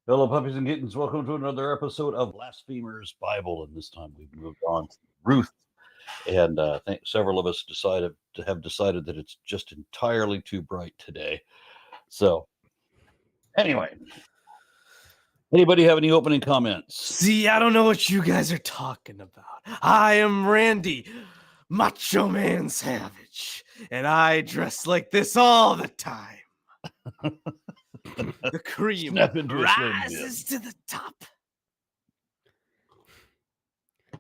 Hello, puppies and kittens. Welcome to another episode of Blasphemers Bible. And this time we've moved on to Ruth. And I think several of us decided that it's just entirely too bright today. So, anyway, anybody have any opening comments? See, I don't know what you guys are talking about. I am Randy, Macho Man Savage, and I dress like this all the time. The cream Snap into a Slim rises to the top.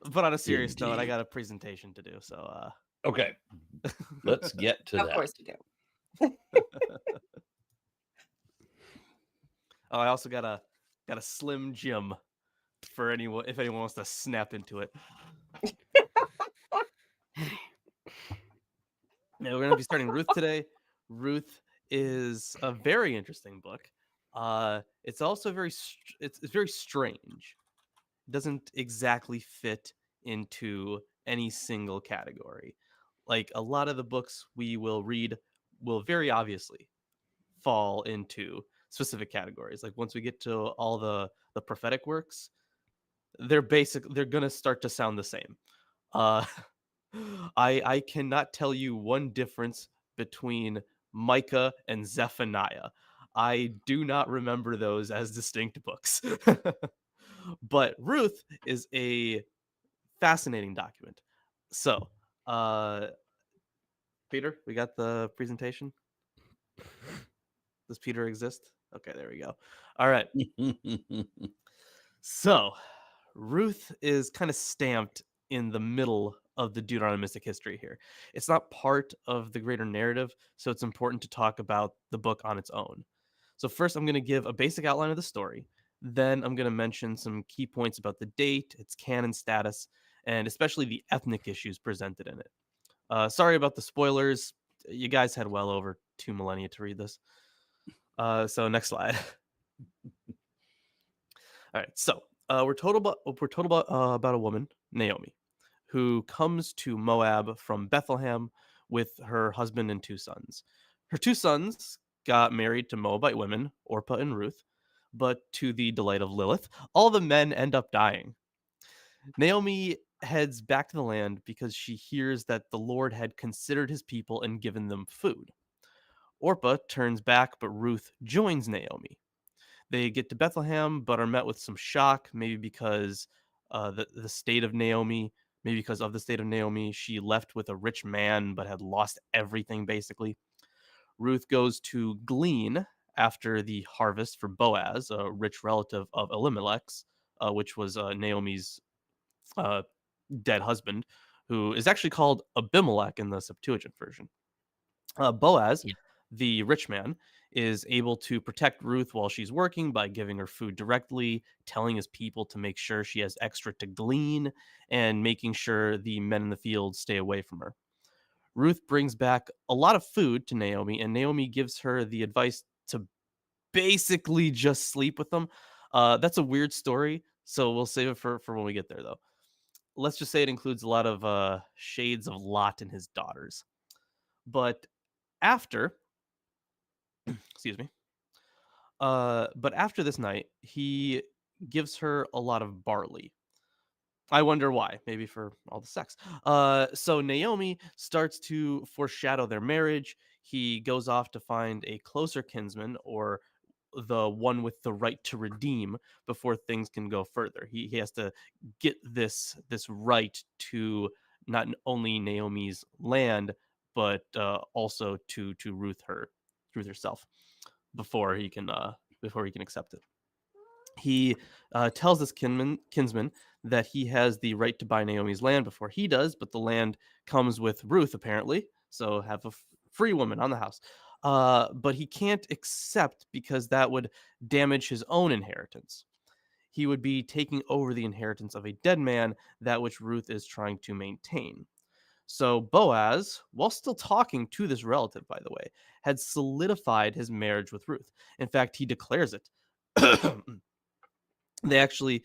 But on a serious note, I got a presentation to do, so Okay, let's get to Of that. course you do. Oh, I also got a Slim Jim for anyone if anyone wants to snap into it. Now we're gonna be starting Ruth today. Ruth is a very interesting book. It's also it's very strange. It doesn't exactly fit into any single category. Like a lot of the books we will read will very obviously fall into specific categories. Like once we get to all the prophetic works, they're gonna start to sound the same. I cannot tell you one difference between Micah and Zephaniah. I do not remember those as distinct books. But Ruth is a fascinating document. So, Peter, we got the presentation. Does Peter exist? Okay, there we go. All right. So, Ruth is kind of stamped in the middle of the Deuteronomistic history here. It's not part of the greater narrative, so it's important to talk about the book on its own. So first, I'm going to give a basic outline of the story. Then I'm going to mention some key points about the date, its canon status, and especially the ethnic issues presented in it. Sorry about the spoilers. You guys had well over 2 millennia to read this. So next slide. All right, so we're told about a woman, Naomi, who comes to Moab from Bethlehem with her husband and 2 sons. Her 2 sons got married to Moabite women, Orpah and Ruth, but to the delight of Lilith, all the men end up dying. Naomi heads back to the land because she hears that the Lord had considered his people and given them food. Orpah turns back, but Ruth joins Naomi. They get to Bethlehem, but are met with some shock, maybe because the state of Naomi, maybe because of the state of Naomi, she left with a rich man, but had lost everything, basically. Ruth goes to glean after the harvest for Boaz, a rich relative of Elimelech's, which was Naomi's dead husband, who is actually called Abimelech in the Septuagint version. Boaz, the rich man, is able to protect Ruth while she's working by giving her food directly, telling his people to make sure she has extra to glean, and making sure the men in the field stay away from her. Ruth brings back a lot of food to Naomi, and Naomi gives her the advice to basically just sleep with them. That's a weird story, so we'll save it for when we get there, though. Let's just say it includes a lot of shades of Lot and his daughters. But after excuse me. But after this night, he gives her a lot of barley. I wonder why. Maybe for all the sex. So Naomi starts to foreshadow their marriage. He goes off to find a closer kinsman, or the one with the right to redeem, before things can go further. He has to get this right to not only Naomi's land, but also to Ruth herself, before he can accept it. He tells this kinsman that he has the right to buy Naomi's land before he does, but the land comes with Ruth, apparently, so have a free woman on the house. But he can't accept because that would damage his own inheritance. He would be taking over the inheritance of a dead man, that which Ruth is trying to maintain. So Boaz, while still talking to this relative, by the way, had solidified his marriage with Ruth. In fact, he declares it. They actually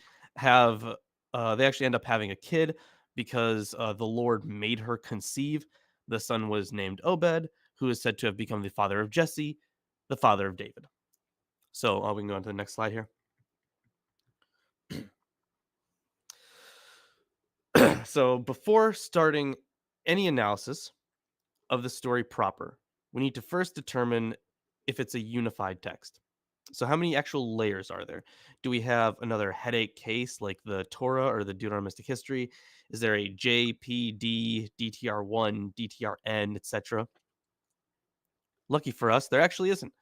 end up having a kid because the Lord made her conceive. The son was named Oved, who is said to have become the father of Jesse, the father of David. So we can go on to the next slide here. So before starting any analysis of the story proper, we need to first determine if it's a unified text. So how many actual layers are there? Do we have another headache case like the Torah or the Deuteronomistic history? Is there a JPD, DTR1, DTRN, etc.? Lucky for us, there actually isn't.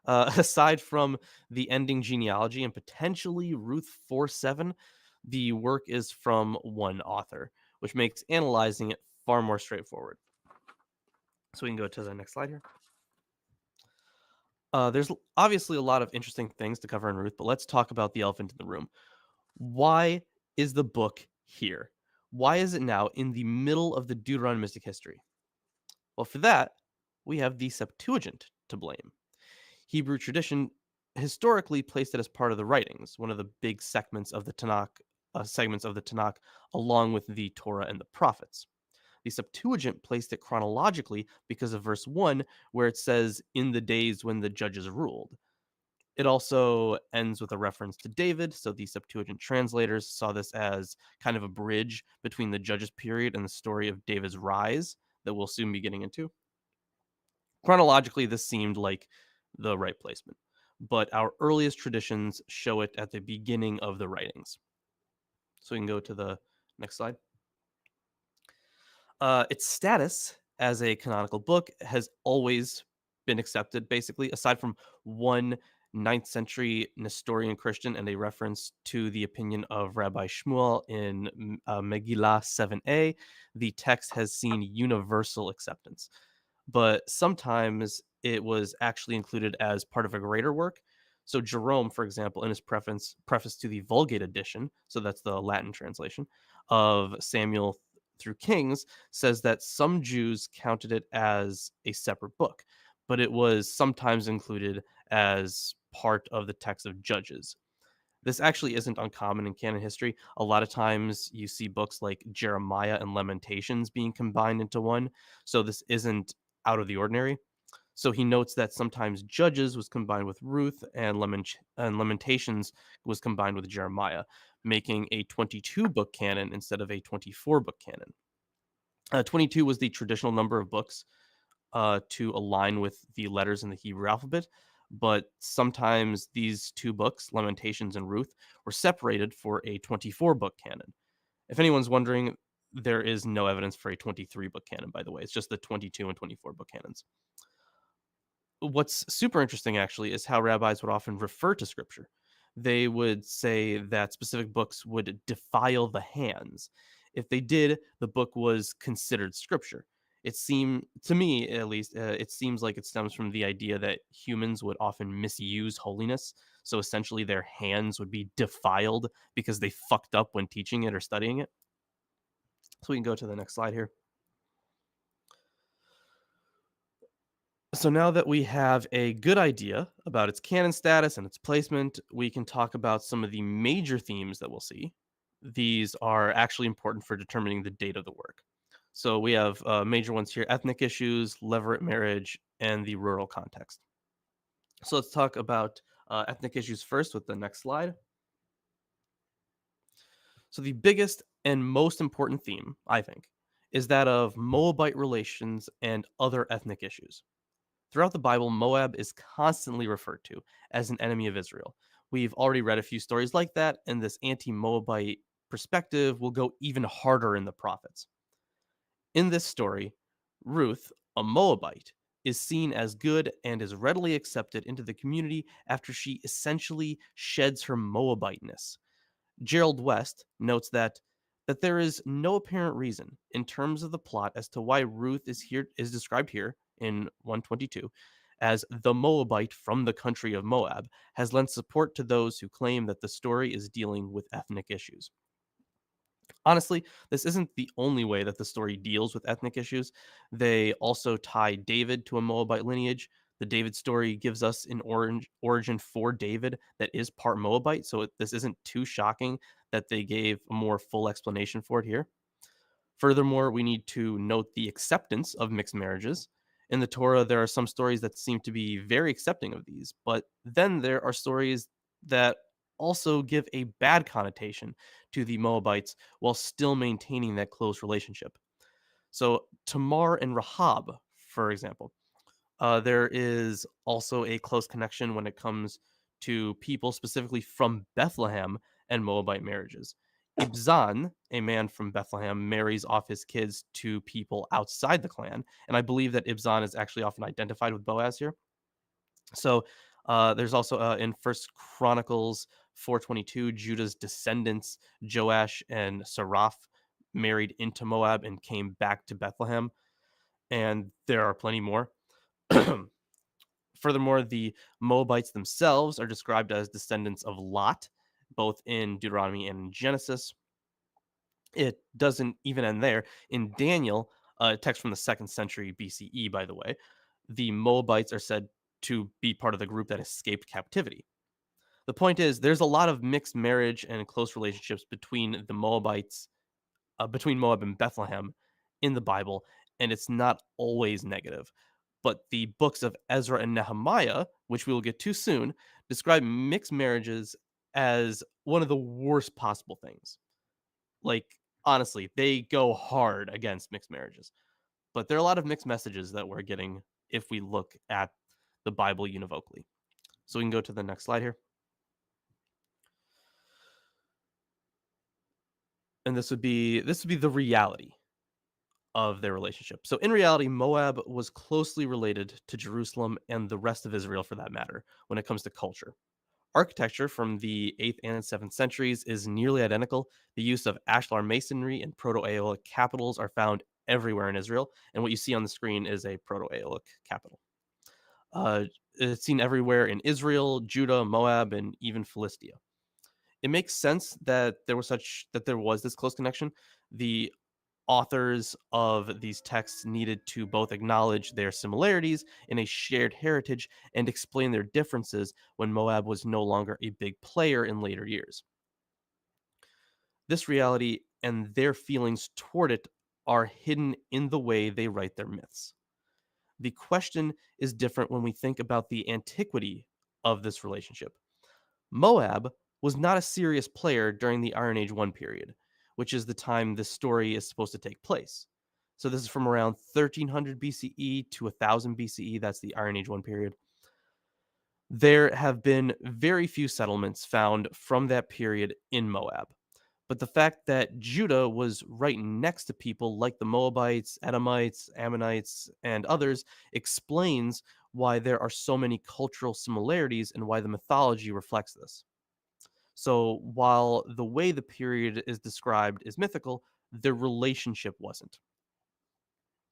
Aside from the ending genealogy and potentially Ruth 4:7, the work is from one author, which makes analyzing it far more straightforward. So we can go to the next slide here. There's obviously a lot of interesting things to cover in Ruth, but let's talk about the elephant in the room. Why is the book here? Why is it now in the middle of the Deuteronomistic history? Well, for that, we have the Septuagint to blame. Hebrew tradition historically placed it as part of the writings, one of the big segments of the Tanakh, along with the Torah and the prophets. The Septuagint placed it chronologically because of verse 1, where it says, "In the days when the judges ruled." It also ends with a reference to David, so the Septuagint translators saw this as kind of a bridge between the judges period and the story of David's rise that we'll soon be getting into. Chronologically, this seemed like the right placement, but our earliest traditions show it at the beginning of the writings. So we can go to the next slide. Its status as a canonical book has always been accepted, basically, aside from one 9th century Nestorian Christian and a reference to the opinion of Rabbi Shmuel in Megillah 7a. The text has seen universal acceptance, but sometimes it was actually included as part of a greater work. So Jerome, for example, in his preface to the Vulgate edition, so that's the Latin translation of Samuel through Kings, says that some Jews counted it as a separate book, but it was sometimes included as part of the text of Judges. This actually isn't uncommon in canon history. A lot of times you see books like Jeremiah and Lamentations being combined into one, so this isn't out of the ordinary. So he notes that sometimes Judges was combined with Ruth and Lamentations was combined with Jeremiah, making a 22 book canon instead of a 24 book canon. 22 was the traditional number of books to align with the letters in the Hebrew alphabet, but sometimes these two books, Lamentations and Ruth, were separated for a 24 book canon. If anyone's wondering, there is no evidence for a 23 book canon, by the way. It's just the 22 and 24 book canons. What's super interesting, actually, is how rabbis would often refer to scripture. They would say that specific books would defile the hands. If they did, the book was considered scripture. It seemed, to me at least, it seems like it stems from the idea that humans would often misuse holiness. So essentially, their hands would be defiled because they fucked up when teaching it or studying it. So we can go to the next slide here. So now that we have a good idea about its canon status and its placement, we can talk about some of the major themes that we'll see. These are actually important for determining the date of the work. So we have major ones here: ethnic issues, levirate marriage, and the rural context. So let's talk about ethnic issues first with the next slide. So the biggest and most important theme, I think, is that of Moabite relations and other ethnic issues. Throughout the Bible, Moab is constantly referred to as an enemy of Israel. We've already read a few stories like that, and this anti-Moabite perspective will go even harder in the prophets. In this story, Ruth, a Moabite, is seen as good and is readily accepted into the community after she essentially sheds her Moabiteness. Gerald West notes that there is no apparent reason in terms of the plot as to why Ruth is described here in 122 as the Moabite from the country of Moab has lent support to those who claim that the story is dealing with ethnic issues. Honestly, this isn't the only way that the story deals with ethnic issues. They also tie David to a Moabite lineage. The David story gives us an origin for David that is part Moabite, so this isn't too shocking that they gave a more full explanation for it here. Furthermore, we need to note the acceptance of mixed marriages. In the Torah, there are some stories that seem to be very accepting of these, but then there are stories that also give a bad connotation to the Moabites while still maintaining that close relationship. So Tamar and Rahab, for example, there is also a close connection when it comes to people specifically from Bethlehem and Moabite marriages. Ibzan, a man from Bethlehem, marries off his kids to people outside the clan, and I believe that Ibzan is actually often identified with Boaz here. So there's also in First Chronicles 4:22, Judah's descendants Joash and Saraph married into Moab and came back to Bethlehem, and there are plenty more. Furthermore, the Moabites themselves are described as descendants of Lot, both in Deuteronomy and in Genesis. It doesn't even end there. In Daniel, a text from the 2nd century BCE, by the way, the Moabites are said to be part of the group that escaped captivity. The point is, there's a lot of mixed marriage and close relationships between the Moabites, between Moab and Bethlehem in the Bible, and it's not always negative. But the books of Ezra and Nehemiah, which we will get to soon, describe mixed marriages as one of the worst possible things. Like, honestly, they go hard against mixed marriages. But there are a lot of mixed messages that we're getting if we look at the Bible univocally. So we can go to the next slide here. And this would be the reality of their relationship. So in reality, Moab was closely related to Jerusalem and the rest of Israel for that matter when it comes to culture. Architecture from the 8th and 7th centuries is nearly identical. The use of ashlar masonry and Proto-Aeolic capitals are found everywhere in Israel, and what you see on the screen is a Proto-Aeolic capital. It's seen everywhere in Israel, Judah, Moab, and even Philistia. It makes sense that there was this close connection. The authors of these texts needed to both acknowledge their similarities in a shared heritage and explain their differences when Moab was no longer a big player in later years. This reality and their feelings toward it are hidden in the way they write their myths. The question is different when we think about the antiquity of this relationship. Moab was not a serious player during the Iron Age 1 period, which is the time this story is supposed to take place. So this is from around 1300 BCE to 1000 BCE. That's the Iron Age 1 period. There have been very few settlements found from that period in Moab. But the fact that Judah was right next to people like the Moabites, Edomites, Ammonites, and others explains why there are so many cultural similarities and why the mythology reflects this. So while the way the period is described is mythical, their relationship wasn't.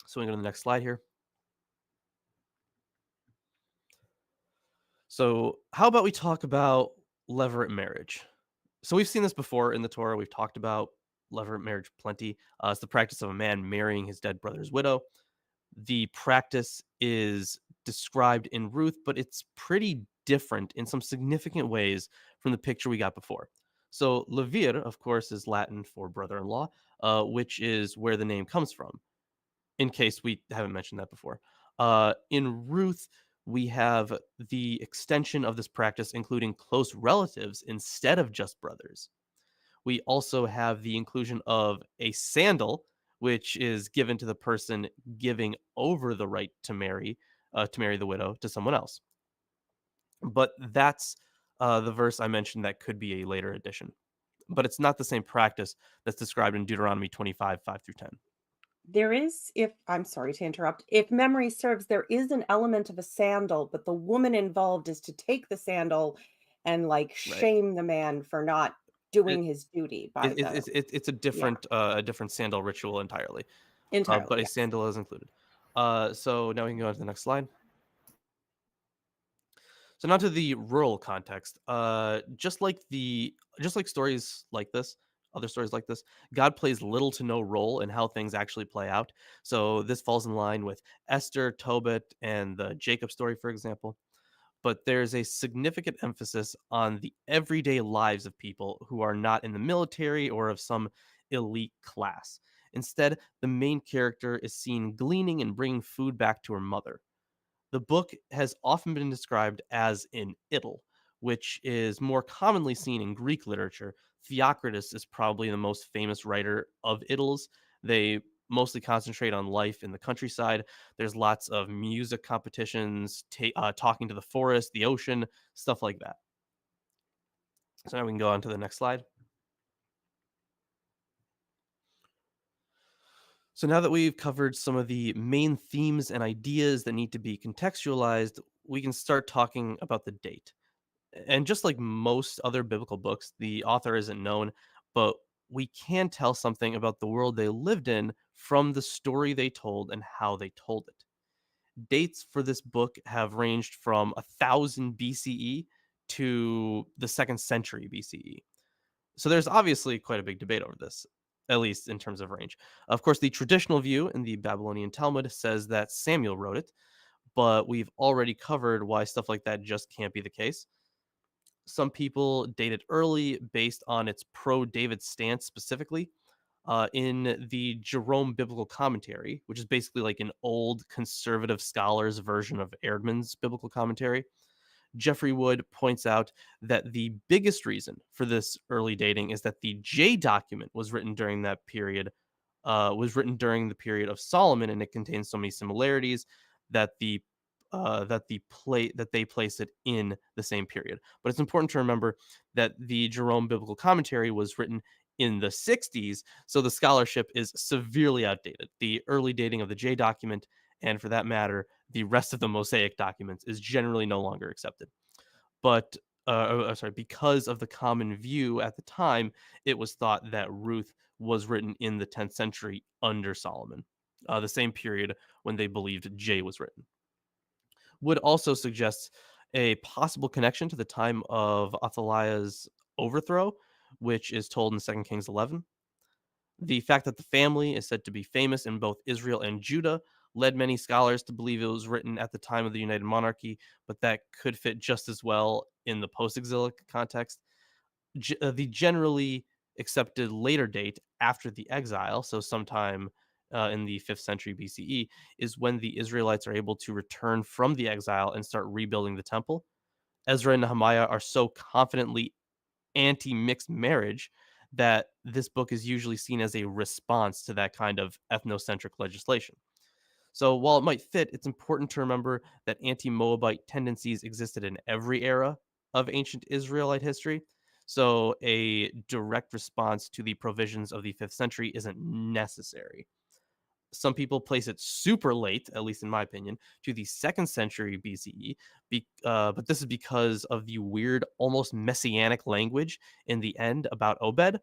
So we go to the next slide here. So how about we talk about levirate marriage? So we've seen this before in the Torah. We've talked about levirate marriage plenty. It's the practice of a man marrying his dead brother's widow. The practice is described in Ruth, but it's pretty different in some significant ways from the picture we got before. So levir, of course, is Latin for brother-in-law, which is where the name comes from, in case we haven't mentioned that before. In Ruth, we have the extension of this practice, including close relatives instead of just brothers. We also have the inclusion of a sandal, which is given to the person giving over the right to marry the widow to someone else. But that's the verse I mentioned that could be a later addition. But it's not the same practice that's described in Deuteronomy 25, 5 through 10. There is, if I'm sorry to interrupt, if memory serves, there is an element of a sandal, but the woman involved is to take the sandal and like Right. shame the man for not doing his duty by the It's a yeah, different sandal ritual entirely, entirely, but a yes. sandal is included. So now we can go on to the next slide. So now to the rural context. Just like stories like this, other stories like this, God plays little to no role in how things actually play out. So this falls in line with Esther, Tobit, and the Jacob story, for example. But there's a significant emphasis on the everyday lives of people who are not in the military or of some elite class. Instead, the main character is seen gleaning and bringing food back to her mother. The book has often been described as an idyll, which is more commonly seen in Greek literature. Theocritus is probably the most famous writer of Idylls. They mostly concentrate on life in the countryside. There's lots of music competitions, talking to the forest, the ocean, stuff like that. So now we can go on to the next slide. So now that we've covered some of the main themes and ideas that need to be contextualized, we can start talking about the date. And just like most other biblical books, the author isn't known, but we can tell something about the world they lived in from the story they told and how they told it. Dates for this book have ranged from 1000 BCE to the 2nd century BCE. So there's obviously quite a big debate over this, at least in terms of range. Of course, the traditional view in the Babylonian Talmud says that Samuel wrote it, but we've already covered why stuff like that just can't be the case. Some people date it early based on its pro-David stance specifically. In the Jerome Biblical Commentary, which is basically like an old conservative scholar's version of Erdman's Biblical Commentary, Jeffrey Wood points out that the biggest reason for this early dating is that the J document was written during that period, during the period of Solomon, and it contains so many similarities that they place it in the same period. But it's important to remember that the Jerome Biblical Commentary was written in the 60s, so the scholarship is severely outdated. The early dating of the J document, and for that matter, the rest of the Mosaic documents, is generally no longer accepted. But because of the common view at the time, it was thought that Ruth was written in the 10th century under Solomon, the same period when they believed J was written. Wood also suggests a possible connection to the time of Athaliah's overthrow, which is told in 2 Kings 11. The fact that the family is said to be famous in both Israel and Judah led many scholars to believe it was written at the time of the United Monarchy, but that could fit just as well in the post-exilic context. The generally accepted later date after the exile, so sometime in the 5th century BCE, is when the Israelites are able to return from the exile and start rebuilding the temple. Ezra and Nehemiah are so confidently anti-mixed marriage that this book is usually seen as a response to that kind of ethnocentric legislation. So while it might fit, it's important to remember that anti-Moabite tendencies existed in every era of ancient Israelite history. So a direct response to the provisions of the 5th century isn't necessary. Some people place it super late, at least in my opinion, to the 2nd century BCE, but this is because of the weird, almost messianic language in the end about Oved.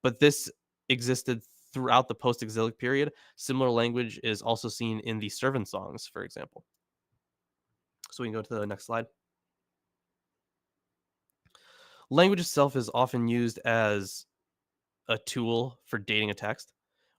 But this existed throughout the post-exilic period. Similar language is also seen in the servant songs, for example. So we can go to the next slide. Language itself is often used as a tool for dating a text.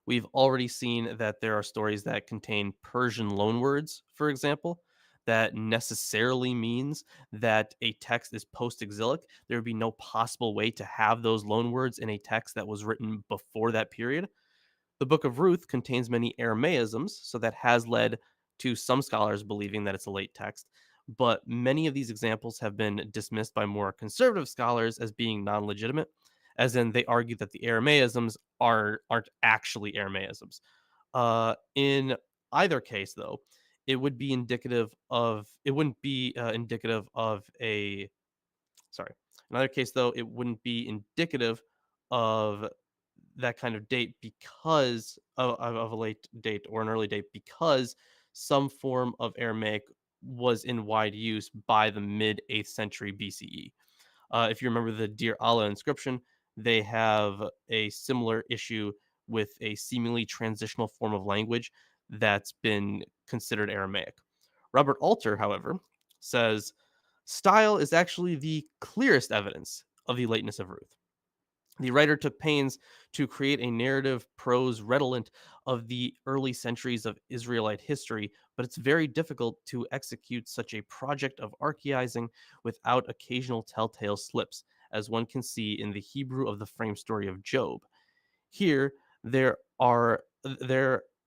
We've already seen that there are stories that contain Persian loanwords, for example. That necessarily means that a text is post-exilic. There would be no possible way to have those loanwords in a text that was written before that period. The Book of Ruth contains many Aramaisms, so that has led to some scholars believing that it's a late text. But many of these examples have been dismissed by more conservative scholars as being non-legitimate, as in they argue that the Aramaisms aren't actually Aramaisms. In either case, though, it would be indicative of it wouldn't be indicative of a sorry. In either case, though, it wouldn't be indicative of that kind of date because of a late date or an early date, because some form of Aramaic was in wide use by the mid 8th century BCE. If you remember the Deir Allah inscription, they have a similar issue with a seemingly transitional form of language that's been considered Aramaic. Robert Alter, however, says style is actually the clearest evidence of the lateness of Ruth. The writer took pains to create a narrative prose redolent of the early centuries of Israelite history, but it's very difficult to execute such a project of archaizing without occasional telltale slips, as one can see in the Hebrew of the frame story of Job. Here, there are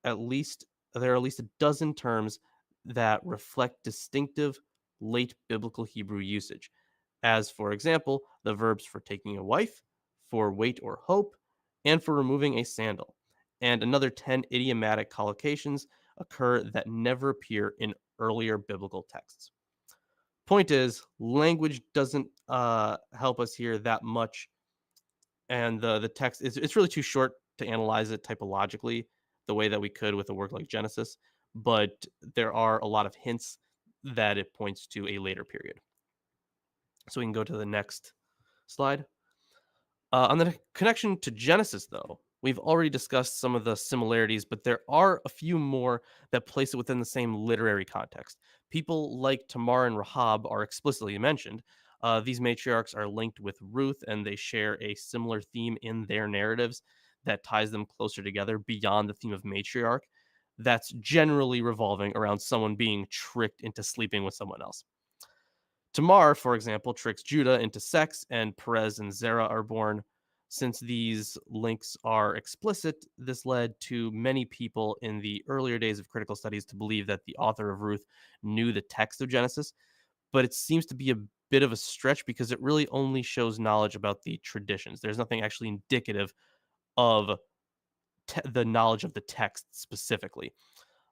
at least a dozen terms that reflect distinctive late biblical Hebrew usage. as, for example, the verbs for taking a wife, for wait or hope, and for removing a sandal. And another 10 idiomatic collocations occur that never appear in earlier biblical texts. Point is, language doesn't help us here that much, and the text it's really too short to analyze it typologically the way that we could with a work like Genesis, but there are a lot of hints that it points to a later period. So we can go to the next slide. On the connection to Genesis, though, we've already discussed some of the similarities, but there are a few more that place it within the same literary context. People like Tamar and Rahab are explicitly mentioned. These matriarchs are linked with Ruth, and they share a similar theme in their narratives that ties them closer together beyond the theme of matriarch. That's generally revolving around someone being tricked into sleeping with someone else. Tamar, for example, tricks Judah into sex, and Perez and Zerah are born. Since these links are explicit, this led to many people in the earlier days of critical studies to believe that the author of Ruth knew the text of Genesis, but it seems to be a bit of a stretch because it really only shows knowledge about the traditions. There's nothing actually indicative of the knowledge of the text specifically.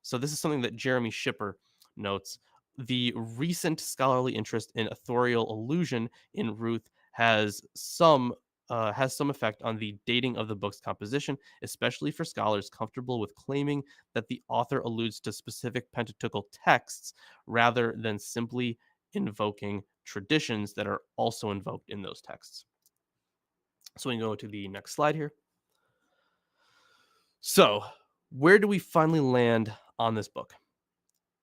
So this is something that Jeremy Schipper notes. The recent scholarly interest in authorial allusion in Ruth has some effect on the dating of the book's composition, especially for scholars comfortable with claiming that the author alludes to specific Pentateuchal texts rather than simply invoking traditions that are also invoked in those texts. So we can go to the next slide here. So, where do we finally land on this book?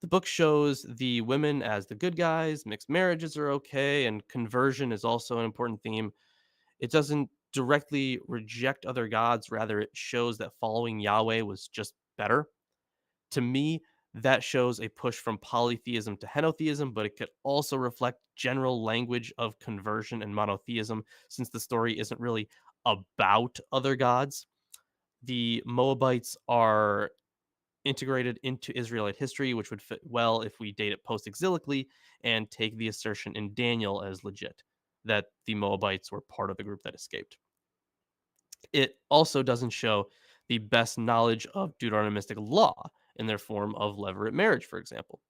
The book shows the women as the good guys, mixed marriages are okay, and conversion is also an important theme. It doesn't directly reject other gods, rather, it shows that following Yahweh was just better. To me, that shows a push from polytheism to henotheism, but it could also reflect general language of conversion and monotheism, since the story isn't really about other gods. The Moabites are integrated into Israelite history, which would fit well if we date it post-exilically and take the assertion in Daniel as legit, that the Moabites were part of the group that escaped. It also doesn't show the best knowledge of Deuteronomistic law in their form of levirate marriage, for example.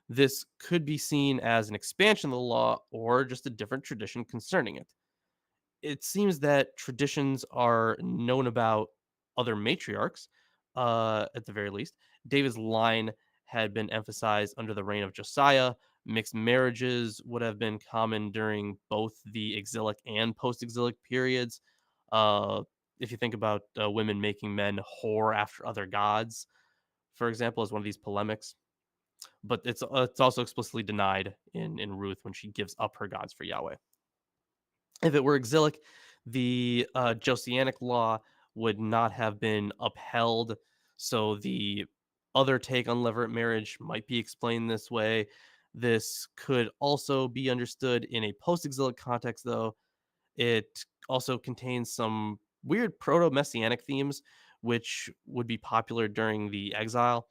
This could be seen as an expansion of the law or just a different tradition concerning it. It seems that traditions are known about other matriarchs, at the very least. David's line had been emphasized under the reign of Josiah. Mixed marriages would have been common during both the exilic and post-exilic periods. If you think about women making men whore after other gods, for example, as one of these polemics. But it's also explicitly denied in Ruth when she gives up her gods for Yahweh. If it were exilic, the Josianic law would not have been upheld. So the other take on levirate marriage might be explained this way. This could also be understood in a post-exilic context, though. It also contains some weird proto-messianic themes, which would be popular during the exile.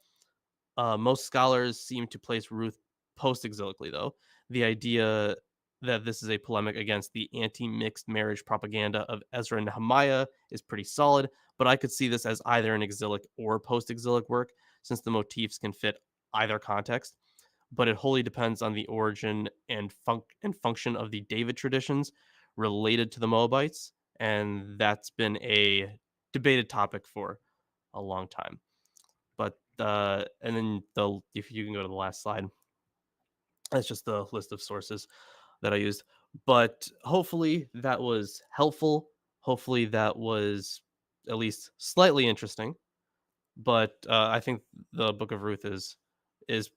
Most scholars seem to place Ruth post-exilically, though. The idea that this is a polemic against the anti-mixed marriage propaganda of Ezra and Nehemiah is pretty solid, but I could see this as either an exilic or post-exilic work, since the motifs can fit either context. But it wholly depends on the origin and function of the David traditions related to the Moabites, and that's been a debated topic for a long time. But and then if you can go to the last slide, that's just the list of sources that I used. But hopefully that was helpful. Hopefully that was at least slightly interesting. But I think the Book of Ruth is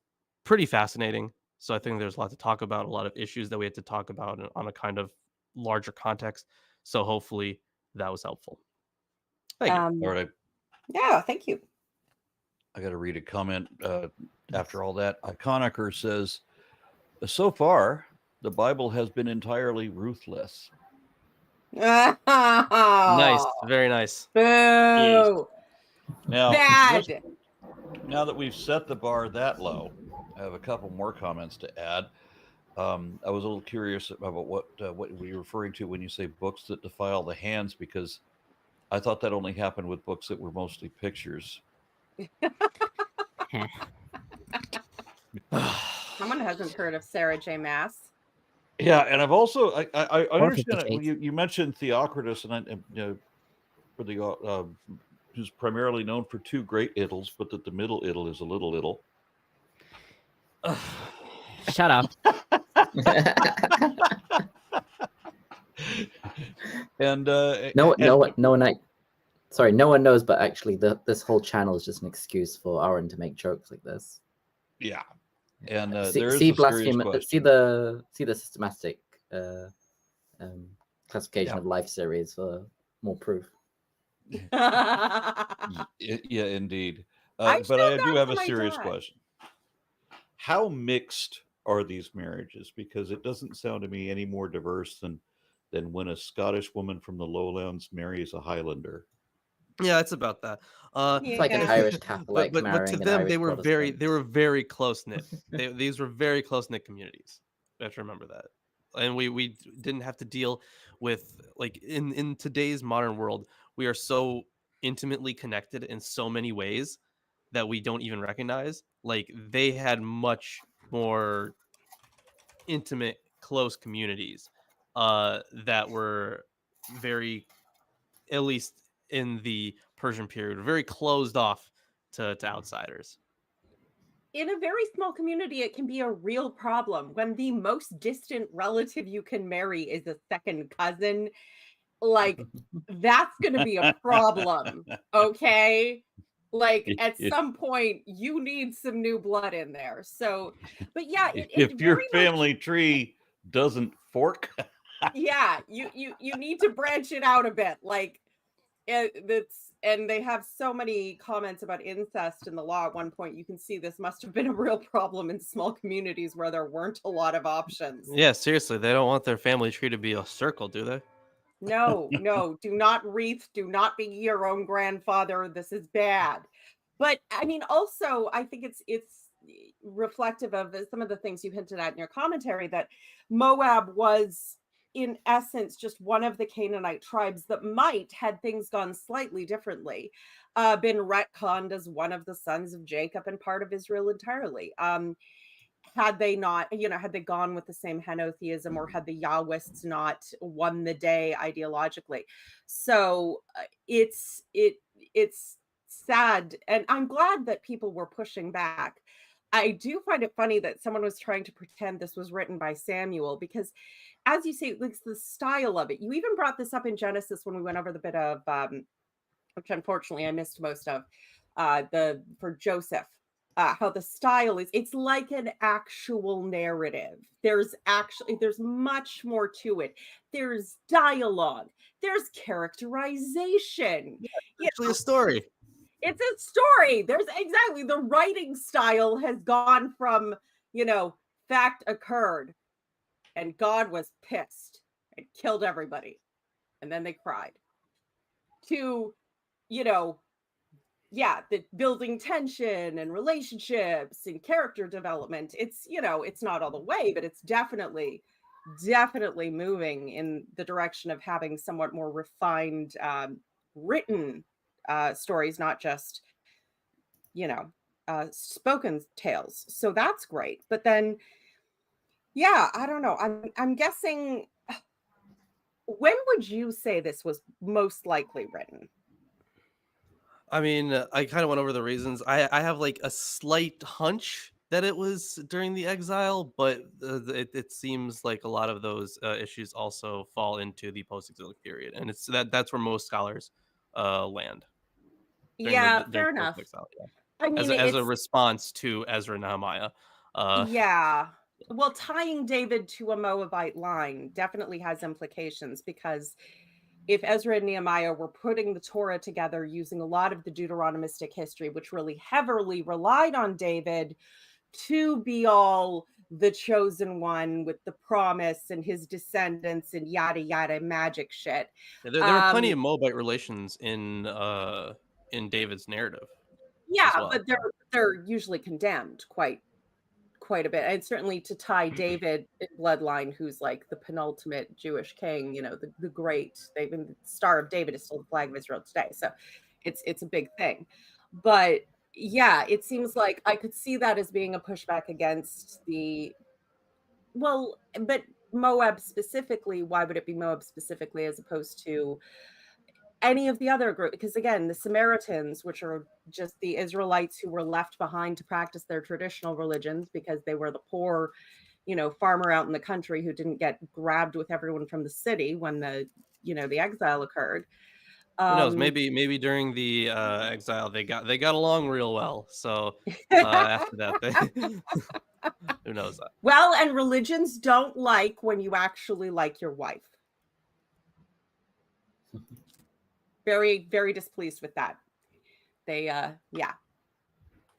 pretty fascinating. So I think there's a lot to talk about, a lot of issues that we had to talk about on a kind of larger context. So hopefully that was helpful. Thank you. All right, Yeah, thank you. I got to read a comment after all that. Iconoker says, so far, the Bible has been entirely ruthless. Nice. Very nice. Boo. Now, Bad. now that we've set the bar that low, I have a couple more comments to add. I was a little curious about what were you referring to when you say books that defile the hands, because I thought that only happened with books that were mostly pictures. Someone hasn't heard of Sarah J. Maas. Yeah, and I've also I Or understand 50 it. You mentioned Theocritus, and for the who's primarily known for two great idyls, but that the middle idyll is a little idyll. Shut up. And No one knows, but actually, this whole channel is just an excuse for Aaron to make jokes like this. Yeah, and there is see a serious blasphemy. question. See the systematic classification Yeah. of life series for more proof. Yeah, indeed. I But I showed do that have to a my serious dad. question. How mixed are these marriages? Because it doesn't sound to me any more diverse than when a Scottish woman from the lowlands marries a Highlander. Yeah, it's about that. It's like an Yeah. Irish Catholic but to marrying an them, Irish they were Protestant. very close knit. These were very close knit communities. You have to remember that. And we didn't have to deal with, like, in today's modern world, we are so intimately connected in so many ways that we don't even recognize. Like, they had much more intimate, close communities that were very, at least in the Persian period, very closed off to outsiders. In a very small community, it can be a real problem when the most distant relative you can marry is a second cousin. Like, that's going to be a problem. Okay. Like, at If- some point, you need some new blood in there. So, but yeah, it if your very family tree doesn't fork, yeah, you need to branch it out a bit. Like, and they have so many comments about incest in the law. At one point, you can see this must have been a real problem in small communities where there weren't a lot of options. Yeah, seriously, they don't want their family tree to be a circle, do they? No, do not wreath, do not be your own grandfather. This is bad. But I mean, also, I think it's reflective of some of the things you hinted at in your commentary, that Moab was, in essence, just one of the Canaanite tribes that might, had things gone slightly differently, been retconned as one of the sons of Jacob and part of Israel entirely. Had they not, had they gone with the same henotheism, or had the Yahwists not won the day ideologically. So it's sad, and I'm glad that people were pushing back. I do find it funny that someone was trying to pretend this was written by Samuel, because, as you say, it's the style of it. You even brought this up in Genesis when we went over the bit of, which unfortunately I missed most of, for Joseph. How the style is, it's like an actual narrative. There's much more to it. There's dialogue, there's characterization. It's actually a story. It's a story. There's exactly, the writing style has gone from, fact occurred and God was pissed and killed everybody, and then they cried, to, the building tension and relationships and character development. It's, it's not all the way, but it's definitely moving in the direction of having somewhat more refined written stories, not just, spoken tales. So that's great. But then, I don't know. I'm guessing, when would you say this was most likely written? I mean, I kind of went over the reasons. I have like a slight hunch that it was during the exile, but it seems like a lot of those issues also fall into the post-exilic period, and it's that's where most scholars land. Fair enough. Exile, yeah. I mean, as a response to Ezra and Nehemiah. Well, tying David to a Moabite line definitely has implications, because if Ezra and Nehemiah were putting the Torah together using a lot of the Deuteronomistic history, which really heavily relied on David to be all the chosen one with the promise and his descendants and yada yada magic shit. There were plenty of Moabite relations in David's narrative. Yeah, well. but they're usually condemned quite quite a bit, and certainly to tie David in bloodline, who's like the penultimate Jewish king, the great. They've been the Star of David is still the flag of Israel today, so it's a big thing. But yeah, it seems like I could see that as being a pushback against but Moab specifically. Why would it be Moab specifically as opposed to any of the other group? Because again, the Samaritans, which are just the Israelites who were left behind to practice their traditional religions because they were the poor, farmer out in the country who didn't get grabbed with everyone from the city when the exile occurred. Who knows? Maybe during the exile they got along real well. So after that, who knows that? Well, and religions don't like when you actually like your wife. Very, very displeased with that. They, yeah.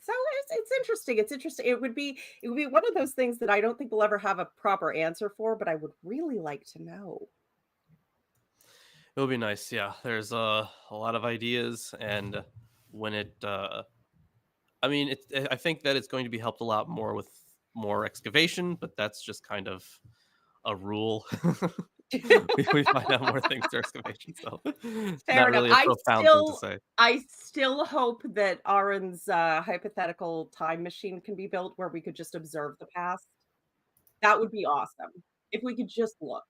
So it's interesting. It's interesting. It would be one of those things that I don't think we'll ever have a proper answer for, but I would really like to know. It would be nice. Yeah, there's a lot of ideas, and when I think that it's going to be helped a lot more with more excavation, but that's just kind of a rule. we find out more things through excavation, so Fair not really enough. a profound thing to say. I still hope that Aaron's hypothetical time machine can be built where we could just observe the past. That would be awesome. If we could just look.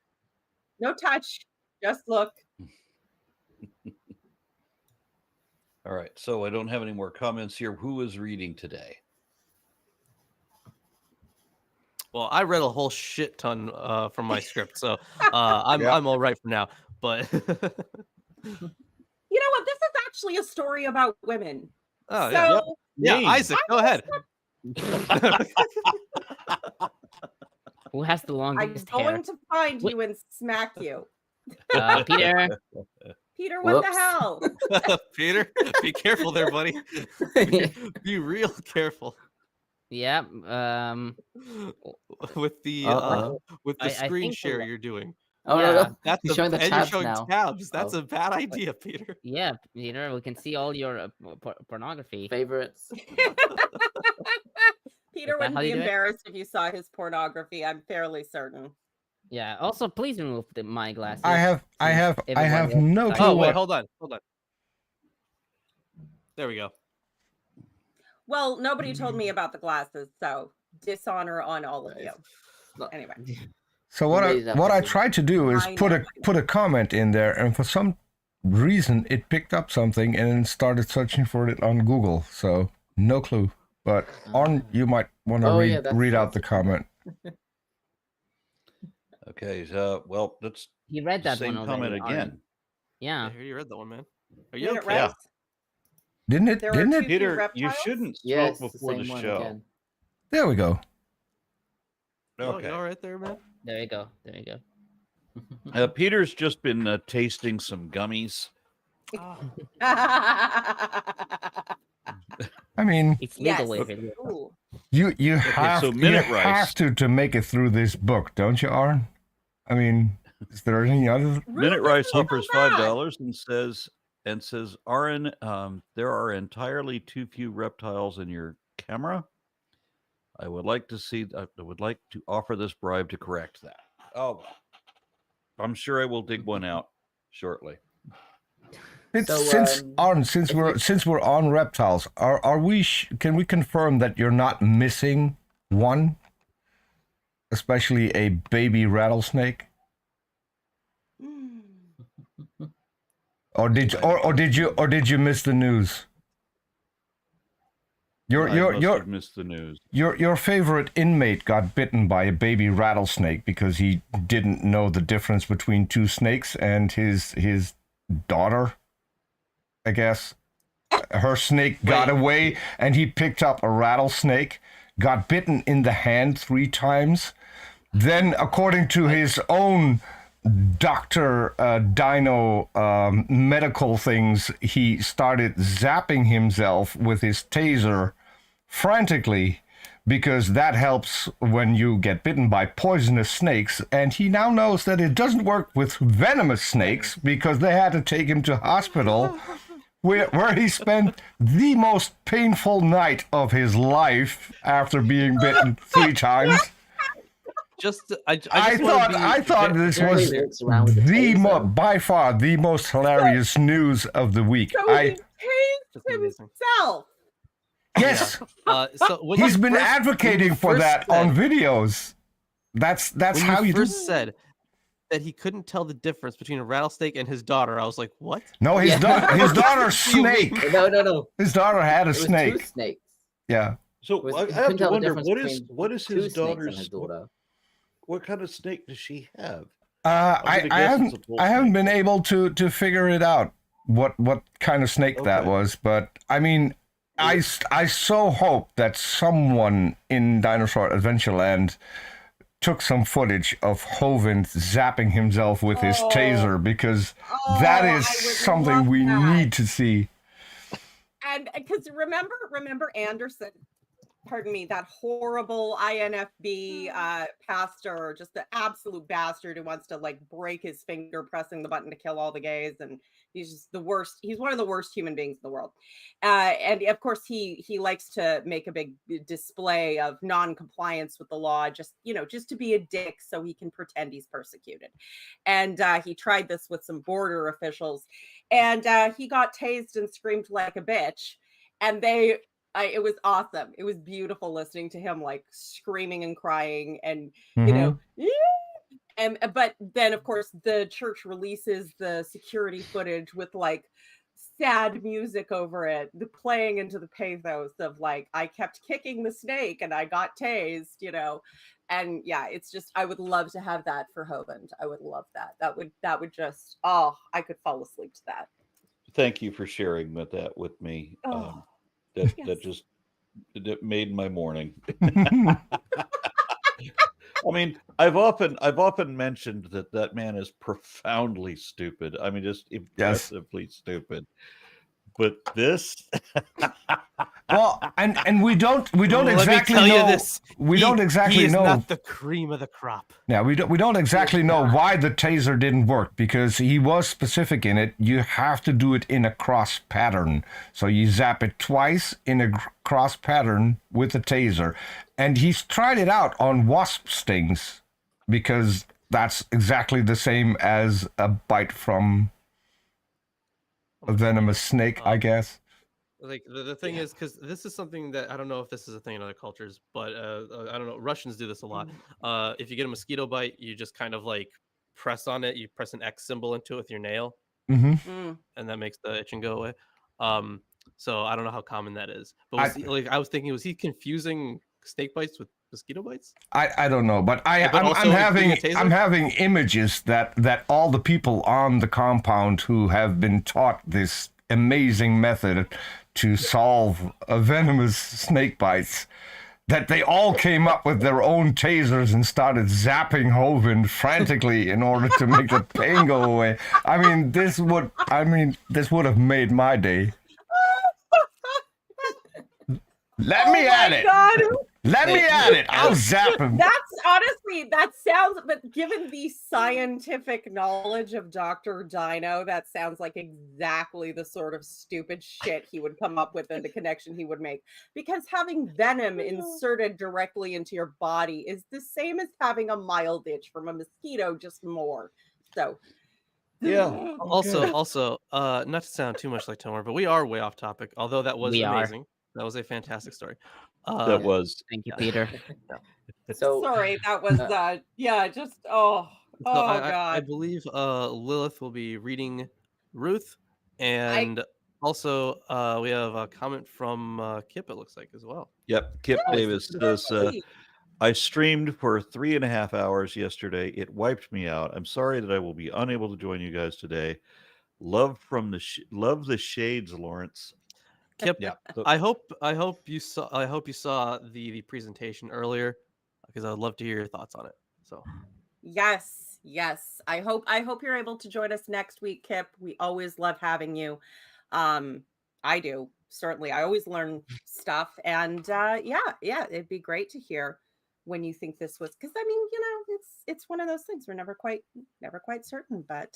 No touch, just look. All right, so I don't have any more comments here. Who is reading today? Well, I read a whole shit ton from my script, so I'm all right for now. But you know what? This is actually a story about women. Oh so, yeah, Isaac, go ahead. Who has the longest I'm hair? going to find you and smack you. Peter. Peter, what the hell? Peter, be careful there, buddy. Be real careful. Yeah. With the screen share you're doing. Oh Yeah. no, That's you're showing the and tabs you're showing now. tabs. That's Oh. a bad idea, Peter. Yeah, Peter, we can see all your pornography. Favorites. Peter that wouldn't how be you do it? embarrassed if you saw his pornography. I'm fairly certain. Yeah. Also, please remove my glasses. I have everyone no will- clue Oh wait, what. hold on. There we go. Well, nobody told me about the glasses, so dishonor on all of you. No. Anyway. So what Maybe that I would be- tried to do is I put know. a comment in there, and for some reason it picked up something and then started searching for it on Google. So no clue. But Arn, you might want to Oh, yeah, read out that's the comment. Okay, well, that's He read the that same one comment already. again. Yeah. I hear you read that one, man. Are Get you it okay? right? Didn't it? There are Didn't two- it? Peter, Peter, you reptiles? shouldn't smoke Yes, before the same one show. again. There we go. Oh, Okay. you all right there, man? There you go. There you go. Peter's just been tasting some gummies. I mean, It's Yes. legal over here. Ooh. you have so you minute rice. have to make it through this book, don't you, Arn? I mean, is there any other? Minute Ruth, Rice this isn't offers so bad. $5 and says, Aaron, there are entirely too few reptiles in your camera. I would like to offer this bribe to correct that. Oh, I'm sure I will dig one out shortly. It's, So, since if we're on reptiles, are we? Can we confirm that you're not missing one, especially a baby rattlesnake? Or did you miss the news? I must have missed the news. Your favorite inmate got bitten by a baby rattlesnake because he didn't know the difference between two snakes, and his daughter, I guess, her snake got away, and he picked up a rattlesnake, got bitten in the hand 3 times. Then, according to his own Dr. Dino medical things, he started zapping himself with his taser frantically, because that helps when you get bitten by poisonous snakes. And he now knows that it doesn't work with venomous snakes, because they had to take him to hospital where he spent the most painful night of his life after being bitten 3 times. I thought this was walks around with a taser. by far the most hilarious news of the week. So he tased himself. Yes, so when he's you been first- advocating for first that said- on videos. That's when how you do. first said that he couldn't tell the difference between a rattlesnake and his daughter. I was like, what? No, his Yeah. daughter's snake. No. His daughter had a It was snake. 2 snakes. Yeah. So Was- I you have couldn't to tell the wonder difference what is between his 2 snakes and daughter's his daughter. what kind of snake does she have? I haven't been able to figure it out what kind of snake that Okay. was, but I mean, I so hope that someone in Dinosaur Adventureland took some footage of Hovind zapping himself with his taser, because that I is would something love we that. need to see. And because remember Anderson, pardon me, that horrible INFB pastor, just the absolute bastard who wants to like break his finger pressing the button to kill all the gays, and he's just the worst. He's one of the worst human beings in the world. And of course he likes to make a big display of non-compliance with the law, just to be a dick so he can pretend he's persecuted. And he tried this with some border officials, and he got tased and screamed like a bitch. And it was awesome. It was beautiful listening to him like screaming and crying, and and but then of course the church releases the security footage with like sad music over it, the playing into the pathos of like, I kept kicking the snake and I got tased, and yeah, it's just, I would love to have that for Hovind. I would love that. That would just, I could fall asleep to that. Thank you for sharing that with me. That made my morning. I mean, I've often mentioned that man is profoundly stupid. I mean, just impressively stupid. But this, well, and we don't Let exactly me tell know. you this. We don't exactly he is know. not the cream of the crop. Yeah, we don't exactly know why the taser didn't work, because he was specific in it. You have to do it in a cross pattern. So you zap it twice in a cross pattern with a taser. And he's tried it out on wasp stings, because that's exactly the same as a bite from a venomous snake, I guess. Like the thing is, because this is something that I don't know if this is a thing in other cultures, but I don't know. Russians do this a lot. If you get a mosquito bite, you just kind of like press on it. You press an X symbol into it with your nail, Mm-hmm. and that makes the itching go away. So I don't know how common that is. But I was thinking, was he confusing snake bites with mosquito bites? I don't know, but I'm also having including a taser? I'm having images that all the people on the compound who have been taught this amazing method to solve a venomous snake bites, that they all came up with their own tasers and started zapping Hovind frantically in order to make the pain go away. I mean, this would have made my day. Let me at it. God. Let me at it. I'll zap him. That's honestly, that sounds, but given the scientific knowledge of Dr. Dino, that sounds like exactly the sort of stupid shit he would come up with and the connection he would make. Because having venom inserted directly into your body is the same as having a mild itch from a mosquito, just more. So, yeah. Also, not to sound too much like Tomer, but we are way off topipic. Although that was amazing. That was a fantastic story. That was. Thank you, Peter. So sorry, that was just God. I believe Lilith will be reading Ruth, and also we have a comment from Kip, it looks like, as well. Yep, Kip Davis says, I streamed for 3.5 hours yesterday. It wiped me out. I'm sorry that I will be unable to join you guys today. Love the shades, Lawrence. Kip, I hope you saw the presentation earlier, because I would love to hear your thoughts on it. So yes, I hope you're able to join us next week, Kip. We always love having you. I do, certainly. I always learn stuff, and it'd be great to hear when you think this was, because I mean, it's one of those things we're never quite certain, but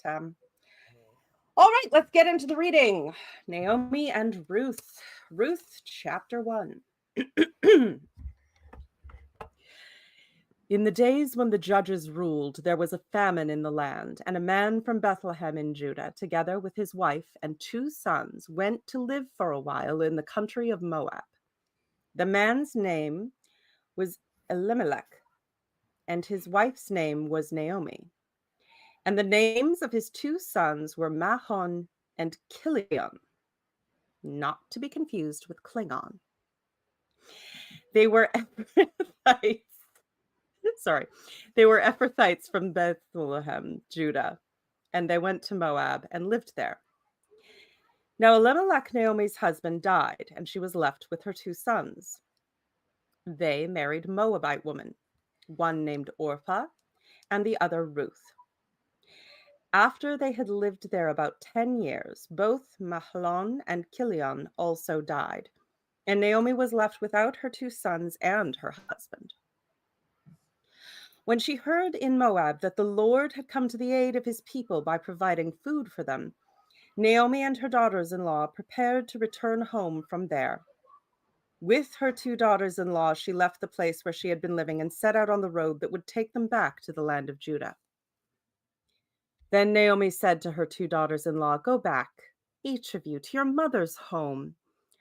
All right, let's get into the reading. Naomi and Ruth. Ruth, chapter 1. In the days when the judges ruled, there was a famine in the land, and a man from Bethlehem in Judah, together with his wife and 2 sons, went to live for a while in the country of Moab. The man's name was Elimelech, and his wife's name was Naomi. And the names of his 2 sons were Mahon and Kilion, not to be confused with Klingon. They were Ephrathites. They were Ephrathites from Bethlehem, Judah, and they went to Moab and lived there. Now Elimelech, Naomi's husband, died, and she was left with her 2 sons. They married a Moabite woman, one named Orpah and the other Ruth. After they had lived there about 10 years, both Mahlon and Kilion also died, and Naomi was left without her 2 sons and her husband. When she heard in Moab that the Lord had come to the aid of his people by providing food for them, Naomi and her daughters-in-law prepared to return home from there. With her 2 daughters-in-law, she left the place where she had been living and set out on the road that would take them back to the land of Judah. Then Naomi said to her 2 daughters-in-law, "Go back, each of you, to your mother's home,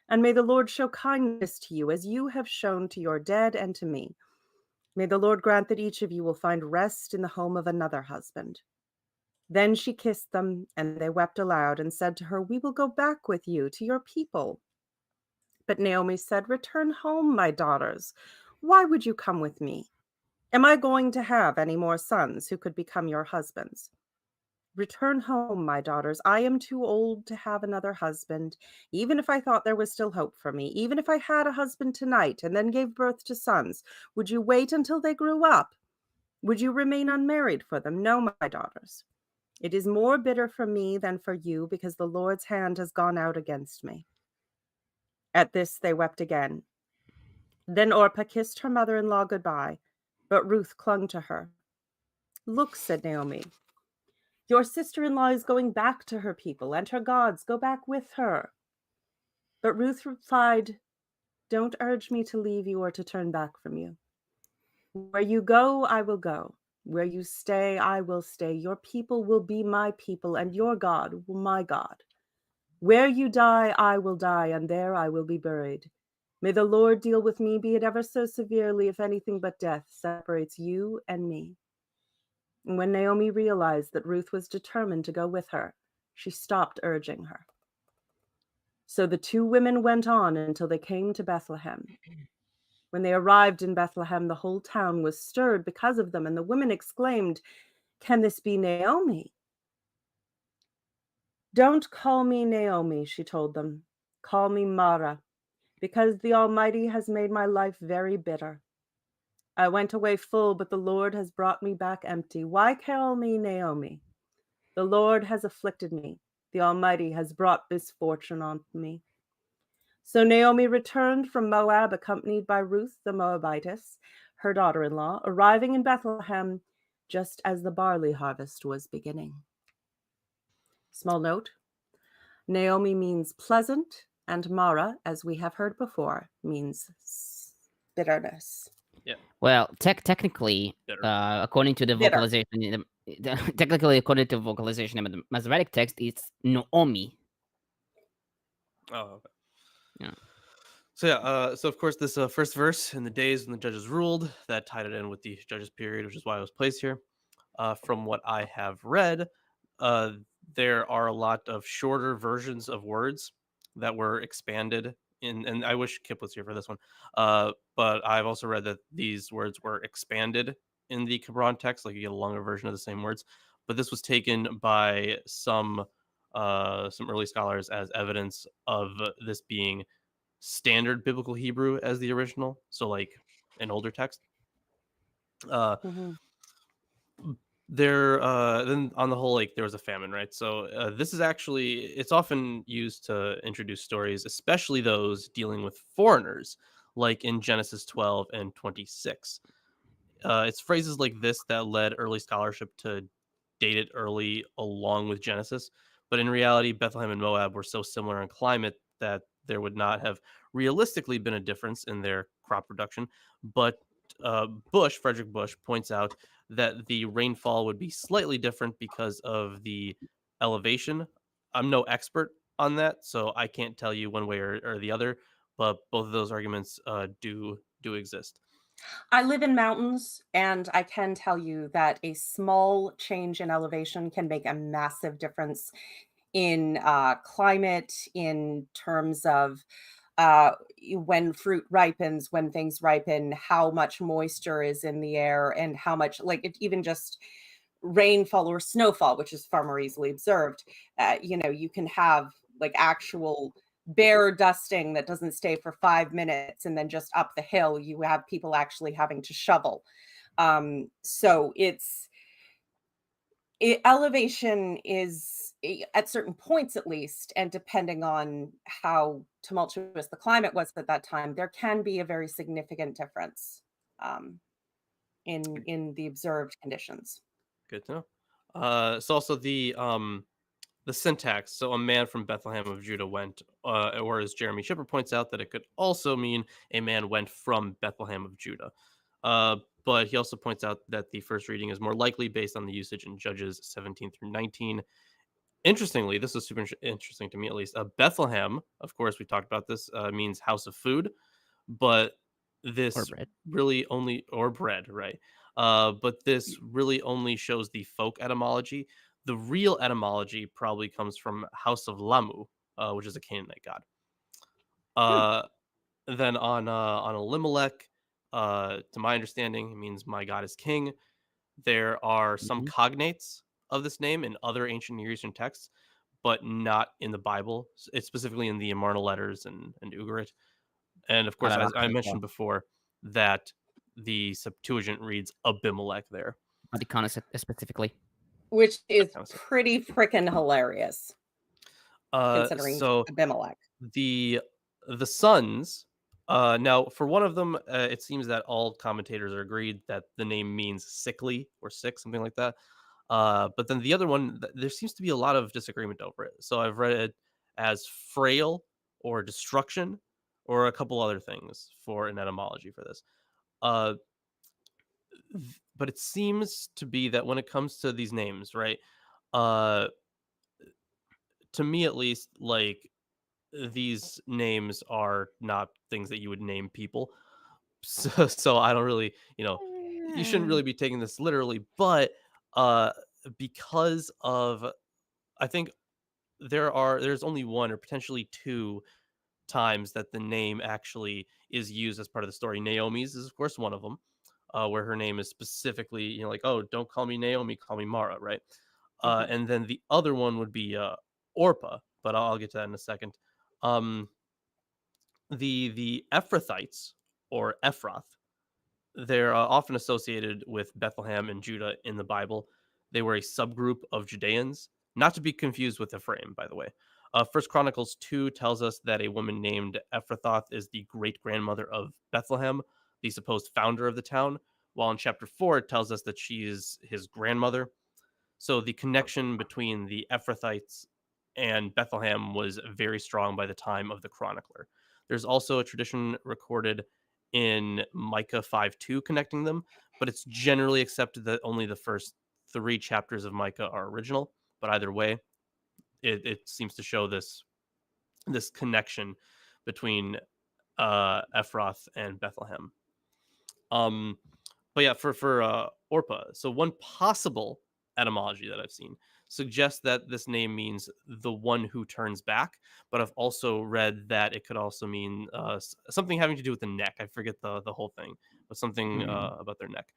and may the Lord show kindness to you as you have shown to your dead and to me. May the Lord grant that each of you will find rest in the home of another husband." Then she kissed them, and they wept aloud and said to her, "We will go back with you to your people." But Naomi said, "Return home, my daughters. Why would you come with me? Am I going to have any more sons who could become your husbands? Return home, my daughters. I am too old to have another husband. Even if I thought there was still hope for me, even if I had a husband tonight and then gave birth to sons, would you wait until they grew up? Would you remain unmarried for them? No, my daughters. It is more bitter for me than for you, because the Lord's hand has gone out against me." At this they wept again. Then Orpah kissed her mother-in-law goodbye, but Ruth clung to her. "Look," said Naomi, "your sister-in-law is going back to her people and her gods. Go back with her." But Ruth replied, "Don't urge me to leave you or to turn back from you. Where you go, I will go. Where you stay, I will stay. Your people will be my people, and your God my God. Where you die, I will die, and there I will be buried. May the Lord deal with me, be it ever so severely, if anything but death separates you and me." And when Naomi realized that Ruth was determined to go with her, she stopped urging her. So the 2 women went on until they came to Bethlehem. When they arrived in Bethlehem, the whole town was stirred because of them, and the women exclaimed, "Can this be Naomi?" "Don't call me Naomi," she told them. "Call me Mara, because the Almighty has made my life very bitter. I went away full, but the Lord has brought me back empty. Why call me Naomi? The Lord has afflicted me. The Almighty has brought misfortune on me." So Naomi returned from Moab, accompanied by Ruth the Moabitess, her daughter-in-law, arriving in Bethlehem just as the barley harvest was beginning. Small note: Naomi means pleasant, and Mara, as we have heard before, means bitterness. Well, technically, Bitter. according to the Bitter. vocalization, in the vocalization in the Masoretic text, it's Naomi. Oh, okay. Yeah. So of course, this first verse, in the days when the judges ruled, that tied it in with the judges period, which is why it was placed here. From what I have read, there are a lot of shorter versions of words that were expanded in, and I wish Kip was here for this one. But I've also read that these words were expanded in the Qumran text, like you get a longer version of the same words. But this was taken by some early scholars as evidence of this being standard biblical Hebrew as the original, so like an older text. There then on the whole, like, there was a famine, right? So this is actually, it's often used to introduce stories, especially those dealing with foreigners, like in Genesis 12 and 26. It's phrases like this that led early scholarship to date it early along with Genesis, But in reality, Bethlehem and Moab were so similar in climate that there would not have realistically been a difference in their crop production. But Frederick Bush, points out that the rainfall would be slightly different because of the elevation. I'm no expert on that, so I can't tell you one way or the other, but both of those arguments do exist. I live in mountains, and I can tell you that a small change in elevation can make a massive difference in climate, in terms of when fruit ripens, when things ripen, how much moisture is in the air, and how much, like, it even just rainfall or snowfall, which is far more easily observed. You can have like actual bare dusting that doesn't stay for 5 minutes, and then just up the hill you have people actually having to shovel. So elevation is at certain points, at least, and depending on how tumultuous the climate was at that time, there can be a very significant difference in the observed conditions. Good to know. It's also the syntax. So a man from Bethlehem of Judah went, or as Jeremy Schipper points out, that it could also mean a man went from Bethlehem of Judah. But he also points out that the first reading is more likely based on the usage in Judges 17 through 19. Interestingly, this is super interesting to me, at least. Bethlehem, of course, we talked about this, means house of food, but this Or bread. really only, or bread, right? But this really only shows the folk etymology. The real etymology probably comes from House of Lamu, which is a Canaanite god. Then on Elimelech, to my understanding, it means my God is king. There are some cognates of this name in other ancient Near Eastern texts, but not in the Bible. It's specifically in the Amarna letters and Ugarit. And of course, as I mentioned before, that the Septuagint reads Abimelech there. Vaticanus specifically. Which is pretty freaking hilarious, considering So Abimelech. the sons, now for one of them, it seems that all commentators are agreed that the name means sickly or sick, something like that. But then the other one, there seems to be a lot of disagreement over it. So I've read it as frail or destruction, or a couple other things for an etymology for this. But it seems to be that when it comes to these names, right? To me, at least, like, these names are not things that you would name people. So I don't really, you shouldn't really be taking this literally, but because of, I think there's only one or potentially two times that the name actually is used as part of the story. Naomi's is of course one of them, where her name is specifically, like, oh, don't call me Naomi, call me Mara, right? And then the other one would be Orpah, but I'll get to that in a second. The Ephrathites, or Ephrath, they're often associated with Bethlehem and Judah in the Bible. They were a subgroup of Judeans, not to be confused with Ephraim, by the way. First Chronicles 2 tells us that a woman named Ephrathoth is the great-grandmother of Bethlehem, the supposed founder of the town, while in chapter 4 it tells us that she is his grandmother. So the connection between the Ephrathites and Bethlehem was very strong by the time of the chronicler. There's also a tradition recorded in Micah 5:2 connecting them, but it's generally accepted that only the first 3 chapters of Micah are original. But either way, it seems to show this connection between Ephrath and Bethlehem. But yeah, for Orpah, so one possible etymology that I've seen suggests that this name means the one who turns back, but I've also read that it could also mean something having to do with the neck. I forget the whole thing, but something about their neck.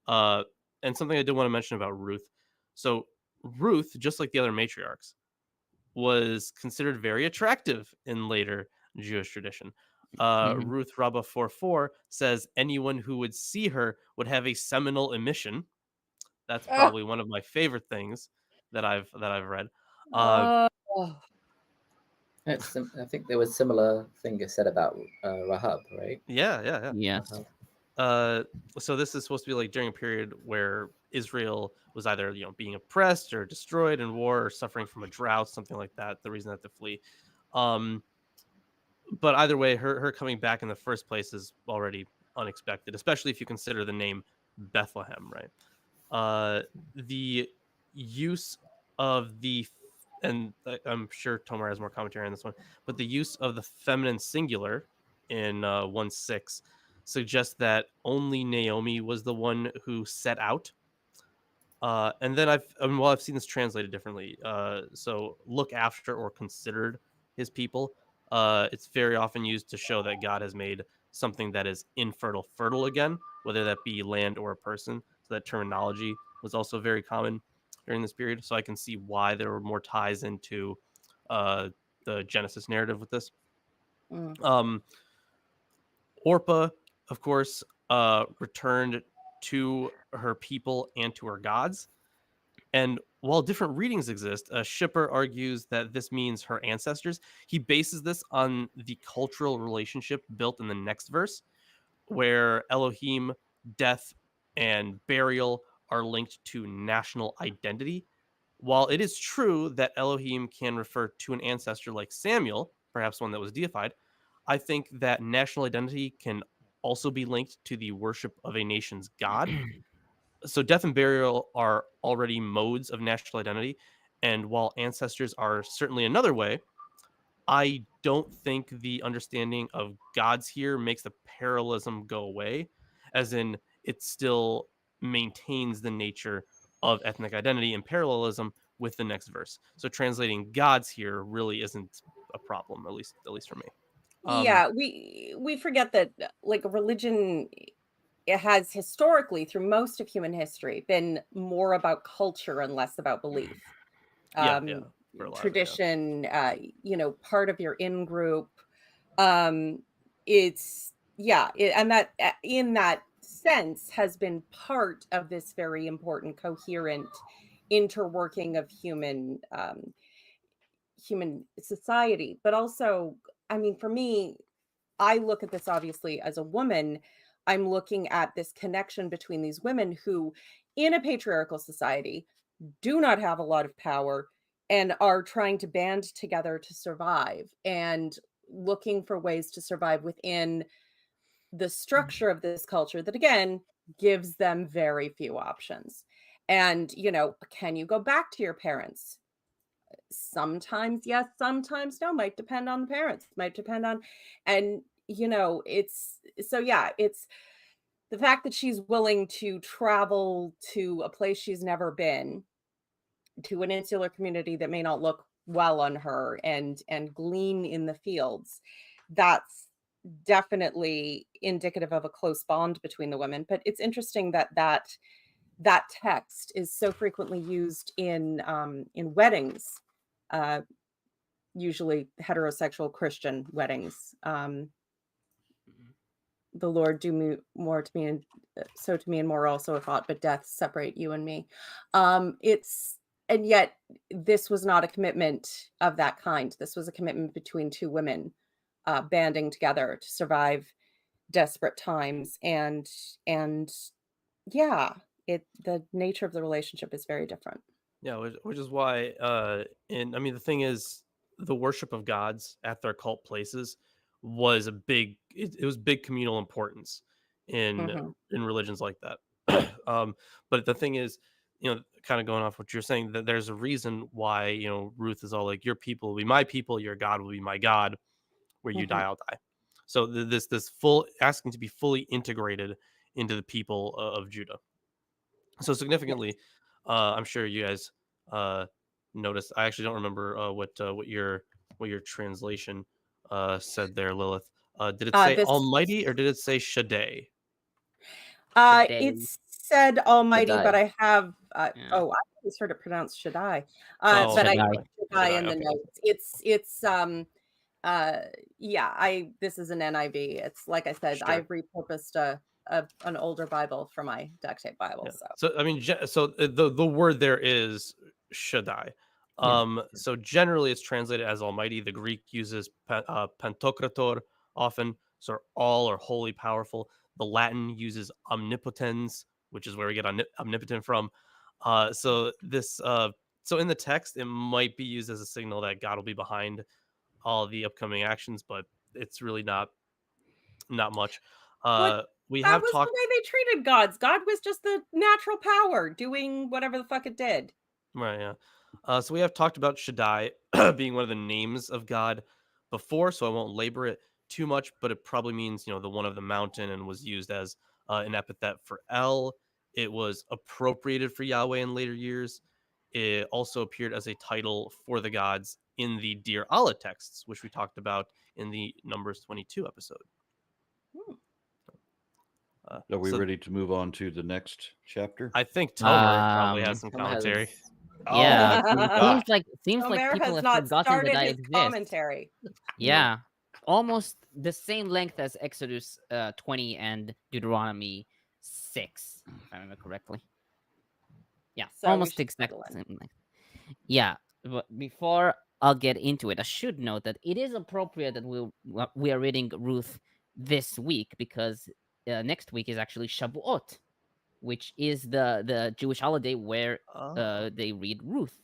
And something I did want to mention about Ruth. So Ruth, just like the other matriarchs, was considered very attractive in later Jewish tradition. Ruth Rabbah 4:4 says anyone who would see her would have a seminal emission. That's probably one of my favorite things that I've read. I think there was similar thing said about Rahab, right? Yeah. Yes. Rahab. So this is supposed to be like during a period where Israel was either being oppressed or destroyed in war or suffering from a drought, something like that. The reason that to flee. But either way, her coming back in the first place is already unexpected, especially if you consider the name Bethlehem, right? The use of and I'm sure Tomer has more commentary on this one, but the use of the feminine singular in 1:6 suggests that only Naomi was the one who set out. And then I've seen this translated differently. So look after or considered his people. It's very often used to show that God has made something that is infertile fertile again, whether that be land or a person. So that terminology was also very common during this period. So I can see why there were more ties into the Genesis narrative with this. Orpah, of course, returned to her people and to her gods. And while different readings exist, Schipper argues that this means her ancestors. He bases this on the cultural relationship built in the next verse, where Elohim, death, and burial are linked to national identity. While it is true that Elohim can refer to an ancestor like Samuel, perhaps one that was deified, I think that national identity can also be linked to the worship of a nation's god. So death and burial are already modes of national identity, and while ancestors are certainly another way, I don't think the understanding of gods here makes the parallelism go away, as in it still maintains the nature of ethnic identity and parallelism with the next verse. So translating gods here really isn't a problem, at least for me. Yeah, we forget that like religion, it has historically through most of human history been more about culture and less about belief. Yeah, for a lot of it, yeah. Tradition, part of your in group. It's and that in that sense has been part of this very important coherent interworking of human society. But also, I mean, for me, I look at this obviously as a woman. I'm looking at this connection between these women who, in a patriarchal society, do not have a lot of power and are trying to band together to survive and looking for ways to survive within the structure of this culture that, again, gives them very few options. And, can you go back to your parents? Sometimes yes, sometimes no, might depend on the parents, might depend on, and it's the fact that she's willing to travel to a place she's never been, to an insular community that may not look well on her, and glean in the fields. That's definitely indicative of a close bond between the women. But it's interesting that text is so frequently used in weddings, usually heterosexual Christian weddings. The Lord do me more to me, and so to me, and more also if aught but death separate you and me. And yet this was not a commitment of that kind. This was a commitment between two women banding together to survive desperate times. And yeah, the nature of the relationship is very different. Yeah, which is why, the thing is, the worship of gods at their cult places was it was big communal importance in religions like that. But the thing is, kind of going off what you're saying, that there's a reason why, Ruth is all like, your people will be my people, your God will be my God, where you die, I'll die. So this full asking to be fully integrated into the people of Judah. So significantly, I'm sure you guys noticed. I actually don't remember what your translation said there, Lilith. Did it say Almighty or did it say Shaddai? It said Almighty, Shaddai. but I have Yeah. I always heard it pronounced Shaddai. Oh, But I Shaddai. put Shaddai in the Okay. notes. This is an NIV. It's like I said, Sure. I've repurposed an older Bible for my duct tape Bible. Yeah. So So I mean, the word there is Shaddai. So generally it's translated as Almighty. The Greek uses Pantokrator often, so all or wholly powerful. The Latin uses omnipotens, which is where we get omnipotent from. So in the text, it might be used as a signal that God will be behind all the upcoming actions, but it's really not much. We That have was talked. the way they treated gods. God was just the natural power doing whatever the fuck it did. Right, yeah. So we have talked about Shaddai being one of the names of God before, so I won't labor it too much, but it probably means, the one of the mountain, and was used as an epithet for El. It was appropriated for Yahweh in later years. It also appeared as a title for the gods in the Dear Allah texts, which we talked about in the Numbers 22 episode. Are we so ready to move on to the next chapter? I think Tomer probably has some Tomer has- commentary. Yeah, Oh, my God. seems like Omer people has have not forgotten started that I his exist. commentary. Yeah, almost the same length as Exodus 20 and Deuteronomy 6, if I remember correctly. Yeah, So we almost should exactly settle the in. same length. Yeah, but before I'll get into it, I should note that it is appropriate that we are reading Ruth this week, because next week is actually Shavuot, which is the Jewish holiday where they read Ruth.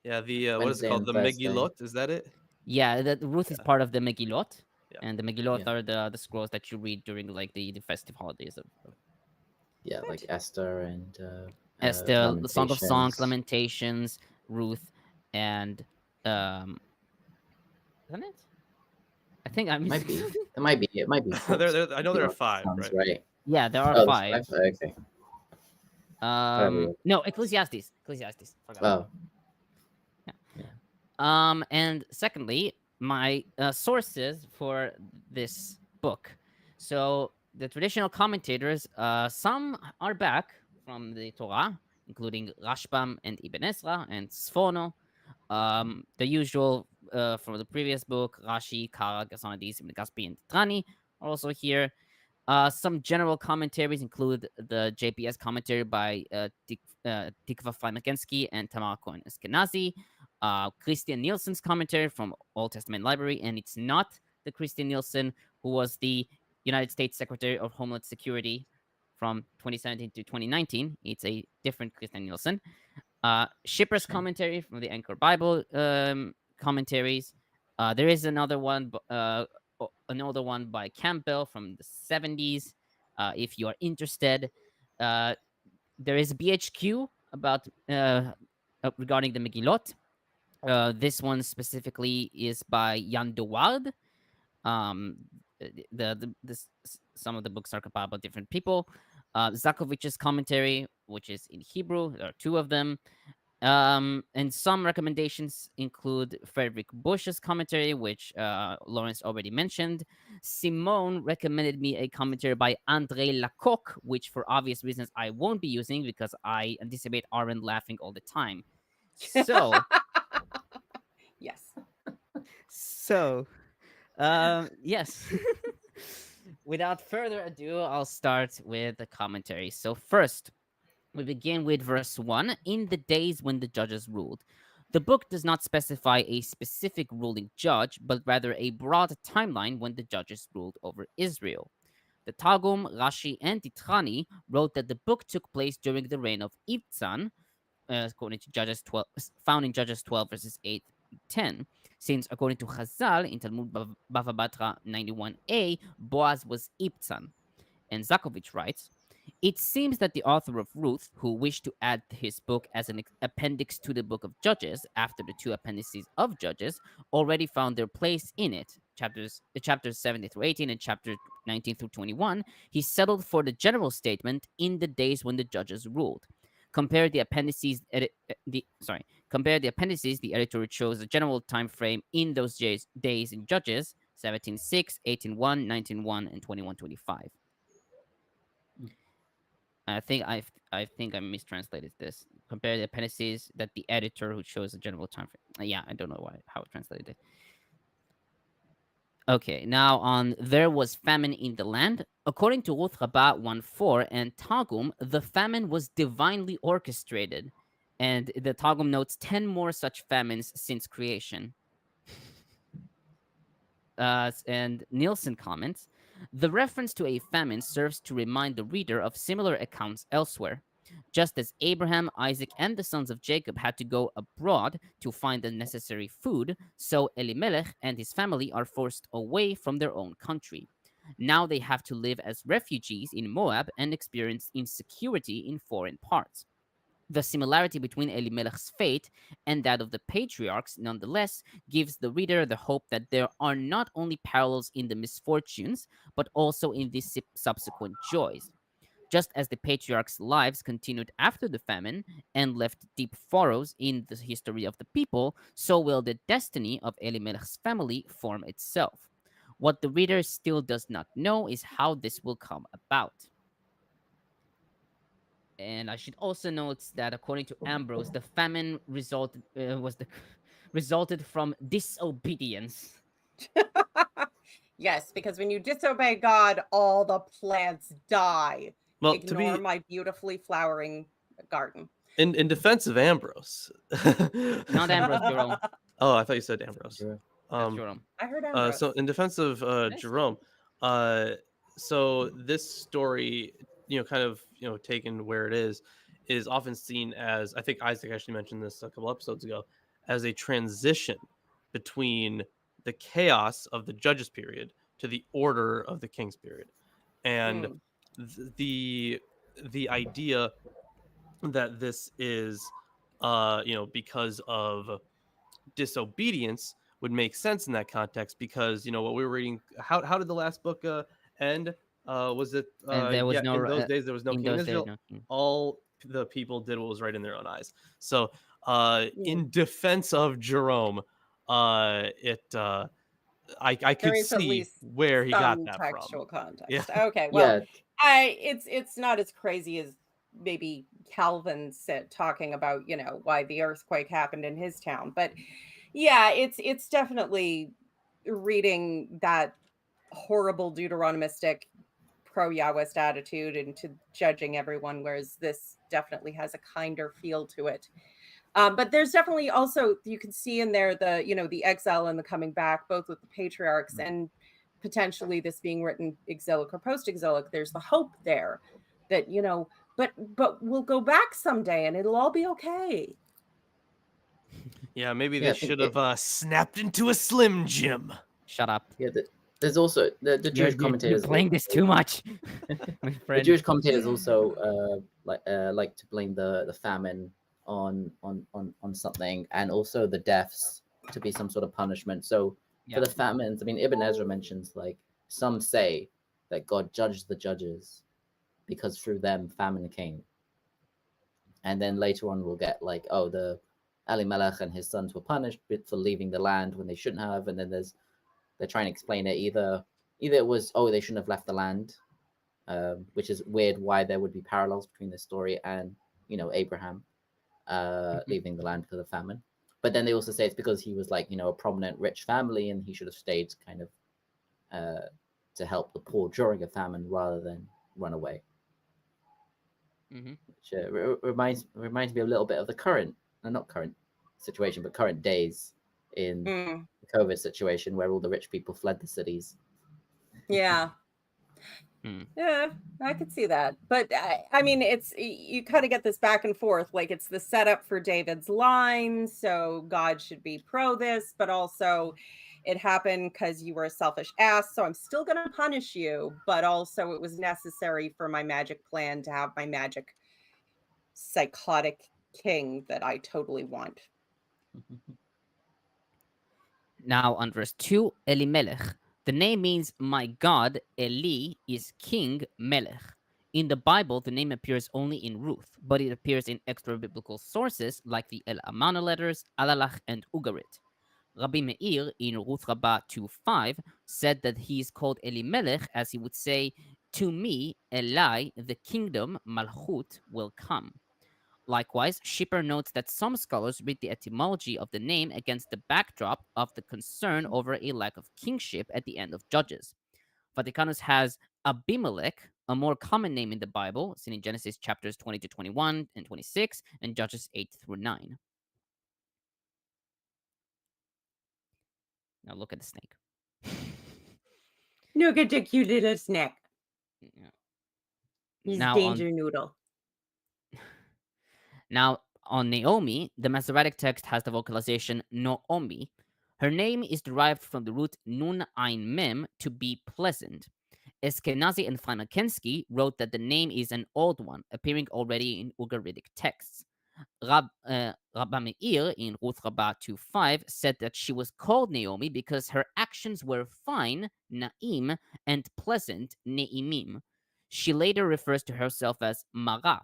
Yeah, the what is Wednesday it called? and The Thursday. Megilloth, is that it? Yeah, the Ruth is part of the Megilloth, Yeah. and the Megilloth Yeah. are the scrolls that you read during like the festive holidays of Yeah, like Esther and Esther, the Song of Songs, Lamentations. Lamentations, Ruth, and isn't it? I think I'm Might be. It might be. It might be. Four. I know there are 5, Sounds right? right. Yeah, there are Oh, 5. there's 5. Okay. No, Ecclesiastes. Forgot. Oh. And secondly, my sources for this book. So the traditional commentators, some are back from the Torah, including Rashbam and Ibn Ezra and Sforno. The usual from the previous book, Rashi, Kara, Gasonadis, Ibn Gaspi, and Trani are also here. Some general commentaries include the JPS commentary by Tikva Frymer-Kensky and Tamar Cohen Eskenazi, Christian Nielsen's commentary from Old Testament Library, and it's not the Christian Nielsen who was the United States Secretary of Homeland Security from 2017 to 2019. It's a different Christian Nielsen. Schipper's commentary from the Anchor Bible commentaries. There is another one by Campbell from the 70s. If you are interested, there is a BHQ about regarding the Megillot. This one specifically is by Jan de Waard. Some of the books are compiled by different people. Zakovitch's commentary, which is in Hebrew, there are 2 of them. And some recommendations include Frederick Bush's commentary, which Lawrence already mentioned. Simone recommended me a commentary by André Lacocque, which for obvious reasons I won't be using because I anticipate Aaron laughing all the time. So, Yes. yes. Without further ado, I'll start with the commentary. So first, we begin with verse 1, in the days when the judges ruled. The book does not specify a specific ruling judge, but rather a broad timeline when the judges ruled over Israel. The Targum, Rashi, and Titrani wrote that the book took place during the reign of Ibzan, according to Judges 12, found in Judges 12 verses 8 to 10, since according to Chazal in Talmud Bava Batra 91a, Boaz was Ibzan. And Zakovitch writes, it seems that the author of Ruth, who wished to add his book as an appendix to the book of Judges after the 2 appendices of Judges, already found their place in it. Chapters 70 through 18 and chapter 19 through 21, he settled for the general statement in the days when the judges ruled. Compare the appendices. Compare the appendices. The editor shows a general time frame in those days in Judges 17:6, 18:1, 19:1, and 21:25. I think I mistranslated this. Compare the appendices that the editor who shows a general time frame. Yeah, I don't know how it translated it. Okay, now on there was famine in the land. According to Ruth Rabbah 1:4 and Targum, the famine was divinely orchestrated. And the Targum notes 10 more such famines since creation. And Nielsen comments, The reference to a famine serves to remind the reader of similar accounts elsewhere. Just as Abraham, Isaac, and the sons of Jacob had to go abroad to find the necessary food, so Elimelech and his family are forced away from their own country. Now they have to live as refugees in Moab and experience insecurity in foreign parts. The similarity between Elimelech's fate and that of the patriarchs, nonetheless, gives the reader the hope that there are not only parallels in the misfortunes, but also in the subsequent joys. Just as the patriarchs' lives continued after the famine and left deep furrows in the history of the people, so will the destiny of Elimelech's family form itself. What the reader still does not know is how this will come about. And I should also note that according to Ambrose, the famine resulted from disobedience. Yes, because when you disobey God, all the plants die. Well, Ignore my beautifully flowering garden. in defense of Ambrose, Not Ambrose, Jerome. Oh, I thought you said Ambrose. That's Jerome. I heard Ambrose. So in defense of Nice. Jerome, so this story, kind of, taken where it is often seen as, I think Isaac actually mentioned this a couple episodes ago, as a transition between the chaos of the Judges period to the order of the Kings period, and the idea that this is, because of disobedience would make sense in that context, because what we were reading, how did the last book end? Was it There was no in those days there was no in king in those days, Israel? no king. All the people did what was right in their own eyes. So in defense of Jerome, I could There is at see least where he got some that textual from. context. Yeah. Okay, well, Yeah, it's not as crazy as maybe Calvin said, talking about why the earthquake happened in his town, but yeah, it's definitely reading that horrible Deuteronomistic pro-Yahwist attitude into judging everyone, whereas this definitely has a kinder feel to it. But there's definitely also, you can see in there the exile and the coming back, both with the patriarchs and potentially this being written exilic or post-exilic. There's the hope there that but we'll go back someday and it'll all be okay. Yeah, maybe Yeah, I they think should have snapped into a Slim Jim. Shut up. yeah. There's also the Jewish You're commentators. playing this too much, my The friend. Jewish commentators also like to blame the famine on something, and also the deaths to be some sort of punishment. So Yeah. for the famines, I mean, Ibn Ezra mentions, like, some say that God judged the judges because through them famine came, and then later on we'll get like, oh, the Elimelech and his sons were punished for leaving the land when they shouldn't have, and then they're trying to explain it, either it was, oh, they shouldn't have left the land, which is weird why there would be parallels between this story and Abraham leaving the land because of famine. But then they also say it's because he was like a prominent rich family and he should have stayed kind of to help the poor during a famine rather than run away. Which reminds me a little bit of the current situation, but current days in the COVID situation, where all the rich people fled the cities. Yeah. Yeah, I could see that. But I mean, you kind of get this back and forth. Like, it's the setup for David's line. So God should be pro this, but also it happened because you were a selfish ass. So I'm still going to punish you. But also it was necessary for my magic plan to have my magic psychotic king that I totally want. Now on verse 2, Elimelech. The name means my God. Eli is king, Melech. In the Bible, the name appears only in Ruth, but it appears in extra biblical sources like the El Amana letters, Alalach, and Ugarit. Rabbi Meir in Ruth Rabbah 2:5 said that he is called Elimelech as he would say, to me, Eli, the kingdom, Malchut, will come. Likewise, Schipper notes that some scholars read the etymology of the name against the backdrop of the concern over a lack of kingship at the end of Judges. Vaticanus has Abimelech, a more common name in the Bible, seen in Genesis chapters 20 to 21 and 26, and Judges 8 through 9. Now look at the snake. Look at the cute little snack. Yeah. His Now danger noodle. Now, on Naomi, the Masoretic text has the vocalization Noomi. Her name is derived from the root nun ein mem, to be pleasant. Eskenazi and Frymer-Kensky wrote that the name is an old one, appearing already in Ugaritic texts. Rabba Meir in Ruth Rabbah 2:5 said that she was called Naomi because her actions were fine, na'im, and pleasant, ne'imim. She later refers to herself as Mara,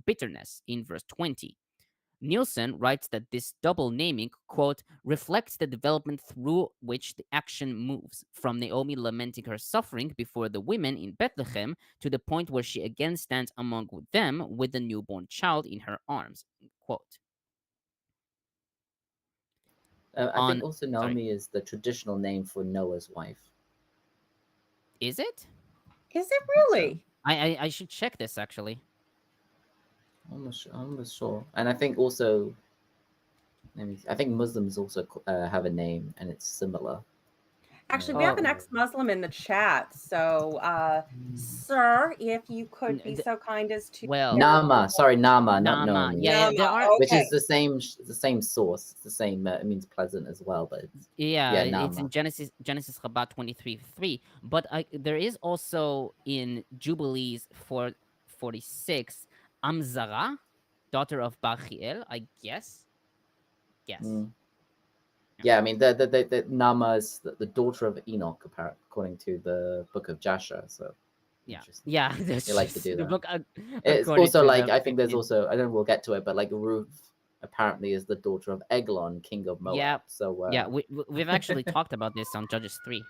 bitterness, in verse 20. Nielsen writes that this double naming, quote, reflects the development through which the action moves, from Naomi lamenting her suffering before the women in Bethlehem to the point where she again stands among them with the newborn child in her arms, quote. I think also Naomi is the traditional name for Noah's wife. Is it? Is it really? I should check this, actually. Almost sure. And I think also, I think Muslims also have a name, and it's similar. Actually, we have an ex-Muslim in the chat. So, sir, if you could be so kind as to... Well, Nama, not Nama, Naomi. yeah, there are, which is the same source. It's the same. It means pleasant as well, but it's, it's in Genesis Rabbah 23:3. But there is also in Jubilees 446 Amzara, daughter of Bachiel, I guess. Yes. Yeah, I mean the Nama is the daughter of Enoch, apparently, according to the book of Jasher. So yeah, they like to do that. Book, it's also like, I think there's also, I don't know, we'll get to it, but like Ruth apparently is the daughter of Eglon, king of Moab. Yeah. So we've actually talked about this on Judges 3.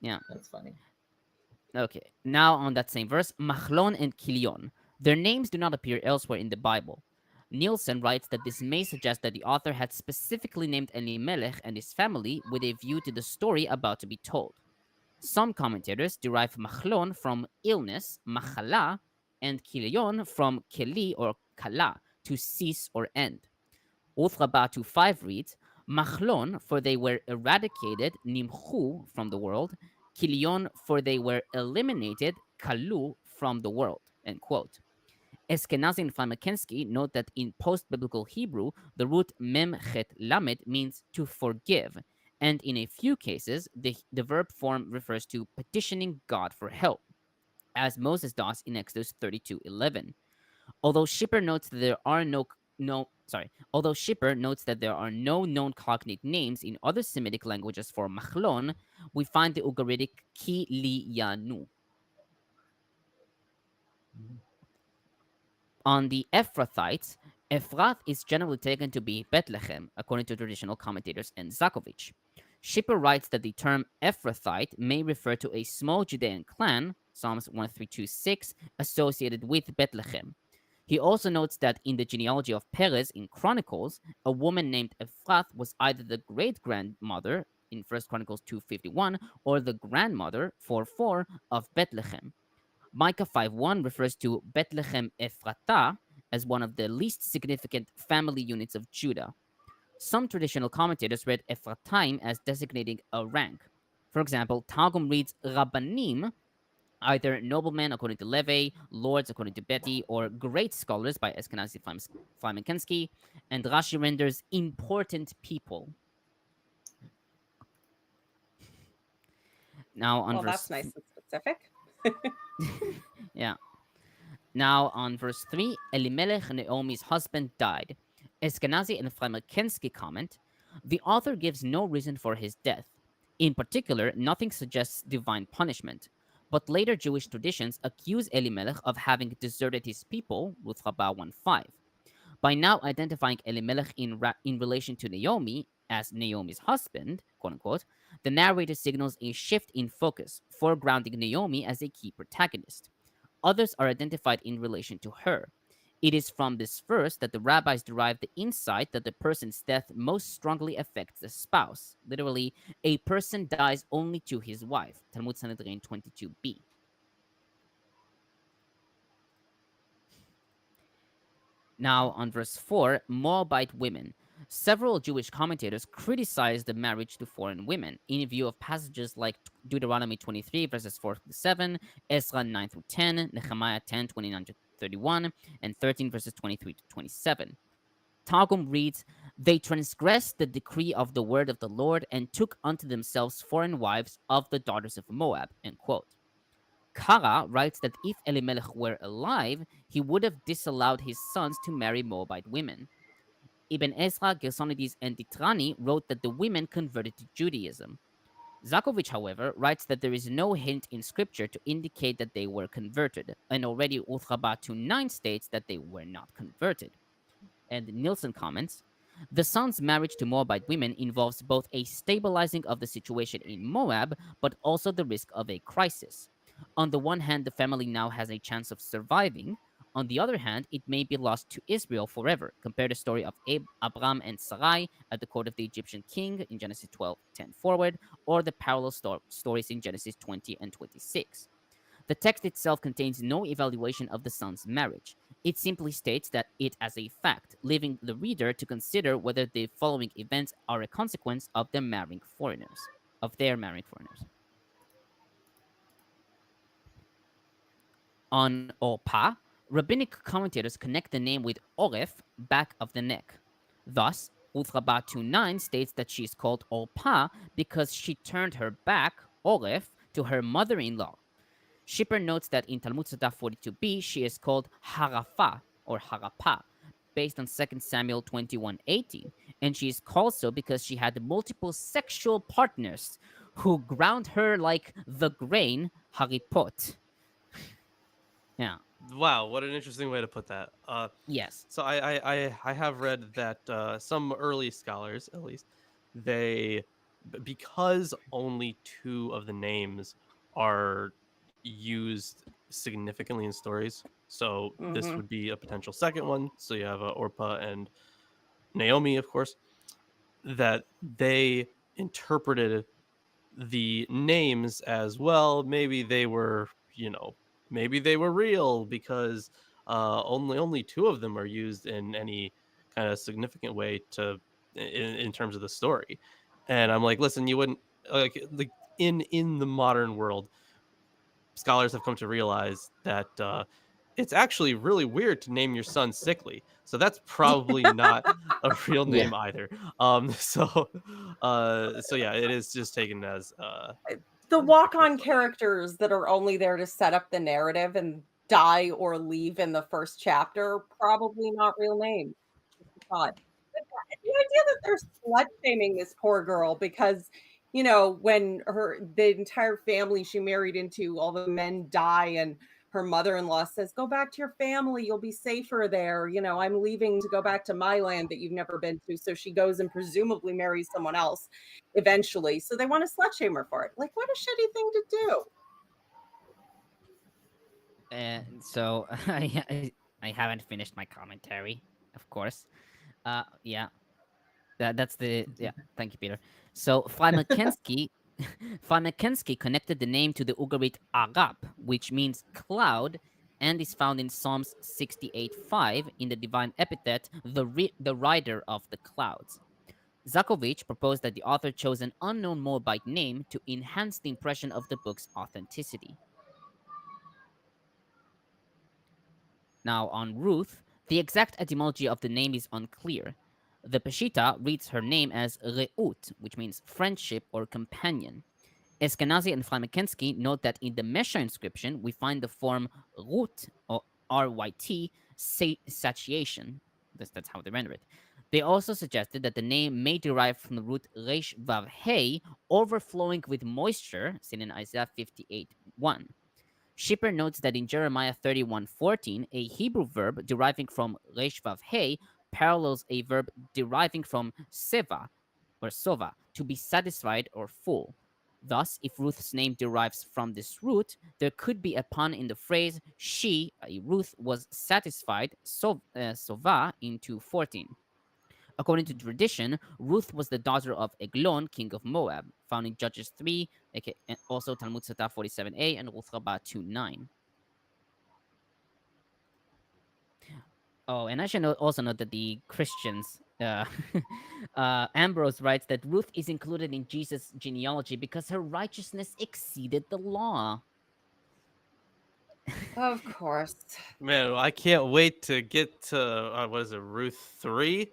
Yeah, that's funny. Okay, now on that same verse, Machlon and Kilion. Their names do not appear elsewhere in the Bible. Nielsen writes that this may suggest that the author had specifically named Elimelech and his family with a view to the story about to be told. Some commentators derive Machlon from illness, machala, and Kilion from keli or kala, to cease or end. Ruth Rabbah 2:5 reads, Machlon, for they were eradicated, nimchu, from the world, Kilion, for they were eliminated, kalu, from the world, end quote. Eskenazi and Frymer-Kensky note that in post-biblical Hebrew, the root mem chet lamed means to forgive, and in a few cases, the verb form refers to petitioning God for help, as Moses does in Exodus 32:11. Although Schipper notes that there are no known cognate names in other Semitic languages for Machlon, we find the Ugaritic ki li yanu. On the Ephrathites, Ephrath is generally taken to be Bethlehem, according to traditional commentators and Zakovitch. Schipper writes that the term Ephrathite may refer to a small Judean clan, Psalms 1326, associated with Bethlehem. He also notes that in the genealogy of Perez in Chronicles, a woman named Ephrath was either the great-grandmother in 1 Chronicles 2:51 or the grandmother 4:4 of Bethlehem. Micah 5:1 refers to Bethlehem Ephratah as one of the least significant family units of Judah. Some traditional commentators read Ephrathim as designating a rank. For example, Targum reads Rabbanim, either noblemen according to Levy, lords according to Betty, or great scholars by Eskenazi Frymer-Kensky, and Rashi renders important people. Now on that's nice and specific. Yeah. Now on verse 3, Elimelech, Naomi's husband, died. Eskenazi and Frymer-Kensky comment, the author gives no reason for his death. In particular, nothing suggests divine punishment. But later Jewish traditions accuse Elimelech of having deserted his people, Ruth Rabbah 1:5. By now identifying Elimelech in relation to Naomi as Naomi's husband, quote unquote, the narrator signals a shift in focus, foregrounding Naomi as a key protagonist. Others are identified in relation to her. It is from this verse that the rabbis derive the insight that the person's death most strongly affects the spouse. Literally, a person dies only to his wife. Talmud Sanhedrin 22b. Now on verse 4, Moabite women. Several Jewish commentators criticized the marriage to foreign women in view of passages like Deuteronomy 23, verses 4 to 7, Ezra 9 through 10, Nehemiah 10, 29 to 31, and 13, verses 23 to 27. Targum reads, "They transgressed the decree of the word of the Lord and took unto themselves foreign wives of the daughters of Moab." End quote. Kara writes that if Elimelech were alive, he would have disallowed his sons to marry Moabite women. Ibn Ezra, Gersonides, and Ditrani wrote that the women converted to Judaism. Zakovitch, however, writes that there is no hint in scripture to indicate that they were converted, and already Uthrabat 2:9 states that they were not converted. And Nielsen comments, "The son's marriage to Moabite women involves both a stabilizing of the situation in Moab, but also the risk of a crisis. On the one hand, the family now has a chance of surviving. On the other hand, it may be lost to Israel forever." Compare the story of Abram and Sarai at the court of the Egyptian king in Genesis 12:10 forward, or the parallel stories in Genesis 20 and 26. The text itself contains no evaluation of the son's marriage. It simply states that it as a fact, leaving the reader to consider whether the following events are a consequence of their marrying foreigners. On Orpah, rabbinic commentators connect the name with Oref, back of the neck. Thus, Uthrabat 2:9 states that she is called Orpah because she turned her back, Oref, to her mother-in-law. Schipper notes that in Talmud Sotah 42b, she is called Harapha, or Harapah, based on 2 Samuel 21:18, and she is called so because she had multiple sexual partners who ground her like the grain, haripot. Yeah. Wow, what an interesting way to put that. Yes. So I have read that some early scholars, at least, because only two of the names are used significantly in stories. So this Mhm. would be a potential second one. So you have Orpah and Naomi, of course, that they interpreted the names as well. Maybe they were, maybe they were real because only two of them are used in any kind of significant way in terms of the story. And I'm like, listen, you wouldn't like in the modern world, scholars have come to realize that it's actually really weird to name your son Sickly. So that's probably not a real Yeah. name either. So yeah, it is just taken as The walk-on characters that are only there to set up the narrative and die or leave in the first chapter, probably not real names. Just a thought. But the idea that they're slut shaming this poor girl because, when the entire family she married into, all the men die, and her mother-in-law says, "Go back to your family, you'll be safer there. I'm leaving to go back to my land that you've never been to." So she goes and presumably marries someone else eventually. So they want to slut shame her for it. Like, what a shitty thing to do. So I haven't finished my commentary, of course. Yeah, that's the yeah. Thank you, Peter. So Frymer-Kensky, Frymer-Kensky connected the name to the Ugarit Arab, which means cloud, and is found in Psalms 68:5 in the divine epithet, the rider of the clouds. Zakovitch proposed that the author chose an unknown Moabite name to enhance the impression of the book's authenticity. Now, on Ruth, the exact etymology of the name is unclear. The Peshitta reads her name as Re'ut, which means friendship or companion. Eskenazi and Frymer-Kensky note that in the Mesha inscription, we find the form Rut, or RYT, satiation. That's how they render it. They also suggested that the name may derive from the root Resh Vav Hey, overflowing with moisture, seen in Isaiah 58:1. Schipper notes that in Jeremiah 31:14, a Hebrew verb deriving from Resh Vav Hey parallels a verb deriving from seva, or sova, to be satisfied or full. Thus, if Ruth's name derives from this root, there could be a pun in the phrase she, Ruth, was satisfied, sova, in 2:14. According to tradition, Ruth was the daughter of Eglon, king of Moab, found in Judges 3, and also Talmud Sotah 47a and Ruth Rabbah 2:9. Oh, and I should also note that the Christians uh, Ambrose writes that Ruth is included in Jesus' genealogy because her righteousness exceeded the law. Of course. Man, I can't wait to get to what is it, Ruth 3?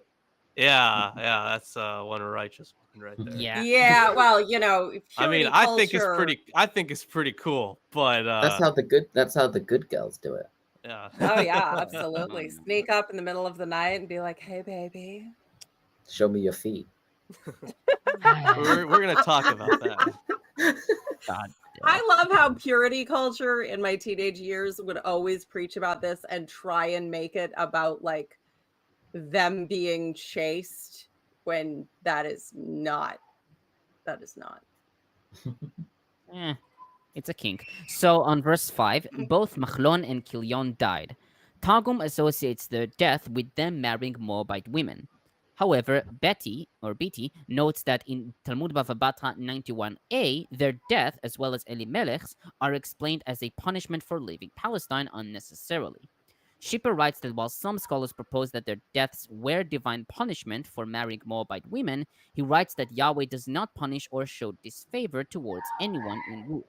Yeah, that's one righteous one right there. Yeah. Yeah, well, I mean, purity I think it's culture. pretty cool, but That's how the good girls do it. yeah. Oh yeah, Oh, absolutely. no. Sneak up in the middle of the night and be like, "Hey, baby." Show me your feet. we're gonna talk about that. God. I love how purity culture in my teenage years would always preach about this and try and make it about like them being chaste when that is not. That is not. Eh, it's a kink. So on verse 5, both Machlon and Kilion died. Targum associates their death with them marrying Moabite women. However, Betty notes that in Talmud Bava Batra 91a, their death, as well as Elimelech's, are explained as a punishment for leaving Palestine unnecessarily. Schipper writes that while some scholars propose that their deaths were divine punishment for marrying Moabite women, he writes that Yahweh does not punish or show disfavor towards anyone in Ruth.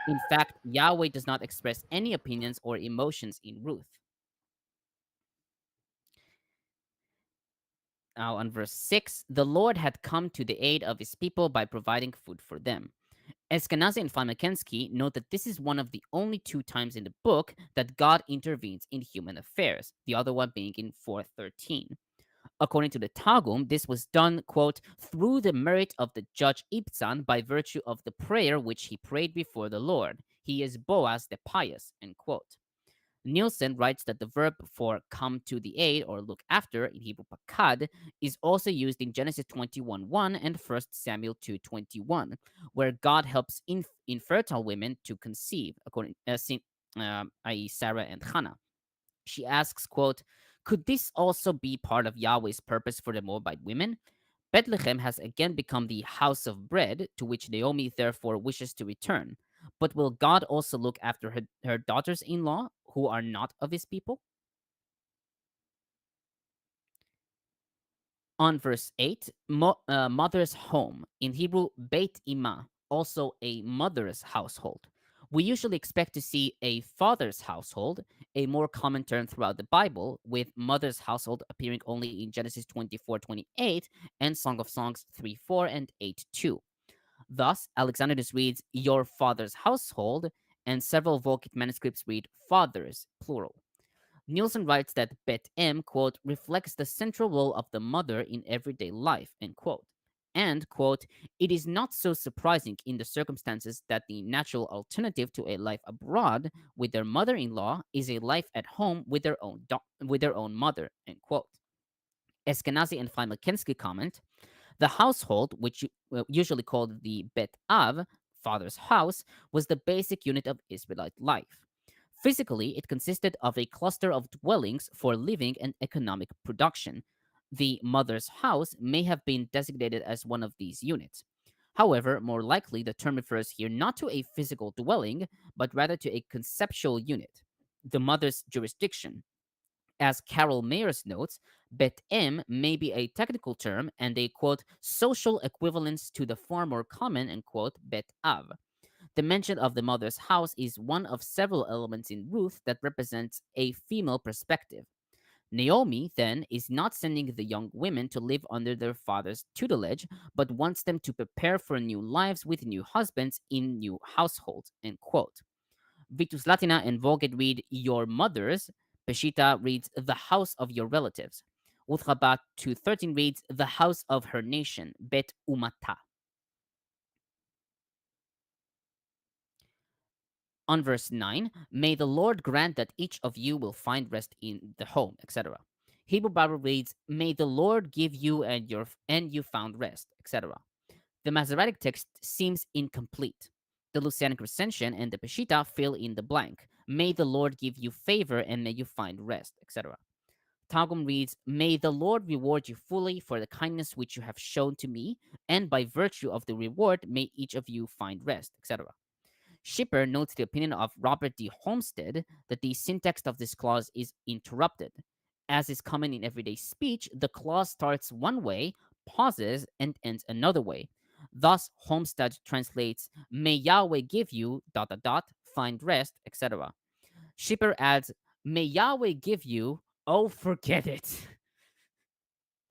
In fact, Yahweh does not express any opinions or emotions in Ruth. Now, on verse 6, the Lord had come to the aid of his people by providing food for them. Eskenazi and Frymer-Kensky note that this is one of the only 2 times in the book that God intervenes in human affairs, the other one being in 4:13. According to the Targum, this was done, quote, through the merit of the judge Ibzan by virtue of the prayer which he prayed before the Lord. He is Boaz the pious, end quote. Nielsen writes that the verb for come to the aid or look after in Hebrew pakad is also used in Genesis 21:1 and 1 Samuel 2:21, where God helps infertile women to conceive, according i.e. Sarah and Hannah. She asks, quote, could this also be part of Yahweh's purpose for the Moabite women? Bethlehem has again become the house of bread, to which Naomi therefore wishes to return. But will God also look after her daughters-in-law who are not of his people? On verse 8, mother's home. In Hebrew, Beit Imah, also a mother's household. We usually expect to see a father's household, a more common term throughout the Bible, with mother's household appearing only in Genesis 24:28 and Song of Songs 3:4 and 8:2. Thus, Alexandrinus reads, your father's household, and several Vulgate manuscripts read fathers, plural. Nielsen writes that Bet M, quote, reflects the central role of the mother in everyday life, end quote. And, quote, it is not so surprising in the circumstances that the natural alternative to a life abroad with their mother-in-law is a life at home with their own mother, end quote. Eskenazi and Frymer-Kensky comment, the household, which usually called the Bet Av, father's house, was the basic unit of Israelite life. Physically, it consisted of a cluster of dwellings for living and economic production. The mother's house may have been designated as one of these units. However, more likely, the term refers here not to a physical dwelling, but rather to a conceptual unit, the mother's jurisdiction. As Carol Mayers notes, Bet M may be a technical term and a, quote, social equivalence to the far more common, end quote, Bet Av. The mention of the mother's house is one of several elements in Ruth that represents a female perspective. Naomi, then, is not sending the young women to live under their father's tutelage, but wants them to prepare for new lives with new husbands in new households, end quote. Vitus Latina and Vulgate read, your mothers. Peshitta reads, the house of your relatives. Utrabat 2:13 reads, the house of her nation, Bet Umata. On verse 9, may the Lord grant that each of you will find rest in the home, etc. Hebrew Bible reads, may the Lord give you and you found rest, etc. The Masoretic text seems incomplete. The Lucianic Recension and the Peshitta fill in the blank. May the Lord give you favor and may you find rest, etc. Targum reads, may the Lord reward you fully for the kindness which you have shown to me, and by virtue of the reward may each of you find rest, etc. Schipper notes the opinion of Robert D. Homestead that the syntax of this clause is interrupted. As is common in everyday speech, the clause starts one way, pauses, and ends another way. Thus, Homestead translates, may Yahweh give you, ... find rest, etc. Schipper adds, may Yahweh give you, oh, forget it.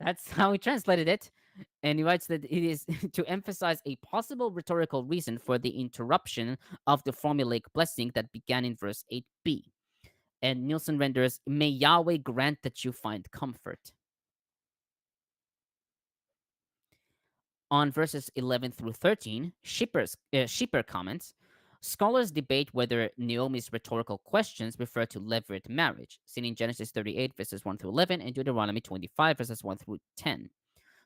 That's how he translated it. And he writes that it is to emphasize a possible rhetorical reason for the interruption of the formulaic blessing that began in verse 8b. And Nielsen renders, may Yahweh grant that you find comfort. On verses 11 through 13, Schipper comments, scholars debate whether Naomi's rhetorical questions refer to levirate marriage, seen in Genesis 38, verses 1 through 11, and Deuteronomy 25, verses 1 through 10.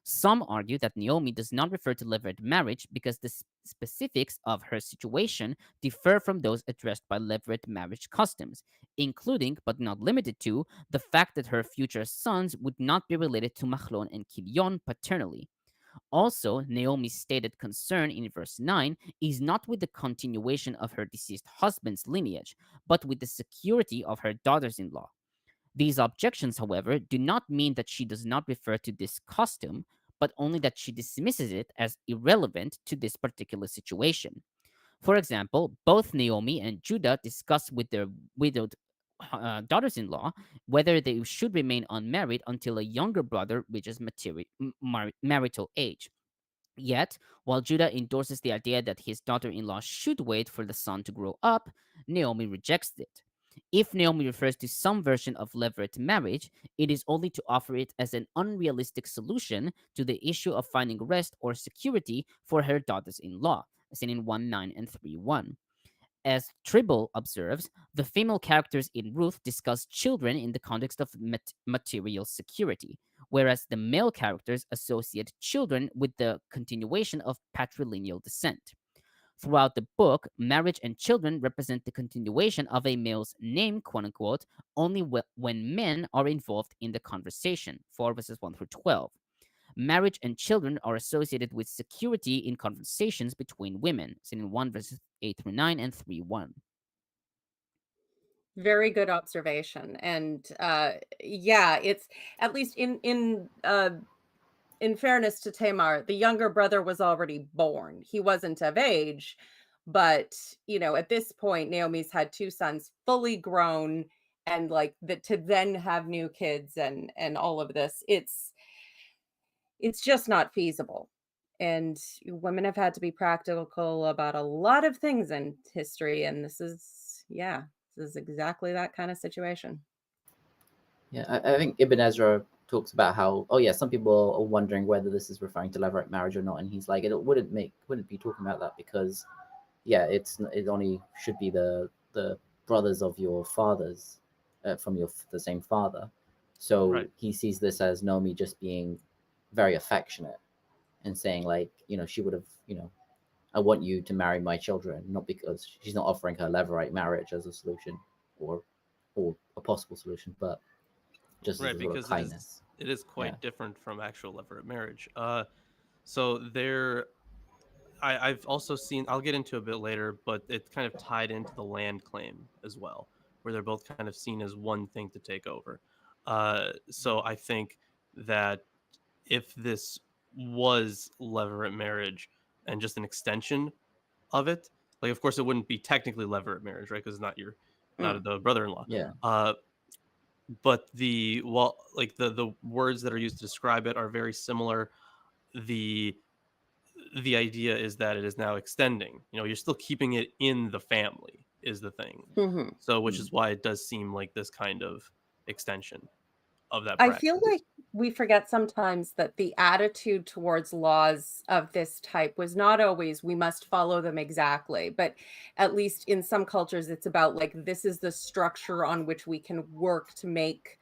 Some argue that Naomi does not refer to levirate marriage because the specifics of her situation differ from those addressed by levirate marriage customs, including, but not limited to, the fact that her future sons would not be related to Machlon and Kilion paternally. Also, Naomi's stated concern in verse 9 is not with the continuation of her deceased husband's lineage, but with the security of her daughters-in-law. These objections, however, do not mean that she does not refer to this custom, but only that she dismisses it as irrelevant to this particular situation. For example, both Naomi and Judah discuss with their widowed daughters-in-law whether they should remain unmarried until a younger brother reaches marital age. Yet, while Judah endorses the idea that his daughter-in-law should wait for the son to grow up, Naomi rejects it. If Naomi refers to some version of levirate marriage, it is only to offer it as an unrealistic solution to the issue of finding rest or security for her daughters-in-law, as in 1:9 and 3:1. As Tribble observes, the female characters in Ruth discuss children in the context of material security, whereas the male characters associate children with the continuation of patrilineal descent. Throughout the book, marriage and children represent the continuation of a male's name, quote-unquote, only when men are involved in the conversation, 4 verses 1 through 12. Marriage and children are associated with security in conversations between women, seen in 1 verses 8 through 9 and 3:1. Very good observation. And yeah, it's at least in fairness to Tamar, the younger brother was already born. He wasn't of age, but at this point, Naomi's had two sons fully grown, and like that to then have new kids and all of this, it's just not feasible. And women have had to be practical about a lot of things in history, and this is exactly that kind of situation. Yeah, I think Ibn Ezra talks about how, some people are wondering whether this is referring to levirate marriage or not, and he's like, it wouldn't be talking about that because, it only should be the brothers of your fathers from the same father. So Right. he sees this as Naomi just being very affectionate and saying like, she would have, I want you to marry my children, not because she's not offering her levirate marriage as a solution or a possible solution, but just Right, as a little because kindness. it is quite Yeah. different from actual levirate marriage. So there, I've also seen, I'll get into a bit later, but it's kind of tied into the land claim as well, where they're both kind of seen as one thing to take over. So I think that if this was levirate marriage and just an extension of it, like of course it wouldn't be technically levirate marriage, right? Because it's not the brother-in-law. Yeah. But the words that are used to describe it are very similar. The idea is that it is now extending. You're still keeping it in the family is the thing. Mm-hmm. So, which is why it does seem like this kind of extension of that I practice. feel like we forget sometimes that the attitude towards laws of this type was not always we must follow them exactly, but at least in some cultures it's about like this is the structure on which we can work to make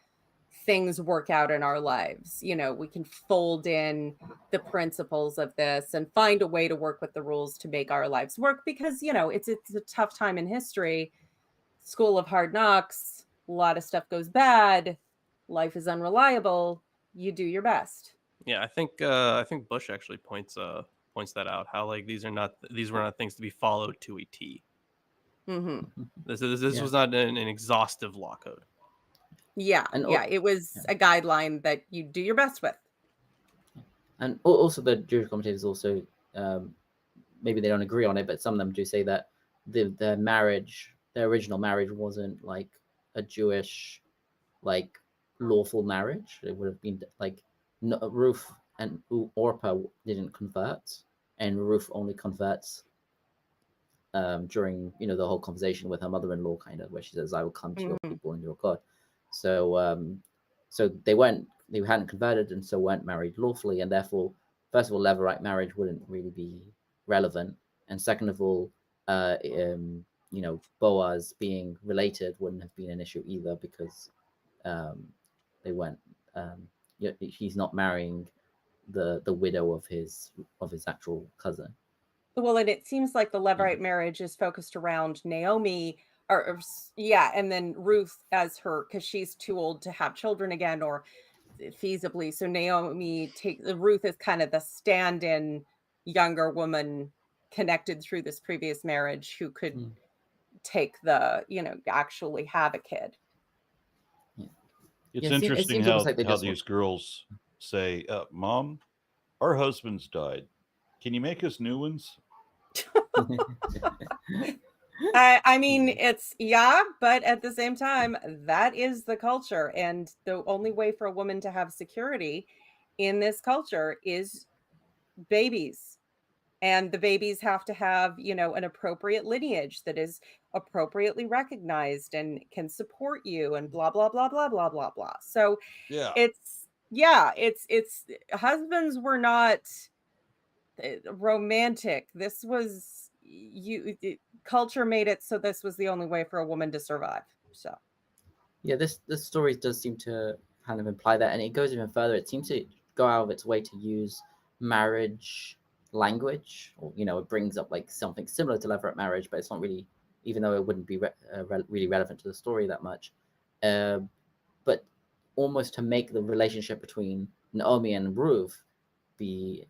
things work out in our lives. We can fold in the principles of this and find a way to work with the rules to make our lives work because it's a tough time in history. School of hard knocks, a lot of stuff goes bad. Life is unreliable. You do your best. Yeah, I think Bush actually points that out. How like these were not things to be followed to a T. Mm-hmm. This was not an exhaustive law code. Yeah, And yeah, it was a guideline that you do your best with. And also the Jewish commentators also, maybe they don't agree on it, but some of them do say that their original marriage wasn't like a Jewish, like lawful marriage. It would have been like Ruth and Orpah didn't convert, and Ruth only converts during the whole conversation with her mother-in-law, kind of, where she says, "I will come to your people and your God." So so they hadn't converted, and so weren't married lawfully, and therefore, first of all, Levirate marriage wouldn't really be relevant, and second of all, Boaz being related wouldn't have been an issue either, because they weren't. He's not marrying the widow of his actual cousin. Well, and it seems like the Levirate marriage is focused around Naomi, and then Ruth as her, because she's too old to have children again, or feasibly. So Ruth is kind of the stand-in younger woman connected through this previous marriage who could take actually have a kid. It's Yeah, it interesting seems like how these girls say, "Mom, our husbands died. Can you make us new ones?" I mean, but at the same time, that is the culture. And the only way for a woman to have security in this culture is babies. And the babies have to have, an appropriate lineage that is appropriately recognized and can support you and blah, blah, blah, blah, blah, blah, blah. So it's husbands were not romantic. This was culture made it so this was the only way for a woman to survive. So yeah, this story does seem to kind of imply that, and it goes even further. It seems to go out of its way to use marriage language, or it brings up like something similar to levirate marriage, but it's not really, even though it wouldn't be really relevant to the story that much, but almost to make the relationship between Naomi and Ruth be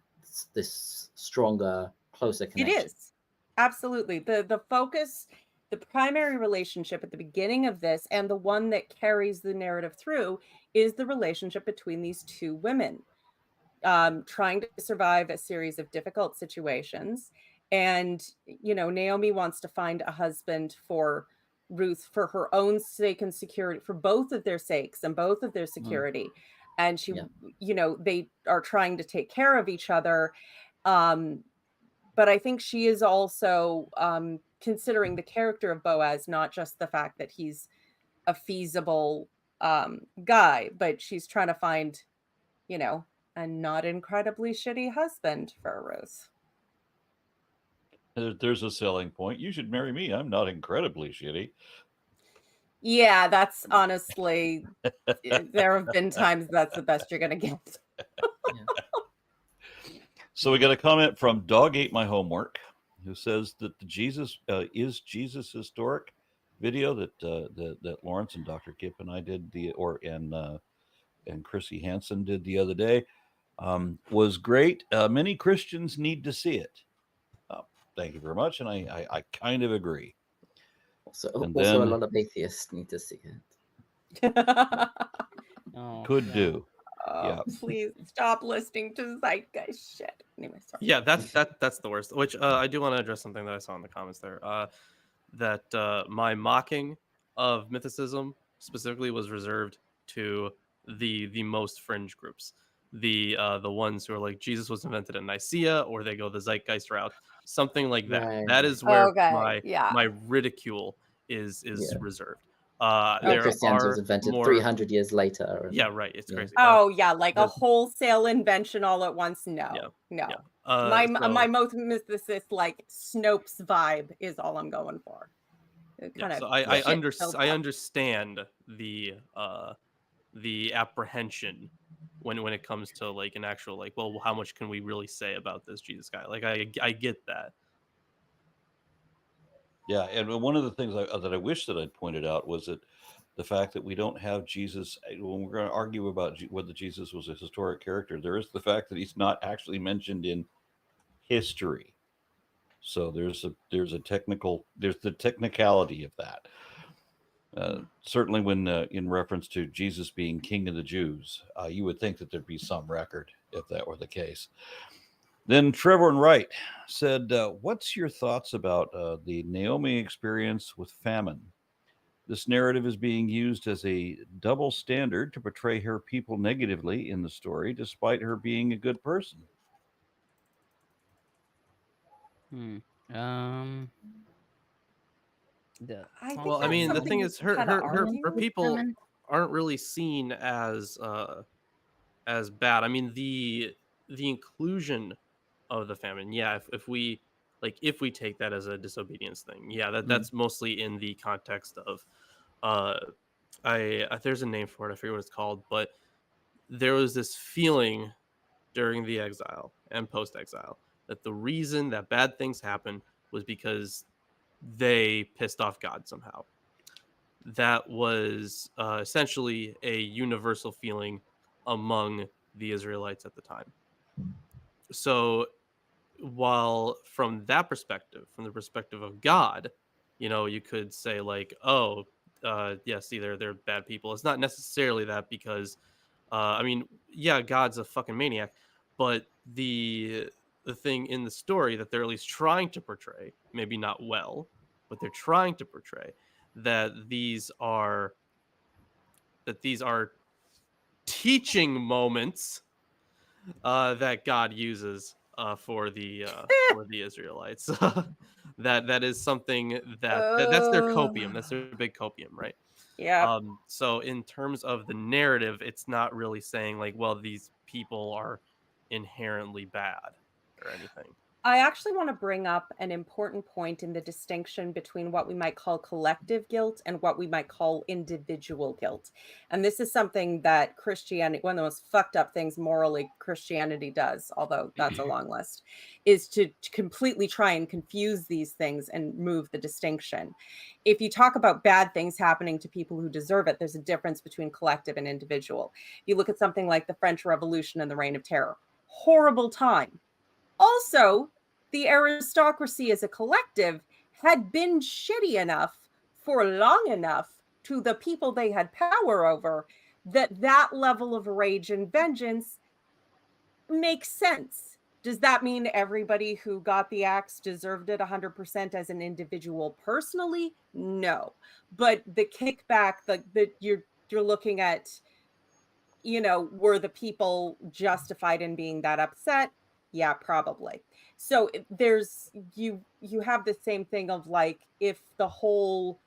this stronger, closer connection. It is absolutely the focus, the primary relationship at the beginning of this, and the one that carries the narrative through, is the relationship between these two women, trying to survive a series of difficult situations. And Naomi wants to find a husband for Ruth for her own sake and security, for both of their sakes and both of their security. And she they are trying to take care of each other, but I think she is also considering the character of Boaz, not just the fact that he's a feasible guy, but she's trying to find a not incredibly shitty husband for Ruth. There's a selling point. You should marry me. I'm not incredibly shitty. Yeah, that's honestly, there have been times that's the best you're going to get. So we got a comment from Dog Ate My Homework, who says that the Jesus historic video that Lawrence and Dr. Kip and I did and Chrissy Hansen did the other day was great. Many Christians need to see it. Thank you very much, and I kind of agree. Also, a lot of atheists need to see it. Could do. Yeah. Please stop listening to zeitgeist shit. Anyway, sorry. Yeah, that's the worst. Which I do want to address something that I saw in the comments there. That my mocking of mythicism specifically was reserved to the most fringe groups, the ones who are like Jesus was invented in Nicaea, or they go the zeitgeist route, something like that. Right. That is where Okay, my ridicule is reserved. Christianity was invented 300 years later. Yeah, right. It's crazy. Like a wholesale invention all at once. No. My most mythicist, like Snopes vibe is all I'm going for. I understand the apprehension when it comes to like an actual like, well, how much can we really say about this Jesus guy? Like I get that. Yeah, and one of the things that I wish that I'd pointed out was that the fact that we don't have Jesus, when we're going to argue about whether Jesus was a historic character, there is the fact that he's not actually mentioned in history. So there's the technicality of that. Certainly, when in reference to Jesus being King of the Jews, you would think that there'd be some record if that were the case. Then Trevor and Wright said, "What's your thoughts about the Naomi experience with famine? This narrative is being used as a double standard to portray her people negatively in the story, despite her being a good person." I think Well, I that's mean, the something thing you is, can kinda her argue. people aren't really seen as bad. I mean, the inclusion of the famine, yeah. If we take that as a disobedience thing, yeah, that's mostly in the context of uh, there's a name for it. I forget what it's called, but there was this feeling during the exile and post-exile that the reason that bad things happened was because they pissed off God somehow. That was essentially a universal feeling among the Israelites at the time. So, while from that perspective, from the perspective of God, you could say like, oh, yes, they're bad people. It's not necessarily that, because, I mean, yeah, God's a fucking maniac, but the thing in the story that they're at least trying to portray, maybe not well, but they're trying to portray that these are teaching moments that God uses for the Israelites. That is something that's their copium. That's their big copium, right? Yeah. So in terms of the narrative, it's not really saying like, well, these people are inherently bad or anything. I actually want to bring up an important point in the distinction between what we might call collective guilt and what we might call individual guilt. And this is something that Christianity, one of the most fucked up things morally Christianity does, although that's a long list, is to completely try and confuse these things and move the distinction. If you talk about bad things happening to people who deserve it, there's a difference between collective and individual. You look at something like the French Revolution and the Reign of Terror. Horrible time. Also, the aristocracy as a collective had been shitty enough for long enough to the people they had power over that level of rage and vengeance makes sense. Does that mean everybody who got the axe deserved it 100% as an individual personally? No. But the kickback that you're looking at, were the people justified in being that upset? Yeah, probably. So there's you have the same thing of like, if the whole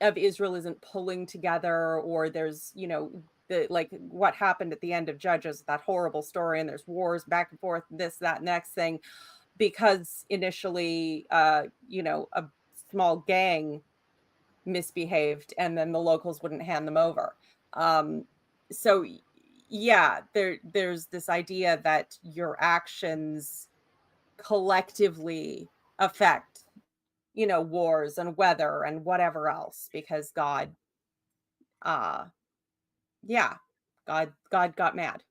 of Israel isn't pulling together, or there's, the like what happened at the end of Judges, that horrible story, and there's wars back and forth, this, that, next thing, because initially a small gang misbehaved and then the locals wouldn't hand them over. So yeah, there's this idea that your actions collectively affect, wars and weather and whatever else, because God, yeah, God got mad.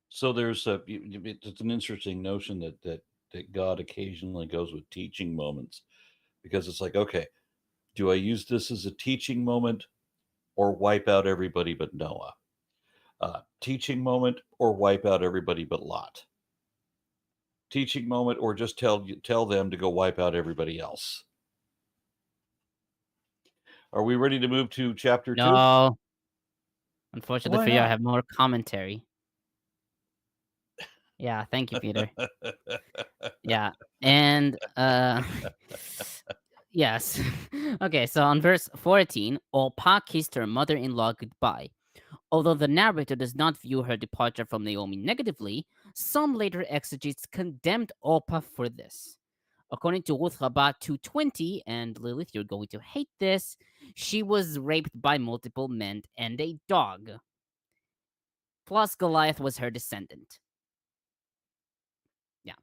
So there's it's an interesting notion that God occasionally goes with teaching moments, because it's like, okay, do I use this as a teaching moment or wipe out everybody but Noah? Teaching moment or wipe out everybody but Lot? Teaching moment or just tell them to go wipe out everybody else? Are we ready to move to chapter 2? No. Unfortunately Why for you, I not? have more commentary. Yeah, thank you, Peter. Yeah, and yes. Okay, so on verse 14, Orpah kissed her mother-in-law goodbye. Although the narrator does not view her departure from Naomi negatively, some later exegetes condemned Orpah for this. According to Ruth Rabbah 2:20, and Lilith, you're going to hate this, she was raped by multiple men and a dog. Plus, Goliath was her descendant. Yeah.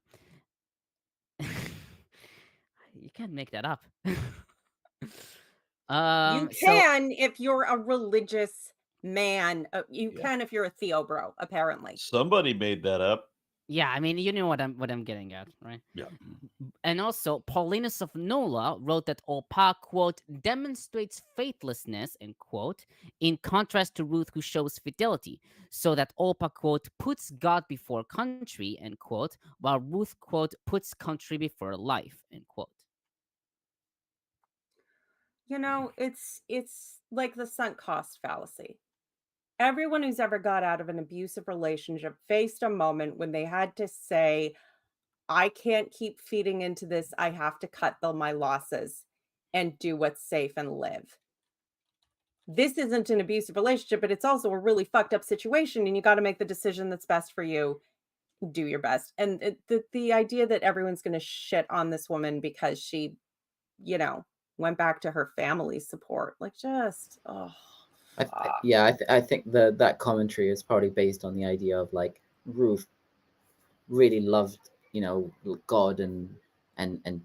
You can't make that up. You can if you're a religious man. You Yeah. can if you're a Theo bro, apparently. Somebody made that up. Yeah, I mean, you know what I'm getting at, right? Yeah. And also, Paulinus of Nola wrote that Orpah, quote, demonstrates faithlessness, end quote, in contrast to Ruth, who shows fidelity, so that Orpah, quote, puts God before country, end quote, while Ruth, quote, puts country before life, end quote. You know, it's like the sunk cost fallacy. Everyone who's ever got out of an abusive relationship faced a moment when they had to say, I can't keep feeding into this. I have to cut my losses and do what's safe and live. This isn't an abusive relationship, but it's also a really fucked up situation. And you got to make the decision that's best for you. Do your best. And the idea that everyone's going to shit on this woman because she, you know, went back to her family's support, like just, oh, I think that commentary is probably based on the idea of like Ruth really loved, God and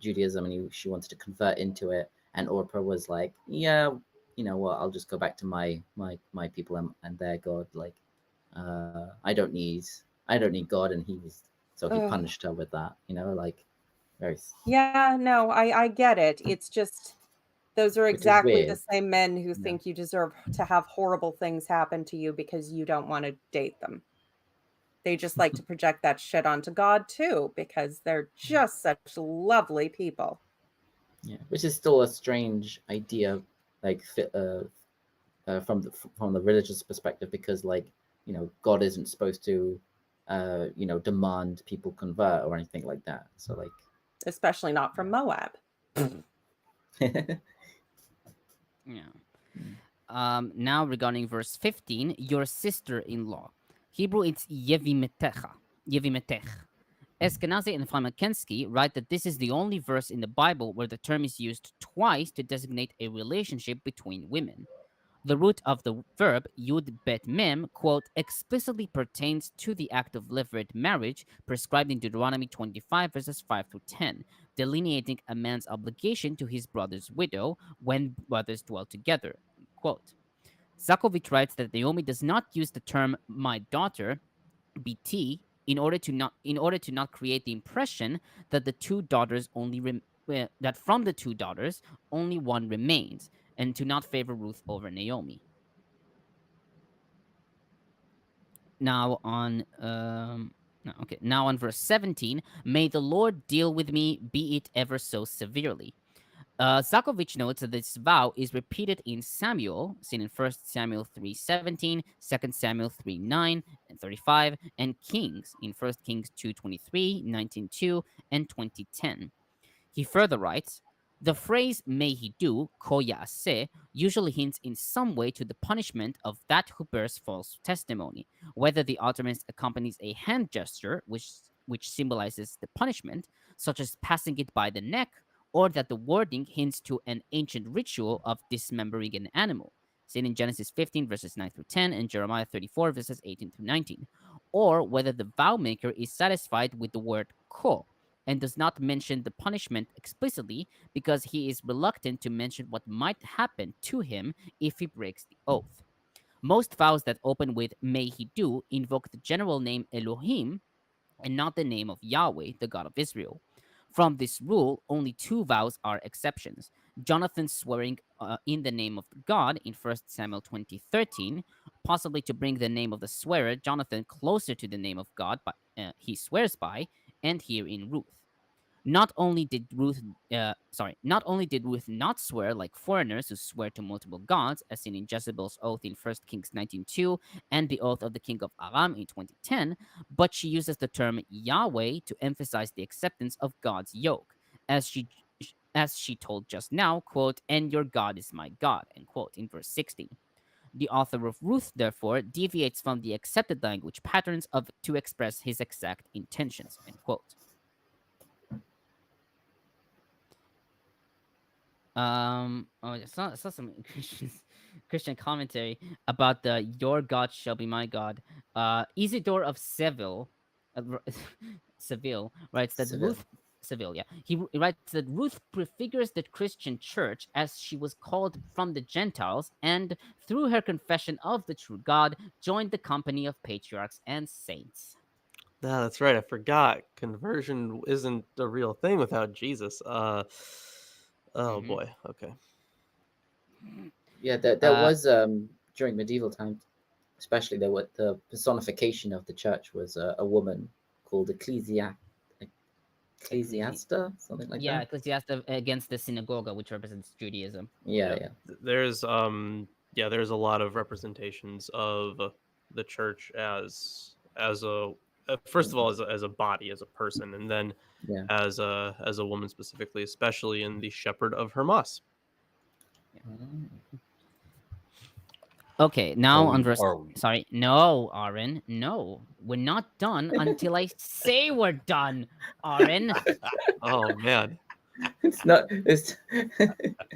Judaism, and she wanted to convert into it, and Orpah was like, yeah, you know what, I'll just go back to my people and their God. Like, I don't need God, and he Ugh. punished her with that. Like very. Yeah, no, I get it. It's just those are Which is exactly the weird. same men who Yeah. think you deserve to have horrible things happen to you because you don't want to date them. They just like to project that shit onto God too, because they're just such lovely people. Yeah, which is still a strange idea, like from the religious perspective, because God isn't supposed to demand people convert or anything like that. So like, Especially not from Moab. Yeah. Now regarding verse 15, your sister-in-law. Hebrew, it's Yevimetecha. Yevimetech. Eskenazi and Frymer-Kensky write that this is the only verse in the Bible where the term is used twice to designate a relationship between women. The root of the verb yud bet mem, quote, explicitly pertains to the act of levirate marriage prescribed in Deuteronomy 25, verses 5 through 10, delineating a man's obligation to his brother's widow when brothers dwell together, quote. Zakovitch writes that Naomi does not use the term my daughter, bt, in order to not create the impression that the two daughters that from the two daughters only one remains, and to not favor Ruth over Naomi. Now on now on verse 17, may the Lord deal with me, be it ever so severely. Zakovitch notes that this vow is repeated in Samuel, seen in 1 Samuel 3:17, 2 Samuel 3:9 and 35, and Kings in 1 Kings 2:23, 19:2, and 20:10. He further writes, the phrase may he do, ko ya'aseh, usually hints in some way to the punishment of that who bears false testimony, whether the utterance accompanies a hand gesture, which symbolizes the punishment, such as passing it by the neck, or that the wording hints to an ancient ritual of dismembering an animal, seen in Genesis 15, verses 9 through 10, and Jeremiah 34, verses 18 through 19, or whether the vow maker is satisfied with the word ko, and does not mention the punishment explicitly because he is reluctant to mention what might happen to him if he breaks the oath. Most vows that open with may he do invoke the general name Elohim and not the name of Yahweh, the God of Israel. From this rule, only two vows are exceptions. Jonathan swearing in the name of God in 1 Samuel 20:13, possibly to bring the name of the swearer, Jonathan, closer to the name of God he swears by, and here in Ruth. Not only did Ruth not swear like foreigners who swear to multiple gods, as seen in Jezebel's oath in 1 Kings 19:2 and the oath of the king of Aram in 2010, but she uses the term Yahweh to emphasize the acceptance of God's yoke, as she told just now, quote, and your God is my God, end quote, in verse 16. The author of Ruth, therefore, deviates from the accepted language patterns to express his exact intentions, end quote. I saw some Christian commentary about the "Your God shall be my God." Isidore of Seville, Seville writes that Seville. Ruth. Seville, yeah. He writes that Ruth prefigures the Christian church as she was called from the Gentiles, and through her confession of the true God, joined the company of patriarchs and saints. That's right. I forgot. Conversion isn't a real thing without Jesus. Oh Mhm. boy. Okay. Yeah, there Uh, was during medieval times, especially there was the personification of the church was a woman called Ecclesiasta, something like yeah, that. Ecclesiastes against the synagogue, which represents Judaism. Yeah, Yep. yeah. There's a lot of representations of the church as a first of all as a body, as a person, and then Yeah. as a woman specifically, especially in the Shepherd of Hermas. Mm. Okay, now on verse. Are we? Sorry, no, Aaron, no, we're not done until I say we're done, Aaron. Oh man, It's not. It's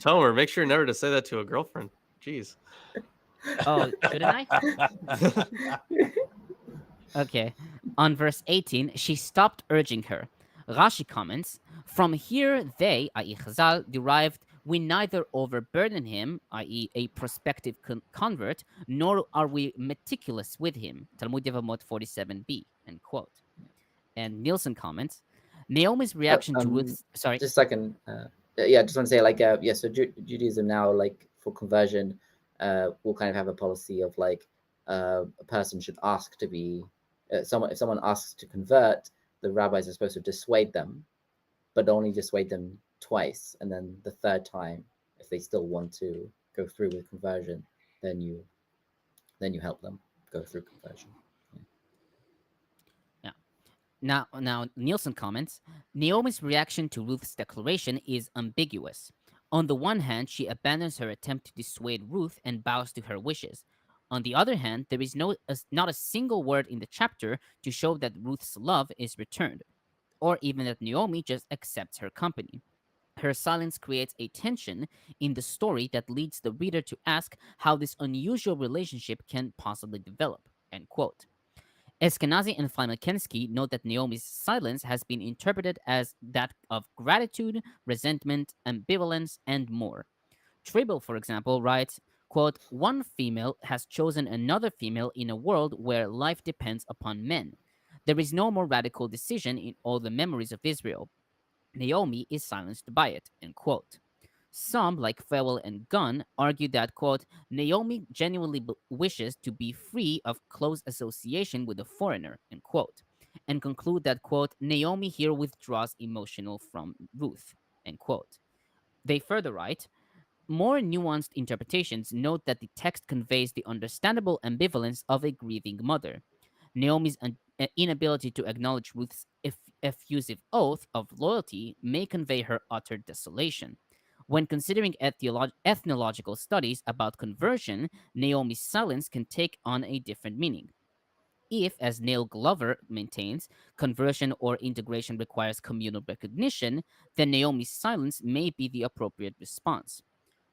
Tomer, make sure never to say that to a girlfriend. Jeez. Oh, shouldn't I? Okay. On verse 18, she stopped urging her. Rashi comments, from here they, i.e. Chazal, derived, we neither overburden him, i.e. a prospective convert, nor are we meticulous with him. Talmud Yevamot 47b, end quote. And Nielsen comments, Naomi's reaction to Ruth's, sorry, just a second. Yeah, I just want to say like yeah. So Judaism now, like for conversion, will kind of have a policy of like a person should ask to be if someone asks to convert, the rabbis are supposed to dissuade them, but only dissuade them twice, and then the third time, if they still want to go through with conversion, then you help them go through conversion. Now, Nielsen comments, Naomi's reaction to Ruth's declaration is ambiguous. On the one hand, she abandons her attempt to dissuade Ruth and bows to her wishes. On the other hand, there is not a single word in the chapter to show that Ruth's love is returned, or even that Naomi just accepts her company. Her silence creates a tension in the story that leads the reader to ask how this unusual relationship can possibly develop. End quote. Eskenazi and Frymer-Kensky note that Naomi's silence has been interpreted as that of gratitude, resentment, ambivalence, and more. Tribble, for example, writes, quote, one female has chosen another female in a world where life depends upon men. There is no more radical decision in all the memories of Israel. Naomi is silenced by it, end quote. Some, like Fowell and Gunn, argue that, quote, Naomi genuinely wishes to be free of close association with a foreigner, end quote, and conclude that, quote, Naomi here withdraws emotional from Ruth, end quote. They further write, more nuanced interpretations note that the text conveys the understandable ambivalence of a grieving mother. Naomi's inability to acknowledge Ruth's effusive oath of loyalty may convey her utter desolation. When considering ethnological studies about conversion, Naomi's silence can take on a different meaning. If, as Neil Glover maintains, conversion or integration requires communal recognition, then Naomi's silence may be the appropriate response.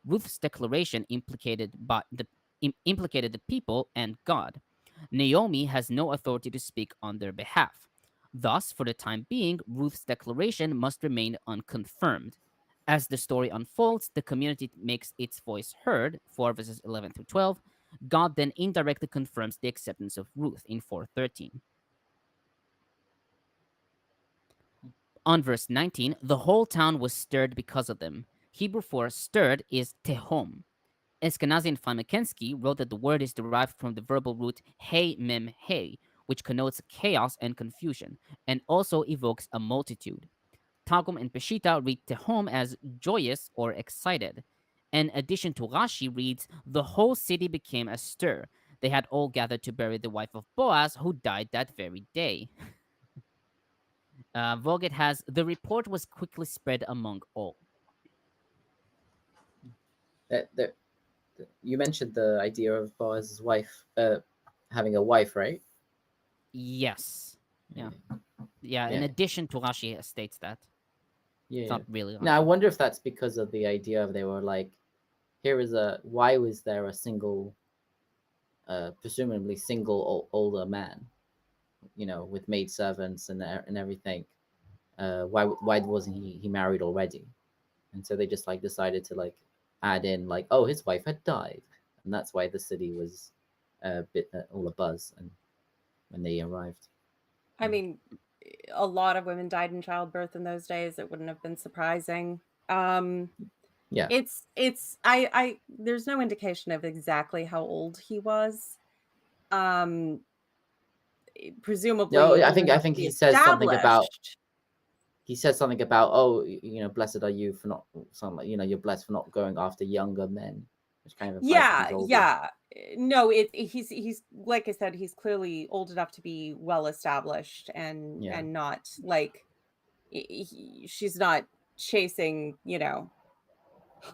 Ruth's declaration implicated the people and God. Naomi has no authority to speak on their behalf. Thus, for the time being, Ruth's declaration must remain unconfirmed. As the story unfolds, the community makes its voice heard, 4 verses 11 through 12. God then indirectly confirms the acceptance of Ruth in 4:13. On verse 19, the whole town was stirred because of them. Hebrew for stirred is tehom. Eskenazi and Frymer-Kensky wrote that the word is derived from the verbal root hey mem hey, which connotes chaos and confusion, and also evokes a multitude. Targum and Peshitta read tehom as joyous or excited. An addition to Rashi reads, the whole city became astir. They had all gathered to bury the wife of Boaz, who died that very day. Vogt has, the report was quickly spread among all. You mentioned the idea of Boaz's wife having a wife, right? Yes. Yeah, in Yeah. addition to Rashi states that. Yeah. It's not really Rashi. Now I wonder if that's because of the idea of they were like, why was there a single, presumably single older man, with maid servants and everything. Why wasn't he married already? And so they just like decided to like add in like, oh, his wife had died, and that's why the city was a bit all abuzz and when they arrived. I mean, a lot of women died in childbirth in those days. It wouldn't have been surprising. Yeah. I there's no indication of exactly how old he was. Presumably, No, I old think enough to be he says something about established. oh, blessed are you for not something like, you're blessed for not going after younger men, which kind of implies that he's older. Yeah. No, he's like I said, he's clearly old enough to be well established and not like she's not chasing,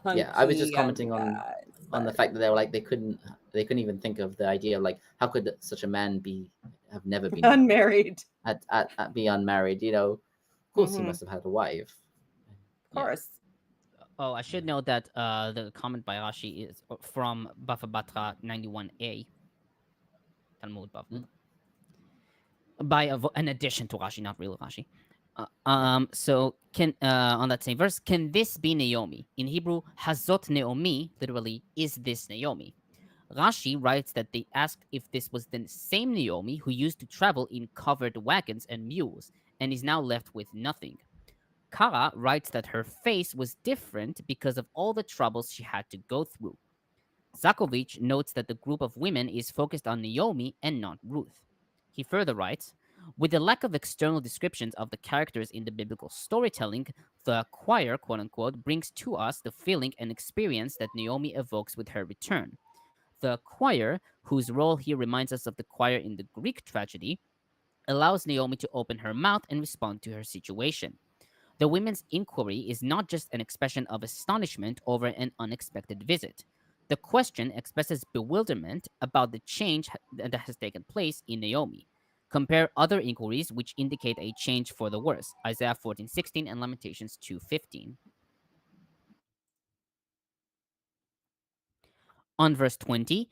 hunky, I was just commenting on the fact that they were like they couldn't even think of the idea of like how could such a man have never been unmarried, be unmarried, Of course he must have had a wife. Of course. Oh, I should note that the comment by Rashi is from Bava Batra 91a, Talmud Bava. By an addition to Rashi, not real Rashi. So on that same verse, can this be Naomi? In Hebrew, Hazot Naomi, literally, is this Naomi? Rashi writes that they asked if this was the same Naomi who used to travel in covered wagons and mules, and is now left with nothing. Kara writes that her face was different because of all the troubles she had to go through. Zakovitch notes that the group of women is focused on Naomi and not Ruth. He further writes, with the lack of external descriptions of the characters in the biblical storytelling, the choir, quote-unquote, brings to us the feeling and experience that Naomi evokes with her return. The choir, whose role here reminds us of the choir in the Greek tragedy, allows Naomi to open her mouth and respond to her situation. The women's inquiry is not just an expression of astonishment over an unexpected visit. The question expresses bewilderment about the change that has taken place in Naomi. Compare other inquiries which indicate a change for the worse, Isaiah 14:16 and Lamentations 2:15. On verse 20,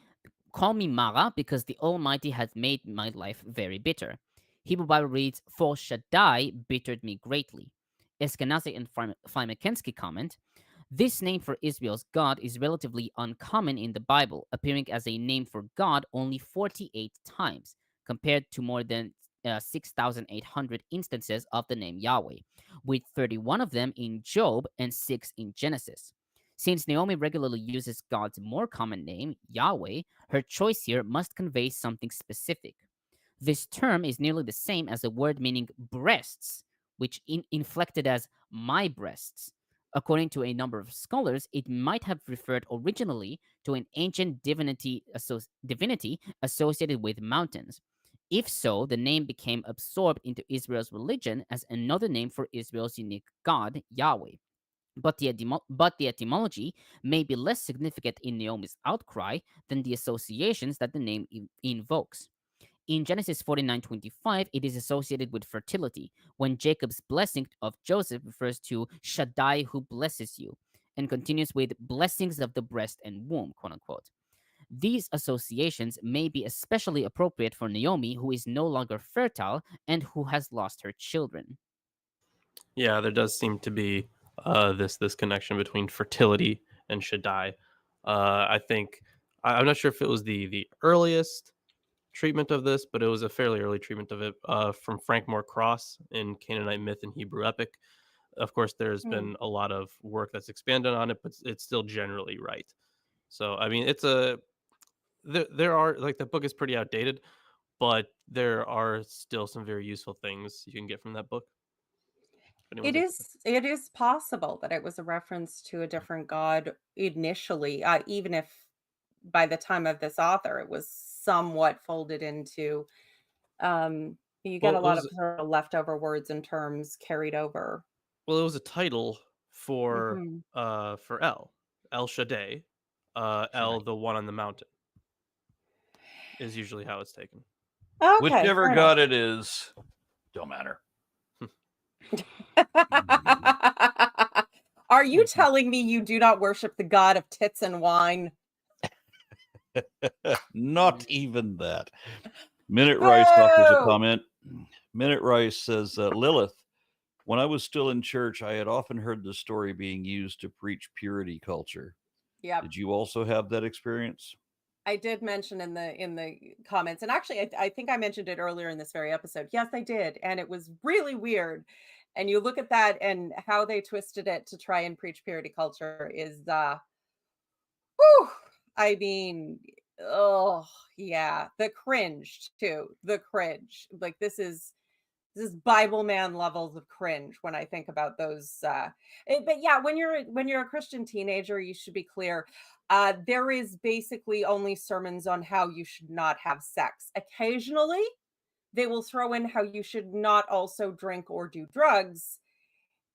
call me Mara because the Almighty has made my life very bitter. Hebrew Bible reads, for Shaddai bittered me greatly. Eskenazi and Frymer-Kensky comment, this name for Israel's God is relatively uncommon in the Bible, appearing as a name for God only 48 times, compared to more than 6,800 instances of the name Yahweh, with 31 of them in Job and 6 in Genesis. Since Naomi regularly uses God's more common name, Yahweh, her choice here must convey something specific. This term is nearly the same as a word meaning breasts, which inflected as my breasts. According to a number of scholars, it might have referred originally to an ancient divinity associated with mountains. If so, the name became absorbed into Israel's religion as another name for Israel's unique God, Yahweh. But the etymology may be less significant in Naomi's outcry than the associations that the name invokes. In Genesis 49:25, it is associated with fertility, when Jacob's blessing of Joseph refers to Shaddai who blesses you, and continues with blessings of the breast and womb, quote unquote. These associations may be especially appropriate for Naomi, who is no longer fertile and who has lost her children. Yeah, there does seem to be this connection between fertility and Shaddai. I think I'm not sure if it was the earliest treatment of this, but it was a fairly early treatment of it from Frank Moore Cross in Canaanite Myth and Hebrew Epic. Of course, there's been a lot of work that's expanded on it, but it's still generally right. So, I mean, there are, like, the book is pretty outdated, but there are still some very useful things you can get from that book. It is possible that it was a reference to a different god initially, even if by the time of this author it was somewhat folded into you get a lot of sort of leftover words and terms carried over. Well, it was a title for El Shaddai, El the one on the mountain is usually how it's taken. Okay, whichever god it is, don't matter. Are you telling me you do not worship the god of tits and wine? Not even that. Minute Rice offers a comment. Minute Rice says, Lilith, when I was still in church, I had often heard the story being used to preach purity culture. Yeah. Did you also have that experience? I did mention in the comments, and actually I think I mentioned it earlier in this very episode. Yes, I did, and it was really weird. And you look at that and how they twisted it to try and preach purity culture is whew, I mean, oh yeah, the cringe too. The cringe. Like this is Bible man levels of cringe when I think about those. But yeah, when you're a Christian teenager, you should be clear. There is basically only sermons on how you should not have sex. Occasionally, they will throw in how you should not also drink or do drugs.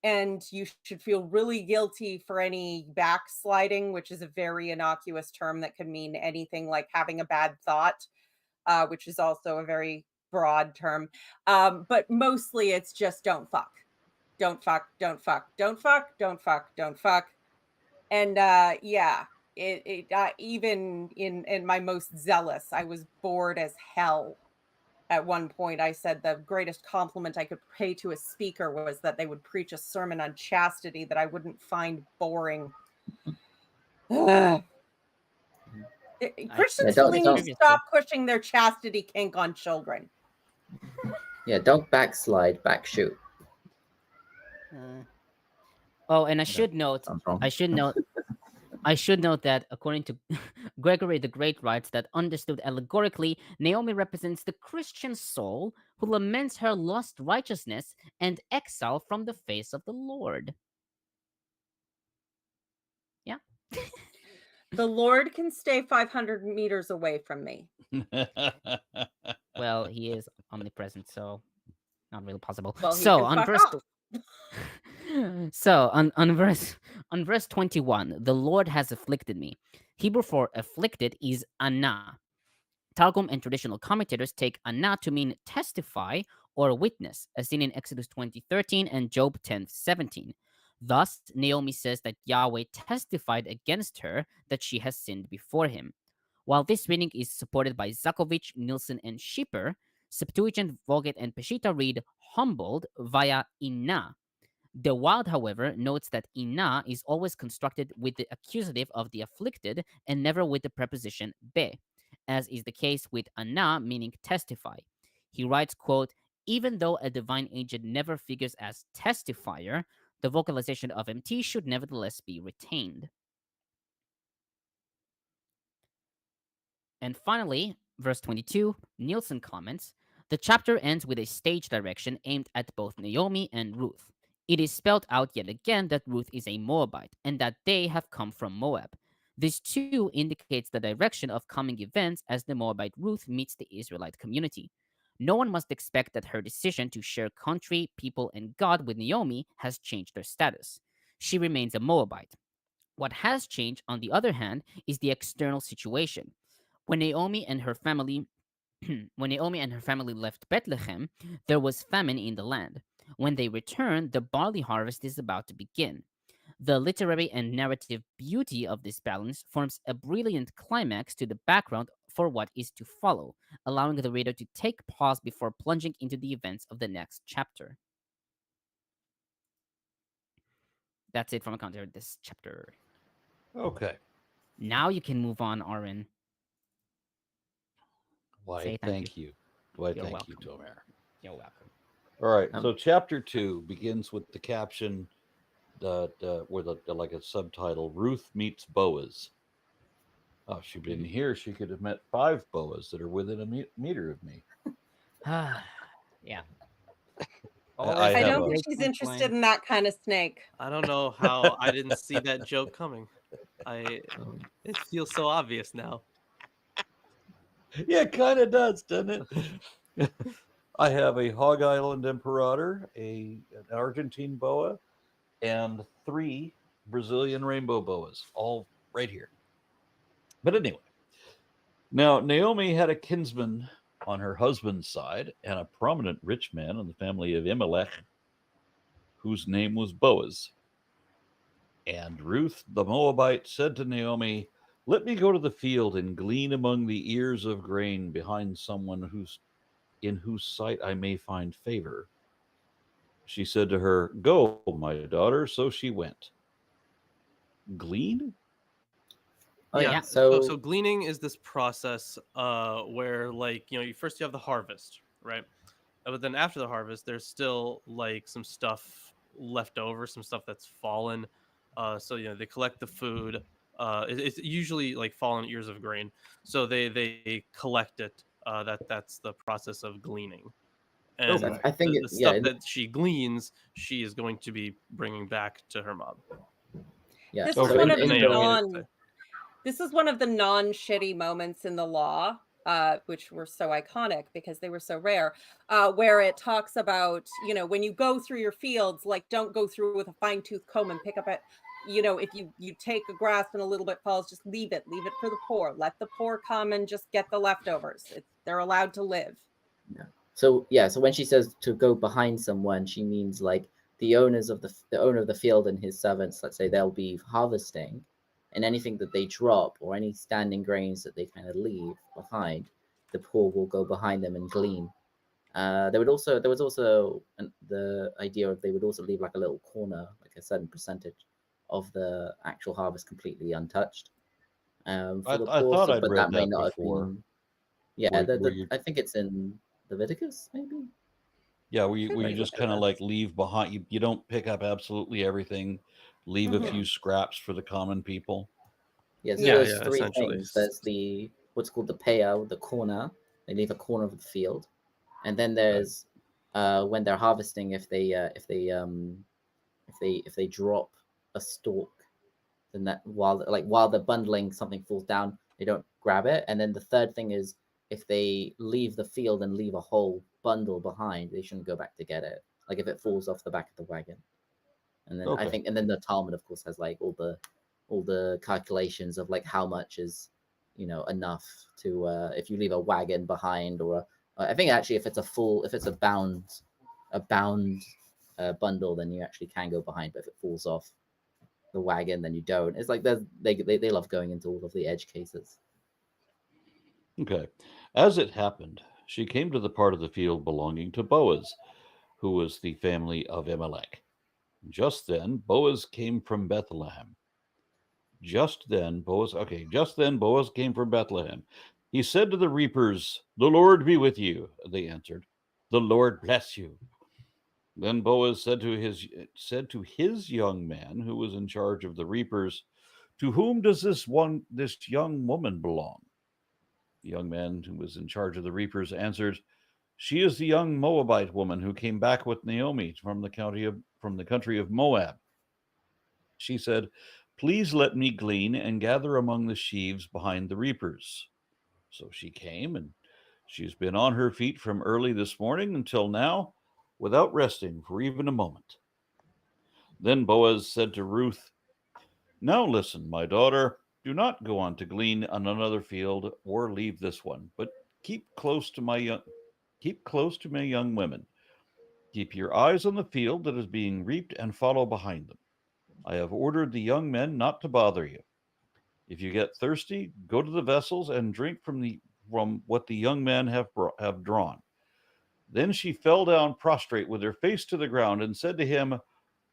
And you should feel really guilty for any backsliding, which is a very innocuous term that can mean anything like having a bad thought, which is also a very broad term. But mostly it's just don't fuck. Don't fuck, don't fuck, don't fuck, don't fuck, don't fuck. And yeah, even in my most zealous, I was bored as hell. At one point, I said the greatest compliment I could pay to a speaker was that they would preach a sermon on chastity that I wouldn't find boring. Christians really need to stop pushing their chastity kink on children. Yeah, don't backslide, back shoot. Oh, and I should note that according to Gregory the Great writes that understood allegorically, Naomi represents the Christian soul who laments her lost righteousness and exile from the face of the Lord. Yeah. The Lord can stay 500 meters away from me. Well, he is omnipresent, so not really possible. Well, so on verse on verse 21, the Lord has afflicted me. Hebrew for afflicted is anah. Targum and traditional commentators take anah to mean testify or witness, as seen in Exodus 20:13 and Job 10:17. Thus, Naomi says that Yahweh testified against her that she has sinned before him. While this reading is supported by Zakovitch, Nielsen, and Schipper, Septuagint, Vulgate, and Peshitta read humbled via inna. The Waard, however, notes that inna is always constructed with the accusative of the afflicted and never with the preposition be, as is the case with anna, meaning testify. He writes, quote, even though a divine agent never figures as testifier, the vocalization of MT should nevertheless be retained. And finally, verse 22, Nielsen comments, the chapter ends with a stage direction aimed at both Naomi and Ruth. It is spelled out yet again that Ruth is a Moabite and that they have come from Moab. This too indicates the direction of coming events as the Moabite Ruth meets the Israelite community. No one must expect that her decision to share country, people, and God with Naomi has changed her status. She remains a Moabite. What has changed, on the other hand, is the external situation. When Naomi and her family left Bethlehem, there was famine in the land. When they return, the barley harvest is about to begin. The literary and narrative beauty of this balance forms a brilliant climax to the background for what is to follow, allowing the reader to take pause before plunging into the events of the next chapter. That's it from a commentary of this chapter. Okay. Now you can move on, Arwen. Why, thank you. Why, You're thank you, welcome. Tomer. You're welcome. All right. So chapter 2 begins with the caption with like a subtitle, Ruth meets Boaz. Oh, she'd been here, she could have met 5 Boaz that are within a meter of me. Yeah. I don't think she's interested in that kind of snake. I don't know how I didn't see that joke coming. It feels so obvious now. Yeah, it kind of does, doesn't it? I have a Hog Island Imperator, an Argentine boa, and 3 Brazilian rainbow boas, all right here. But anyway, now Naomi had a kinsman on her husband's side and a prominent rich man in the family of Elimelech, whose name was Boaz. And Ruth the Moabite said to Naomi, let me go to the field and glean among the ears of grain behind someone in whose sight I may find favor. She said to her, go, my daughter. So she went. Glean? Oh yeah. So So gleaning is this process where, like, you first you have the harvest, right? But then after the harvest, there's still like some stuff left over, some stuff that's fallen. So they collect the food. It's usually like fallen ears of grain. So they collect it. That's the process of gleaning. And Okay. I think the stuff that she gleans, she is going to be bringing back to her mob. yeah. This So is Okay. one of the Naomi, I should say. this is one of the non-shitty moments in the law, which were so iconic because they were so rare, where it talks about, when you go through your fields, like, don't go through with a fine-tooth comb and pick up it. If you take a grasp and a little bit falls, just leave it for the poor. Let the poor come and just get the leftovers. They're allowed to live. So when she says to go behind someone, she means like the owner of the field and his servants. Let's say they'll be harvesting, and anything that they drop or any standing grains that they kind of leave behind, the poor will go behind them and glean. There was also the idea of they would also leave like a little corner, like a certain percentage of the actual harvest completely untouched for I the poor. thought I'd But read that may that not before. have been. Yeah, Where you, I think it's in Leviticus, maybe. yeah, where you Like, just kind of like leave behind. You don't pick up absolutely everything. Leave a Mhm. few scraps for the common people. Yeah, so Yeah. there's three essentially. things. There's what's called the paya, the corner. They leave a corner of the field, and then there's when they're harvesting, if they drop a stalk, then that while they're bundling, something falls down, they don't grab it. And then the third thing is if they leave the field and leave a whole bundle behind, they shouldn't go back to get it. Like if it falls off the back of the wagon. And then Okay. and then the Talmud, of course, has like all the calculations of like how much is enough to if you leave a wagon behind, or I think actually if it's a bound bundle, then you actually can go behind, but if it falls off the wagon, then you don't. It's like they love going into all of the edge cases. Okay. As it happened, she came to the part of the field belonging to Boaz, who was the family of Elimelech. Just then, Boaz came from Bethlehem. Just then, Boaz came from Bethlehem. He said to the reapers, "The Lord be with you." They answered, "The Lord bless you." Then Boaz said to his young man who was in charge of the reapers, "To whom does this young woman belong?" The young man who was in charge of the reapers answered, "She is the young Moabite woman who came back with Naomi from the country of Moab." She said, "Please let me glean and gather among the sheaves behind the reapers." So she came, and she's been on her feet from early this morning until now, without resting for even a moment. Then Boaz said to Ruth, "Now listen, my daughter, do not go on to glean on another field or leave this one, but keep close to my young women. Keep your eyes on the field that is being reaped and follow behind them. I have ordered the young men not to bother you. If you get thirsty, go to the vessels and drink from what the young men have drawn." Then she fell down prostrate with her face to the ground and said to him,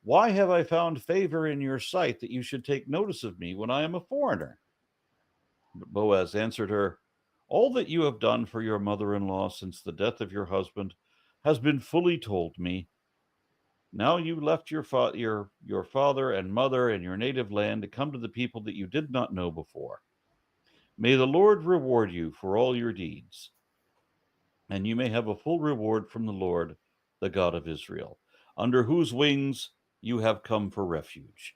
"Why have I found favor in your sight that you should take notice of me when I am a foreigner?" But Boaz answered her, "All that you have done for your mother-in-law since the death of your husband has been fully told me. Now you left your father and mother and your native land to come to the people that you did not know before. May the Lord reward you for all your deeds, and you may have a full reward from the Lord, the God of Israel, under whose wings you have come for refuge."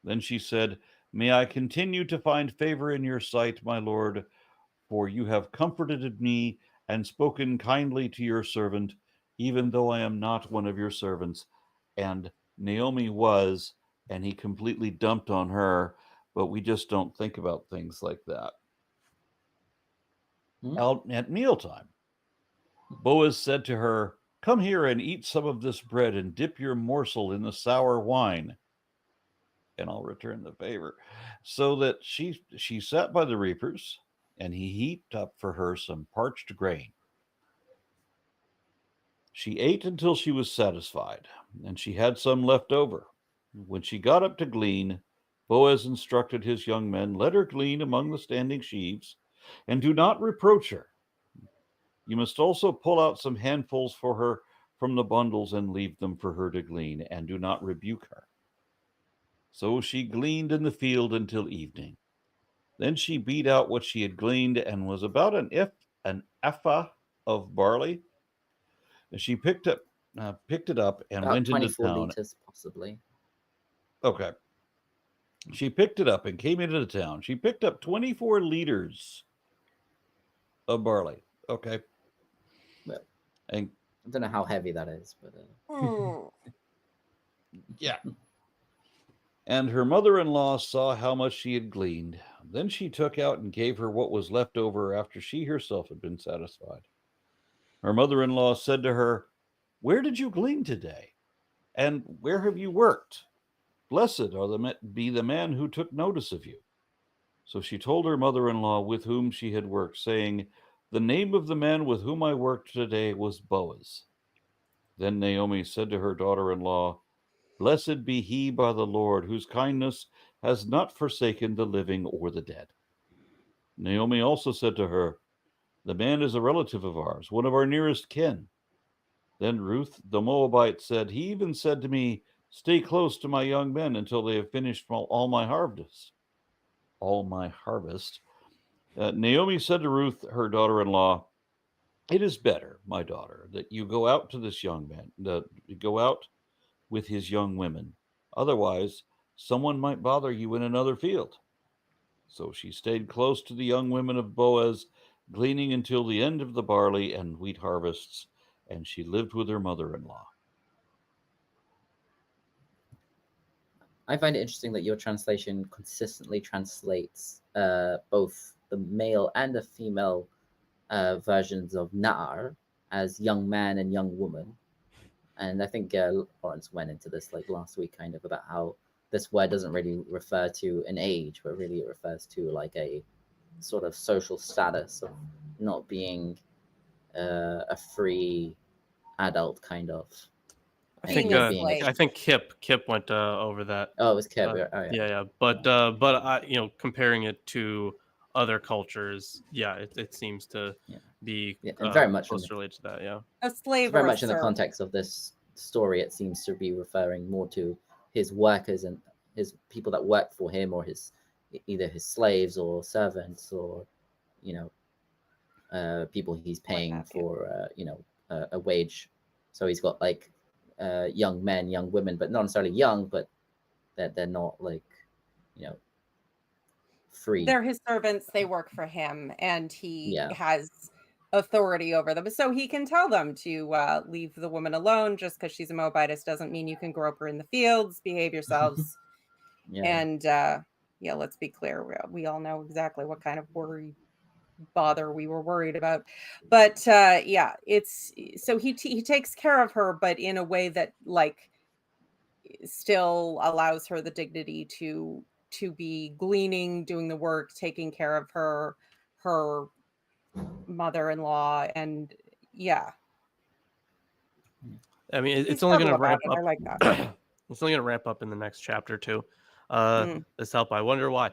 Then she said, "May I continue to find favor in your sight, my Lord, for you have comforted me and spoken kindly to your servant, even though I am not one of your servants." And Naomi was, and he completely dumped on her, but we just don't think about things like that. Out at mealtime, Boaz said to her, "Come here and eat some of this bread and dip your morsel in the sour wine, and I'll return the favor." So that she sat by the reapers, and he heaped up for her some parched grain. She ate until she was satisfied, and she had some left over. When she got up to glean, Boaz instructed his young men, let her glean among the standing sheaves, and do not reproach her. You must also pull out some handfuls for her from the bundles and leave them for her to glean, and do not rebuke her. So she gleaned in the field until evening. Then she beat out what she had gleaned, and was about an ephah of barley. And she picked it up and About went into 24 town. liters, possibly. Okay. She picked it up and came into the town. She picked up 24 liters of barley. Okay. Well, And I don't know how heavy that is, but yeah. And her mother-in-law saw how much she had gleaned. Then she took out and gave her what was left over after she herself had been satisfied. Her mother-in-law said to her, where did you glean today? And where have you worked? Blessed be the man who took notice of you. So she told her mother-in-law with whom she had worked, saying, the name of the man with whom I worked today was Boaz. Then Naomi said to her daughter-in-law, blessed be he by the Lord, whose kindness has not forsaken the living or the dead. Naomi also said to her, the man is a relative of ours, one of our nearest kin. Then Ruth the Moabite said, he even said to me, stay close to my young men until they have finished all my harvest. Naomi said to Ruth, her daughter-in-law, it is better, my daughter, that you go out to this young man, that you go out with his young women. Otherwise, someone might bother you in another field. So she stayed close to the young women of Boaz, gleaning until the end of the barley and wheat harvests, and she lived with her mother-in-law. I find it interesting that your translation consistently translates both the male and the female versions of Na'ar as young man and young woman. And I think Lawrence went into this like last week, kind of about how this word doesn't really refer to an age, but really it refers to like a sort of social status of not being a free adult kind of. I think Being a being slave. I think Kip went over that. Oh, it was Kev. Yeah. But I, comparing it to other cultures, yeah, it seems to be and very much close related to that. Yeah, A slave, very or a much in the servant. context of this story, it seems to be referring more to his workers and his people that work for him, or his either his slaves or servants, or people he's paying for a wage. So he's got like young men, young women, but not necessarily young, but they're not like free. They're his servants. They work for him, and he Yeah. has authority over them. So he can tell them to leave the woman alone. Just because she's a Moabitess doesn't mean you can grope her in the fields. Behave yourselves. And let's be clear. We all know exactly what kind of bother we were worried about. But it's so he takes care of her, but in a way that like still allows her the dignity to be gleaning, doing the work, taking care of her mother-in-law. And I mean it's he's only going to subtle about ramp it. up. I like that. It's only going to ramp up in the next chapter too. Mm. This help. I wonder why.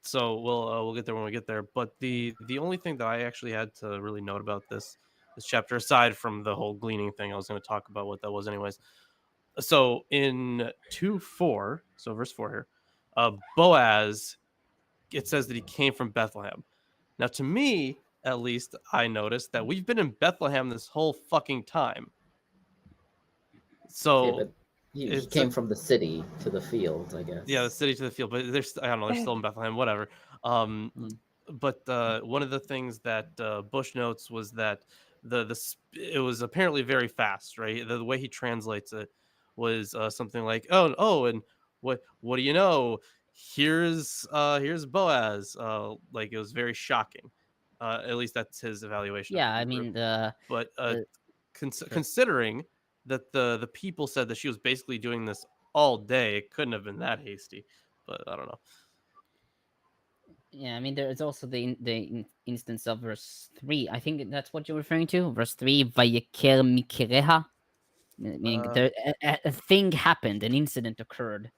So we'll get there when we get there. But the only thing that I actually had to really note about this chapter, aside from the whole gleaning thing, I was going to talk about what that was anyways. So in 2:4, so verse 4 here, Boaz, it says that he came from Bethlehem. Now, to me, at least, I noticed that we've been in Bethlehem this whole fucking time. So but he came from the city to the field, I guess. Yeah, the city to the field, but I don't know, they're still in Bethlehem, whatever. But one of the things that Bush notes was that it was apparently very fast, right? The way he translates it was something like, oh, and what do you know? Here's Boaz. Like it was very shocking. At least that's his evaluation. Yeah, I mean considering that the people said that she was basically doing this all day, it couldn't have been that hasty. But I don't know. Yeah, I mean, there's also the instance of verse 3. I think that's what you're referring to. Verse 3, Vayeker Mikreha. Meaning a thing happened, an incident occurred.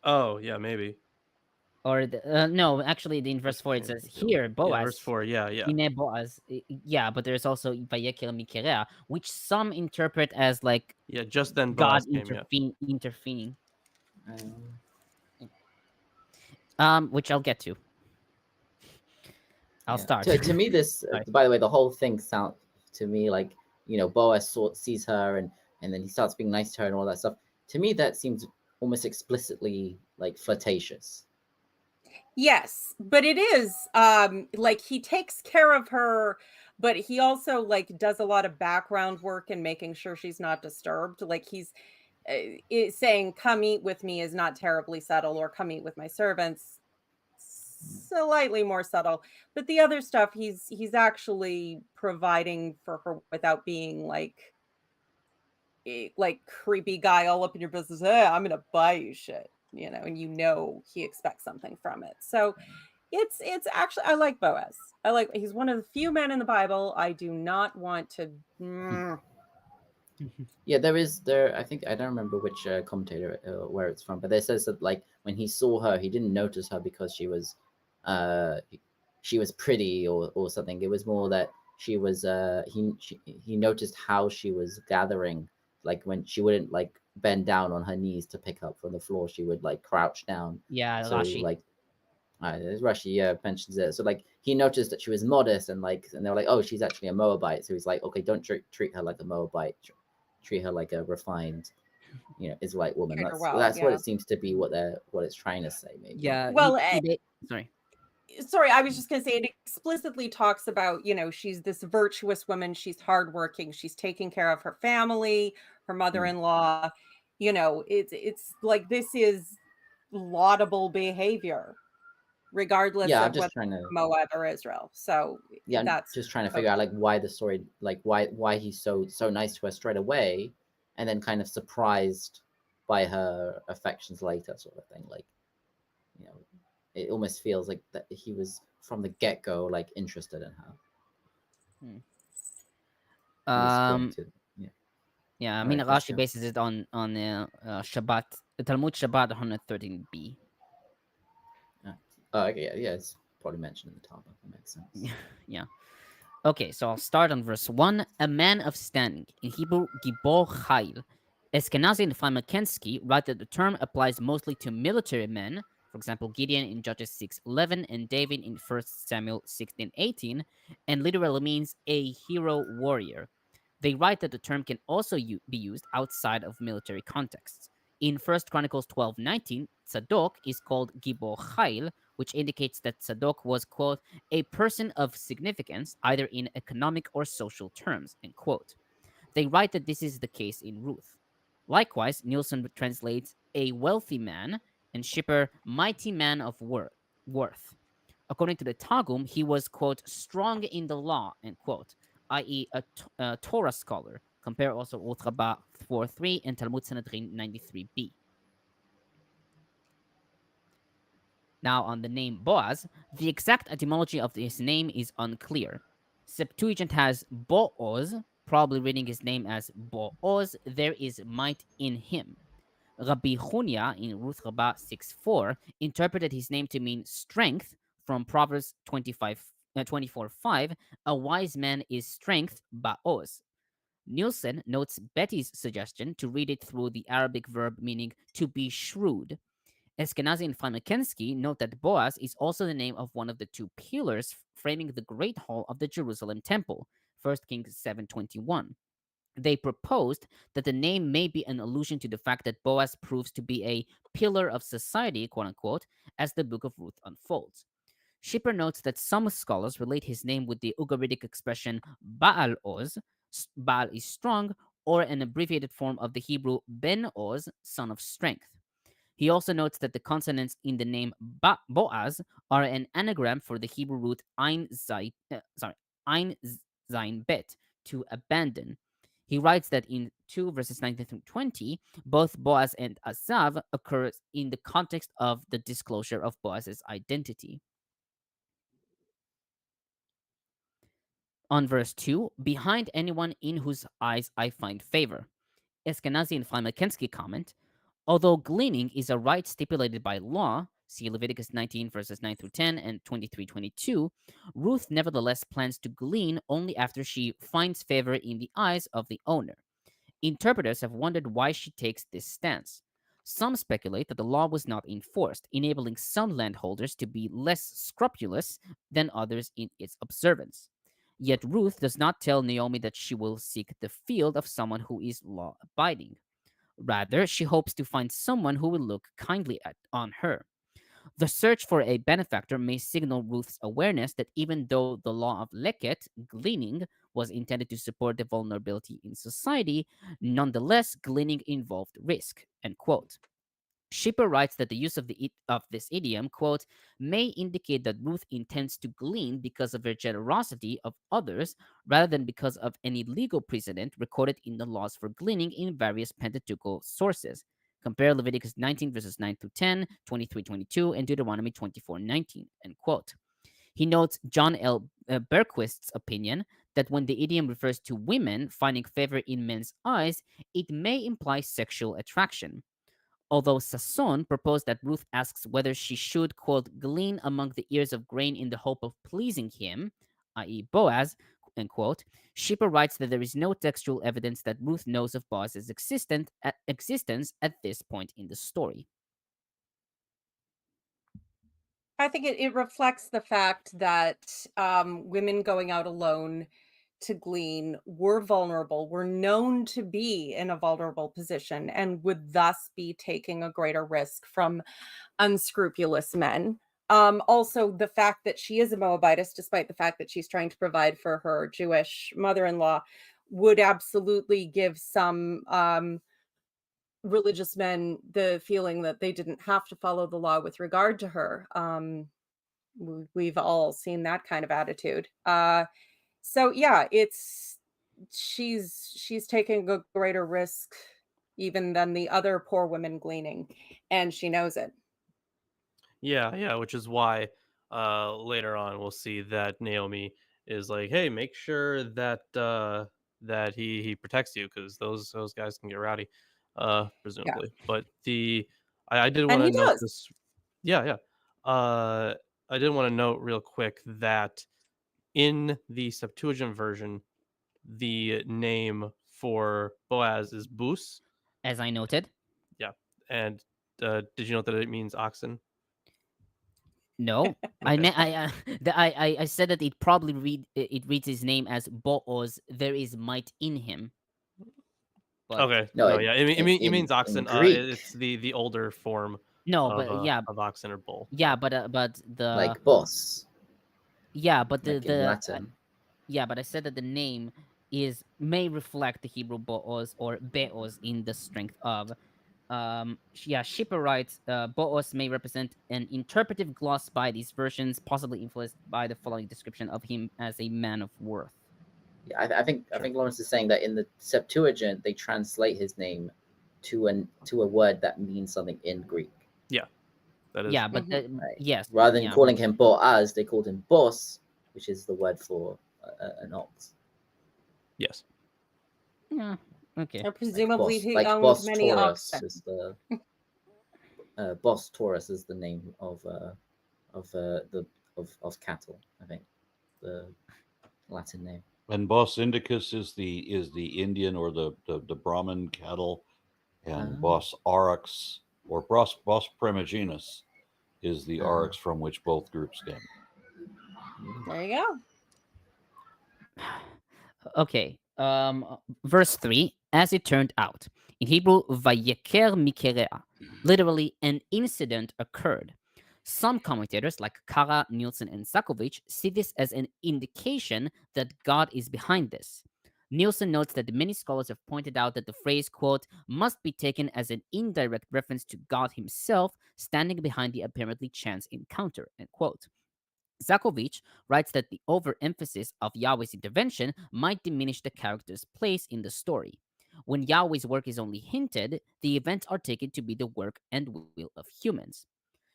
Oh, yeah, maybe. Or no, actually, in verse 4 it says here Boaz. Yeah, verse 4. Yeah. Hine Boaz. Yeah, but there's also Vayekel Mikra, which some interpret as like Yeah, just then God Boaz came. Yeah. intervening. Um, Which I'll get to. I'll yeah. start. To me, this, Sorry. by the way, the whole thing sounds to me like, Boaz sees her and then he starts being nice to her and all that stuff. To me, that seems almost explicitly like flirtatious. Yes, but it is like he takes care of her, but he also like does a lot of background work and making sure she's not disturbed. Like he's saying, "Come eat with me" is not terribly subtle, or "Come eat with my servants," slightly more subtle. But the other stuff, he's actually providing for her without being like creepy guy all up in your business. Hey, I'm gonna buy you shit, and he expects something from it. So it's actually, I like Boaz. He's one of the few men in the Bible I do not want to. Yeah, I think, I don't remember which commentator where it's from, but it says that like when he saw her, he didn't notice her because she was pretty or something. It was more that she was he noticed how she was gathering, like when she wouldn't like bend down on her knees to pick up from the floor, she would like crouch down. Yeah, So Rashi. like Rashi mentions it. So like he noticed that she was modest and they were like, oh, she's actually a Moabite. So he's like, okay, don't treat her like a Moabite. Treat her like a refined, Israelite woman. Treat her That's well, what yeah. it seems to be what it's trying to say, maybe. Yeah. Well, sorry. I was just going to say, it explicitly talks about, she's this virtuous woman. She's hardworking. She's taking care of her family, her mother-in-law. It's like, this is laudable behavior, regardless Yeah, I'm of just whether trying to Moab or Israel. So yeah, I'm that's just trying to figure out like why the story, like why he's so nice to her straight away, and then kind of surprised by her affections later, sort of thing. Like, it almost feels like that he was from the get-go like interested in her. Yeah, I mean, Alright, Rashi bases it on Shabbat, the Talmud Shabbat 113b. Oh, okay, yeah, it's probably mentioned in the Talmud. That makes sense. Yeah. Okay, so I'll start on verse 1. A man of standing. In Hebrew, Gibor Chayil. Eskenazi and Frymer-Kensky write that the term applies mostly to military men, for example, Gideon in Judges 6:11 and David in 1 Samuel 16:18, and literally means a hero warrior. They write that the term can also be used outside of military contexts. In 1 Chronicles 12:19, Tzadok is called Gibor Chayil, which indicates that Tzadok was, quote, a person of significance, either in economic or social terms, end quote. They write that this is the case in Ruth. Likewise, Nielsen translates a wealthy man, and Schipper, mighty man of worth. According to the Targum, he was, quote, strong in the law, end quote, i.e. a Torah scholar. Compare also Ruth Rabbah 4:3 and Talmud Sanhedrin 93b. Now, on the name Boaz, the exact etymology of his name is unclear. Septuagint has Bo'oz, probably reading his name as Bo'oz, there is might in him. Rabbi Chunya in Ruth Rabbah 6:4 interpreted his name to mean strength from Proverbs 24:5, a wise man is strength, Ba'oz. Nielsen notes Betty's suggestion to read it through the Arabic verb meaning to be shrewd. Eskenazi and Frymer-Kensky note that Boaz is also the name of one of the two pillars framing the Great Hall of the Jerusalem Temple, 1 Kings 7:21. They proposed that the name may be an allusion to the fact that Boaz proves to be a pillar of society, quote unquote, as the book of Ruth unfolds. Schipper notes that some scholars relate his name with the Ugaritic expression Baal Oz, Baal is strong, or an abbreviated form of the Hebrew Ben Oz, son of strength. He also notes that the consonants in the name Boaz are an anagram for the Hebrew root Ein Zayin Bet, to abandon. He writes that in 2 verses 19 through 20, both Boaz and Asav occur in the context of the disclosure of Boaz's identity. On verse 2, behind anyone in whose eyes I find favor. Eskenazi and Frymer-Kensky comment, Although gleaning is a right stipulated by law, see Leviticus 19 verses 9 through 10 and 23-22, Ruth nevertheless plans to glean only after she finds favor in the eyes of the owner. Interpreters have wondered why she takes this stance. Some speculate that the law was not enforced, enabling some landholders to be less scrupulous than others in its observance. Yet Ruth does not tell Naomi that she will seek the field of someone who is law-abiding. Rather, she hopes to find someone who will look kindly on her. The search for a benefactor may signal Ruth's awareness that even though the law of leket, gleaning, was intended to support the vulnerability in society, nonetheless, gleaning involved risk. End quote. Schipper writes that the use of this idiom, quote, may indicate that Ruth intends to glean because of her generosity of others rather than because of any legal precedent recorded in the laws for gleaning in various Pentateuchal sources. Compare Leviticus 19 verses 9 through 10, 23-22, and Deuteronomy 24-19, end quote. He notes John L. Berquist's opinion that when the idiom refers to women finding favor in men's eyes, it may imply sexual attraction. Although Sasson proposed that Ruth asks whether she should, quote, glean among the ears of grain in the hope of pleasing him, i.e. Boaz, end quote, Schipper writes that there is no textual evidence that Ruth knows of Boaz's existence at this point in the story. I think it reflects the fact that women going out alone to glean were vulnerable, were known to be in a vulnerable position, and would thus be taking a greater risk from unscrupulous men. Also, the fact that she is a Moabitess, despite the fact that she's trying to provide for her Jewish mother-in-law, would absolutely give some religious men the feeling that they didn't have to follow the law with regard to her. We've all seen that kind of attitude. So yeah, she's taking a greater risk even than the other poor women gleaning, and she knows it. Yeah, which is why later on we'll see that Naomi is like, "Hey, make sure that that he protects you because those guys can get rowdy, presumably." But I did And want he to note does. this. Yeah. I did want to note real quick that in the Septuagint version, the name for Boaz is Bus. As I noted. Yeah, and did you note that it means oxen? No, Okay. I said that it probably reads his name as Boaz. There is might in him. But Okay. No, No, yeah. It means in oxen. Greek, It's the older form no, but yeah, of oxen or bull. yeah, but the like boss, yeah, but like in Latin. yeah, but I said that the name may reflect the Hebrew Boaz or Beoz in the strength of. Schipper writes, Boaz may represent an interpretive gloss by these versions, possibly influenced by the following description of him as a man of worth. Yeah, I think Lawrence is saying that in the Septuagint they translate his name to a word that means something in Greek. Yeah, that is. Yeah, but Right. yes, Rather than yeah, calling him Boaz, they called him Bos, which is the word for an ox. Yes. yeah, okay. And presumably Bos, he like owned Bos many Taurus oxen. is the Bos Taurus is the name of cattle. I think the Latin name. And Bos Indicus is the Indian or the Brahmin cattle, and Bos Aurochs or Bos Primogenus is the oryx from which both groups stem. There you go. Okay. Verse 3, as it turned out. In Hebrew, Vayeker Mikra, literally an incident occurred. Some commentators like Kara, Nielsen, and Zakovitch see this as an indication that God is behind this. Nielsen notes that many scholars have pointed out that the phrase, quote, must be taken as an indirect reference to God himself standing behind the apparently chance encounter, end quote. Zakovitch writes that the overemphasis of Yahweh's intervention might diminish the character's place in the story. When Yahweh's work is only hinted, the events are taken to be the work and will of humans.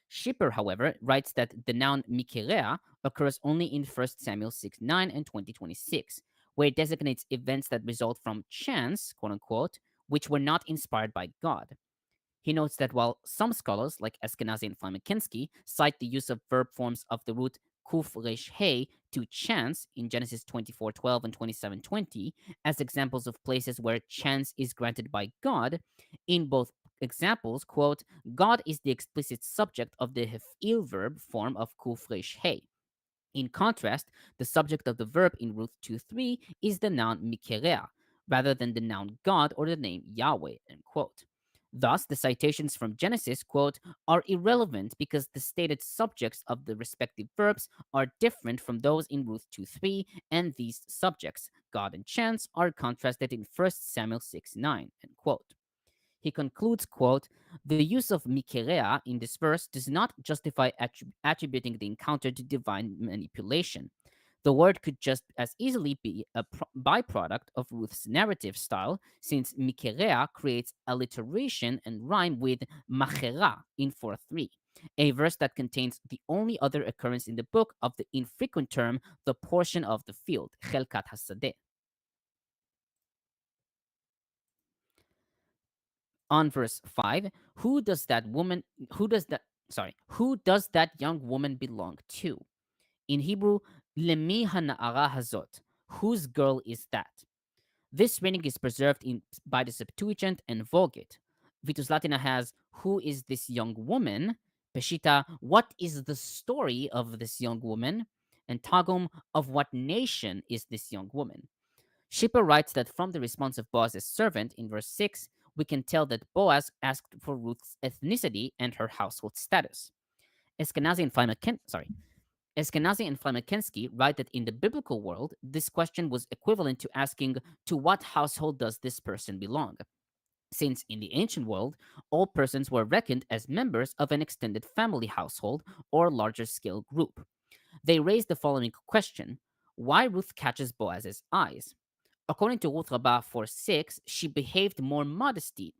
Schipper, however, writes that the noun Mikra occurs only in 1 Samuel 6:9 and 20:26, where it designates events that result from chance, quote unquote, which were not inspired by God. He notes that while some scholars, like Eskenazi and Frymer-Kensky, cite the use of verb forms of the root kuf resh hey to chance in Genesis 24:12 and 27:20 as examples of places where chance is granted by God, in both examples, quote, God is the explicit subject of the hefil verb form of kuf resh hey. In contrast, the subject of the verb in Ruth 2:3 is the noun Mikra, rather than the noun God or the name Yahweh, end quote. Thus, the citations from Genesis, quote, are irrelevant because the stated subjects of the respective verbs are different from those in Ruth 2:3, and these subjects, God and chance, are contrasted in 1 Samuel 6:9, end quote. He concludes, quote, the use of Mikra in this verse does not justify attributing the encounter to divine manipulation. The word could just as easily be a byproduct of Ruth's narrative style, since Mikra creates alliteration and rhyme with Machera in 4:3, a verse that contains the only other occurrence in the book of the infrequent term, the portion of the field, Chelkat Hasadeh. On verse 5, who does that young woman belong to? In Hebrew, Lemi hana'ara hazot, whose girl is that? This reading is preserved by the Septuagint and Vulgate. Vitus Latina has, who is this young woman? Peshita, what is the story of this young woman? And Targum, of what nation is this young woman? Schipper writes that from the response of Boaz's servant in verse 6, we can tell that Boaz asked for Ruth's ethnicity and her household status. Eskenazi and Frymer-Kensky write that in the biblical world, this question was equivalent to asking, to what household does this person belong? Since in the ancient world, all persons were reckoned as members of an extended family household or larger scale group. They raised the following question: why Ruth catches Boaz's eyes? According to Ruth Rabbah 4:6, she behaved more modestly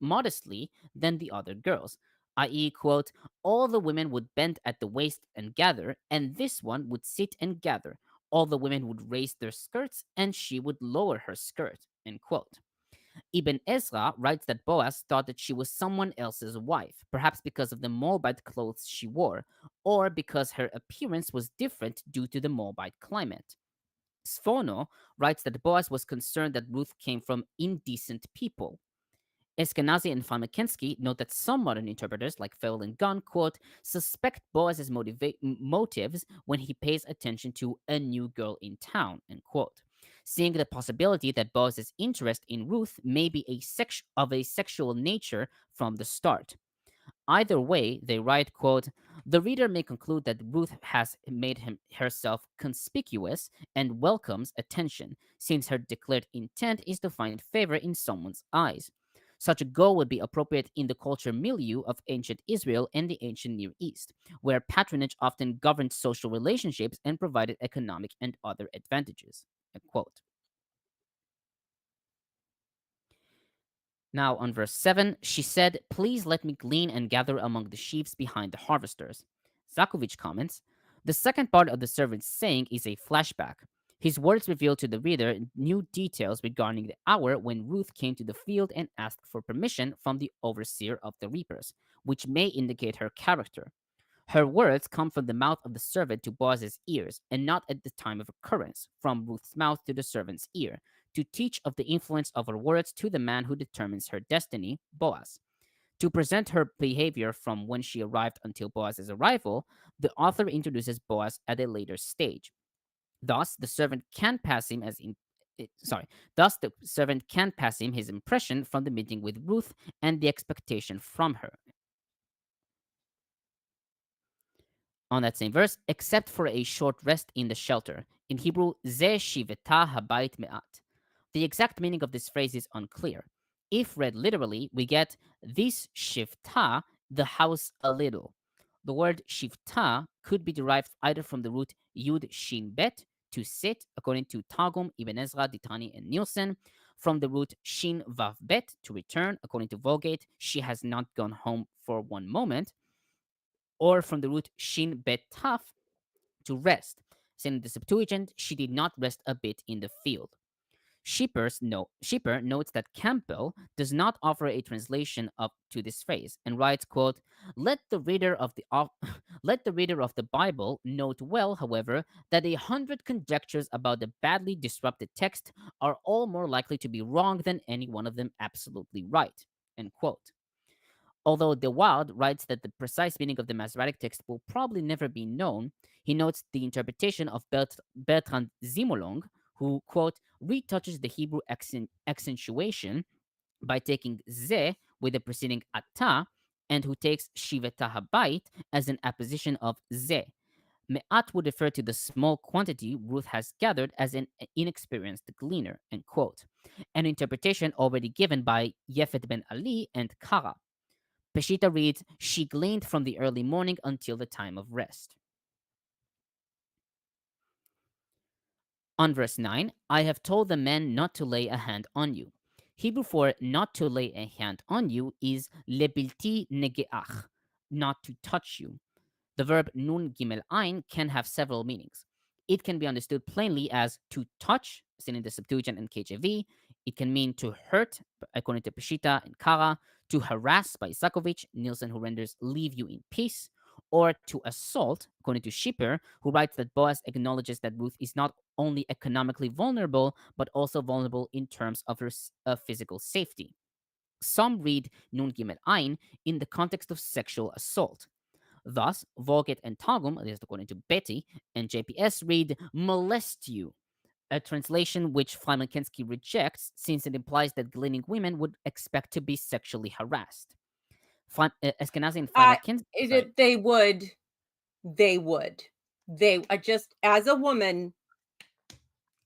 than the other girls, i.e., quote, all the women would bend at the waist and gather, and this one would sit and gather. All the women would raise their skirts, and she would lower her skirt, end quote. Ibn Ezra writes that Boaz thought that she was someone else's wife, perhaps because of the Moabite clothes she wore, or because her appearance was different due to the Moabite climate. Sforno writes that Boaz was concerned that Ruth came from indecent people. Eskenazi and Frymer-Kensky note that some modern interpreters, like Farrell and Gunn, quote, suspect Boaz's motives when he pays attention to a new girl in town, end quote, seeing the possibility that Boaz's interest in Ruth may be of a sexual nature from the start. Either way, they write, quote, the reader may conclude that Ruth has made herself conspicuous and welcomes attention, since her declared intent is to find favor in someone's eyes. Such a goal would be appropriate in the culture milieu of ancient Israel and the ancient Near East, where patronage often governed social relationships and provided economic and other advantages. End quote. Now, on verse 7, she said, please let me glean and gather among the sheaves behind the harvesters. Zakovitch comments, the second part of the servant's saying is a flashback. His words reveal to the reader new details regarding the hour when Ruth came to the field and asked for permission from the overseer of the reapers, which may indicate her character. Her words come from the mouth of the servant to Boaz's ears, and not at the time of occurrence, from Ruth's mouth to the servant's ear, to teach of the influence of her words to the man who determines her destiny, Boaz. To present her behavior from when she arrived until Boaz's arrival, the author introduces Boaz at a later stage. Thus, the servant can pass him his impression from the meeting with Ruth and the expectation from her. On that same verse, except for a short rest in the shelter. In Hebrew, Ze shiveta habayit me'at. The exact meaning of this phrase is unclear. If read literally, we get this shivta, the house a little. The word shivta could be derived either from the root yud shin bet, to sit, according to Targum, Ibn Ezra, Ditani, and Nielsen, from the root shin vav bet, to return, according to Vulgate, she has not gone home for one moment, or from the root shin bet taf, to rest, saying in the Septuagint, she did not rest a bit in the field. Schipper notes that Campbell does not offer a translation to this phrase and writes, quote, let the reader of the Bible note well, however, that 100 conjectures about the badly disrupted text are all more likely to be wrong than any one of them absolutely right, end quote. Although de Waard writes that the precise meaning of the Masoretic text will probably never be known, he notes the interpretation of Bertrand Zimolong, who, quote, retouches the Hebrew accentuation by taking ze with the preceding ata, and who takes shiveta habayit as an apposition of ze. Me'at would refer to the small quantity Ruth has gathered as an inexperienced gleaner, end quote, an interpretation already given by Yefet ben Ali and Kara. Peshita reads, she gleaned from the early morning until the time of rest. On verse 9, I have told the men not to lay a hand on you. Hebrew for not to lay a hand on you is lebilti negeach, not to touch you. The verb nun gimel ein can have several meanings. It can be understood plainly as to touch, seen in the Septuagint and KJV. It can mean to hurt, according to Peshita and Kara, to harass by Zakovitch, Nielsen, who renders leave you in peace, or to assault, according to Schipper, who writes that Boaz acknowledges that Ruth is not only economically vulnerable, but also vulnerable in terms of her physical safety. Some read nun gimel ein in the context of sexual assault. Thus, Vulgate and Targum, at least according to Betty, and JPS read molest you, a translation which Frymer-Kensky rejects since it implies that gleaning women would expect to be sexually harassed. Eskenazi and Frymer-Kensky... They would. Just as a woman,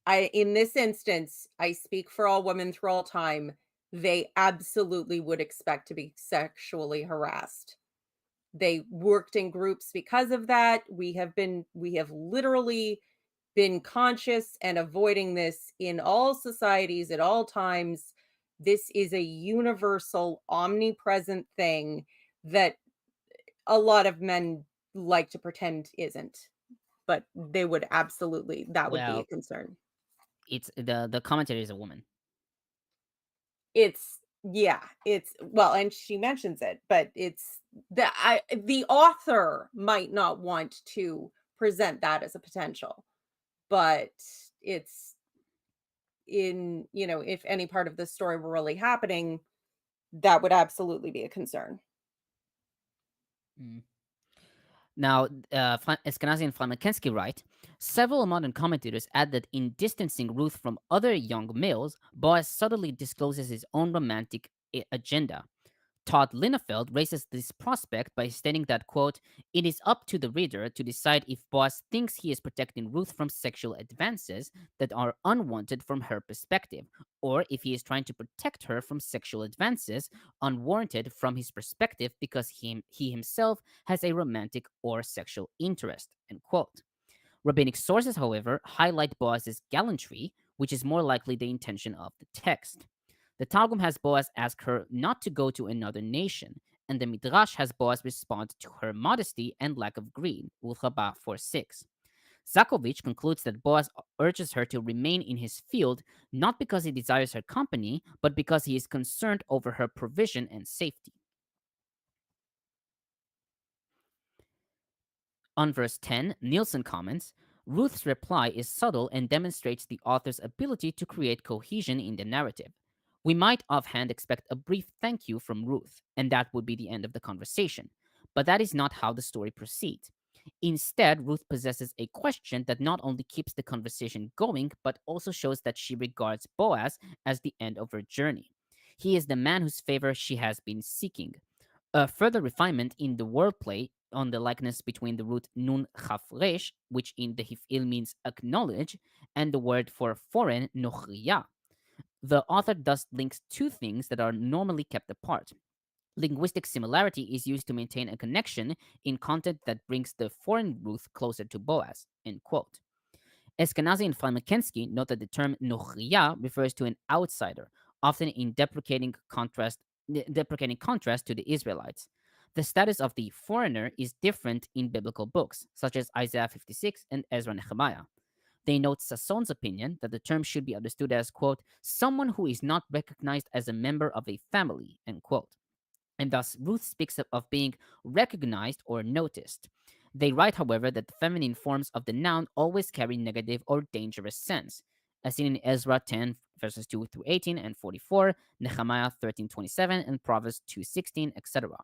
in this instance, I speak for all women through all time, they absolutely would expect to be sexually harassed. They worked in groups because of that. We have literally been conscious and avoiding this in all societies at all times. This is a universal, omnipresent thing that a lot of men like to pretend isn't, but they would absolutely, that would be a concern. It's the commentary is a woman. It's well, and she mentions it, but it's the author might not want to present that as a potential, but it's in, if any part of the story were really happening, that would absolutely be a concern. Now, Eskenazi and Frymer-Kensky write, several modern commentators add that in distancing Ruth from other young males, Boaz subtly discloses his own romantic agenda. Todd Linnefeld raises this prospect by stating that, quote, it is up to the reader to decide if Boaz thinks he is protecting Ruth from sexual advances that are unwanted from her perspective, or if he is trying to protect her from sexual advances unwarranted from his perspective because he himself has a romantic or sexual interest, end quote. Rabbinic sources, however, highlight Boaz's gallantry, which is more likely the intention of the text. The Targum has Boaz ask her not to go to another nation, and the Midrash has Boaz respond to her modesty and lack of greed, Ulchabah 4:6. Zakovitch concludes that Boaz urges her to remain in his field not because he desires her company, but because he is concerned over her provision and safety. On verse 10, Nielsen comments, Ruth's reply is subtle and demonstrates the author's ability to create cohesion in the narrative. We might offhand expect a brief thank you from Ruth, and that would be the end of the conversation. But that is not how the story proceeds. Instead, Ruth possesses a question that not only keeps the conversation going, but also shows that she regards Boaz as the end of her journey. He is the man whose favor she has been seeking. A further refinement in the wordplay on the likeness between the root nun chaf resh, which in the Hif'il means acknowledge, and the word for foreign nochriya. The author thus links two things that are normally kept apart. Linguistic similarity is used to maintain a connection in content that brings the foreign Ruth closer to Boaz, end quote. Eskenazi and Frymer-Kensky note that the term nochriya refers to an outsider, often in deprecating contrast to the Israelites. The status of the foreigner is different in biblical books, such as Isaiah 56 and Ezra Nehemiah. They note Sasson's opinion that the term should be understood as, quote, someone who is not recognized as a member of a family, end quote. And thus Ruth speaks of being recognized or noticed. They write, however, that the feminine forms of the noun always carry negative or dangerous sense, as seen in Ezra 10, verses 2 through 18 and 44, Nehemiah 13:27, and Proverbs 2:16, etc.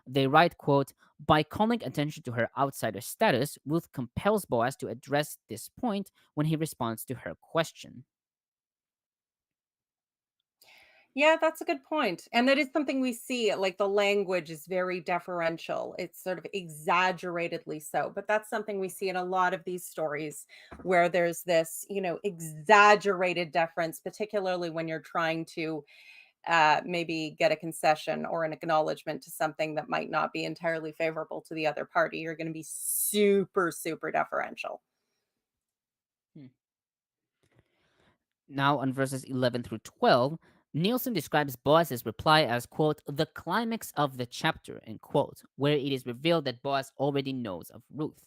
They write, quote, by calling attention to her outsider status, Ruth compels Boaz to address this point when he responds to her question. Yeah, that's a good point. And that is something we see, like the language is very deferential. It's sort of exaggeratedly so. But that's something we see in a lot of these stories where there's this, exaggerated deference, particularly when you're trying to maybe get a concession or an acknowledgement to something that might not be entirely favorable to the other party. You're going to be super, super deferential. Now, on verses 11 through 12, Nielsen describes Boaz's reply as, quote, the climax of the chapter, end quote, where it is revealed that Boaz already knows of Ruth.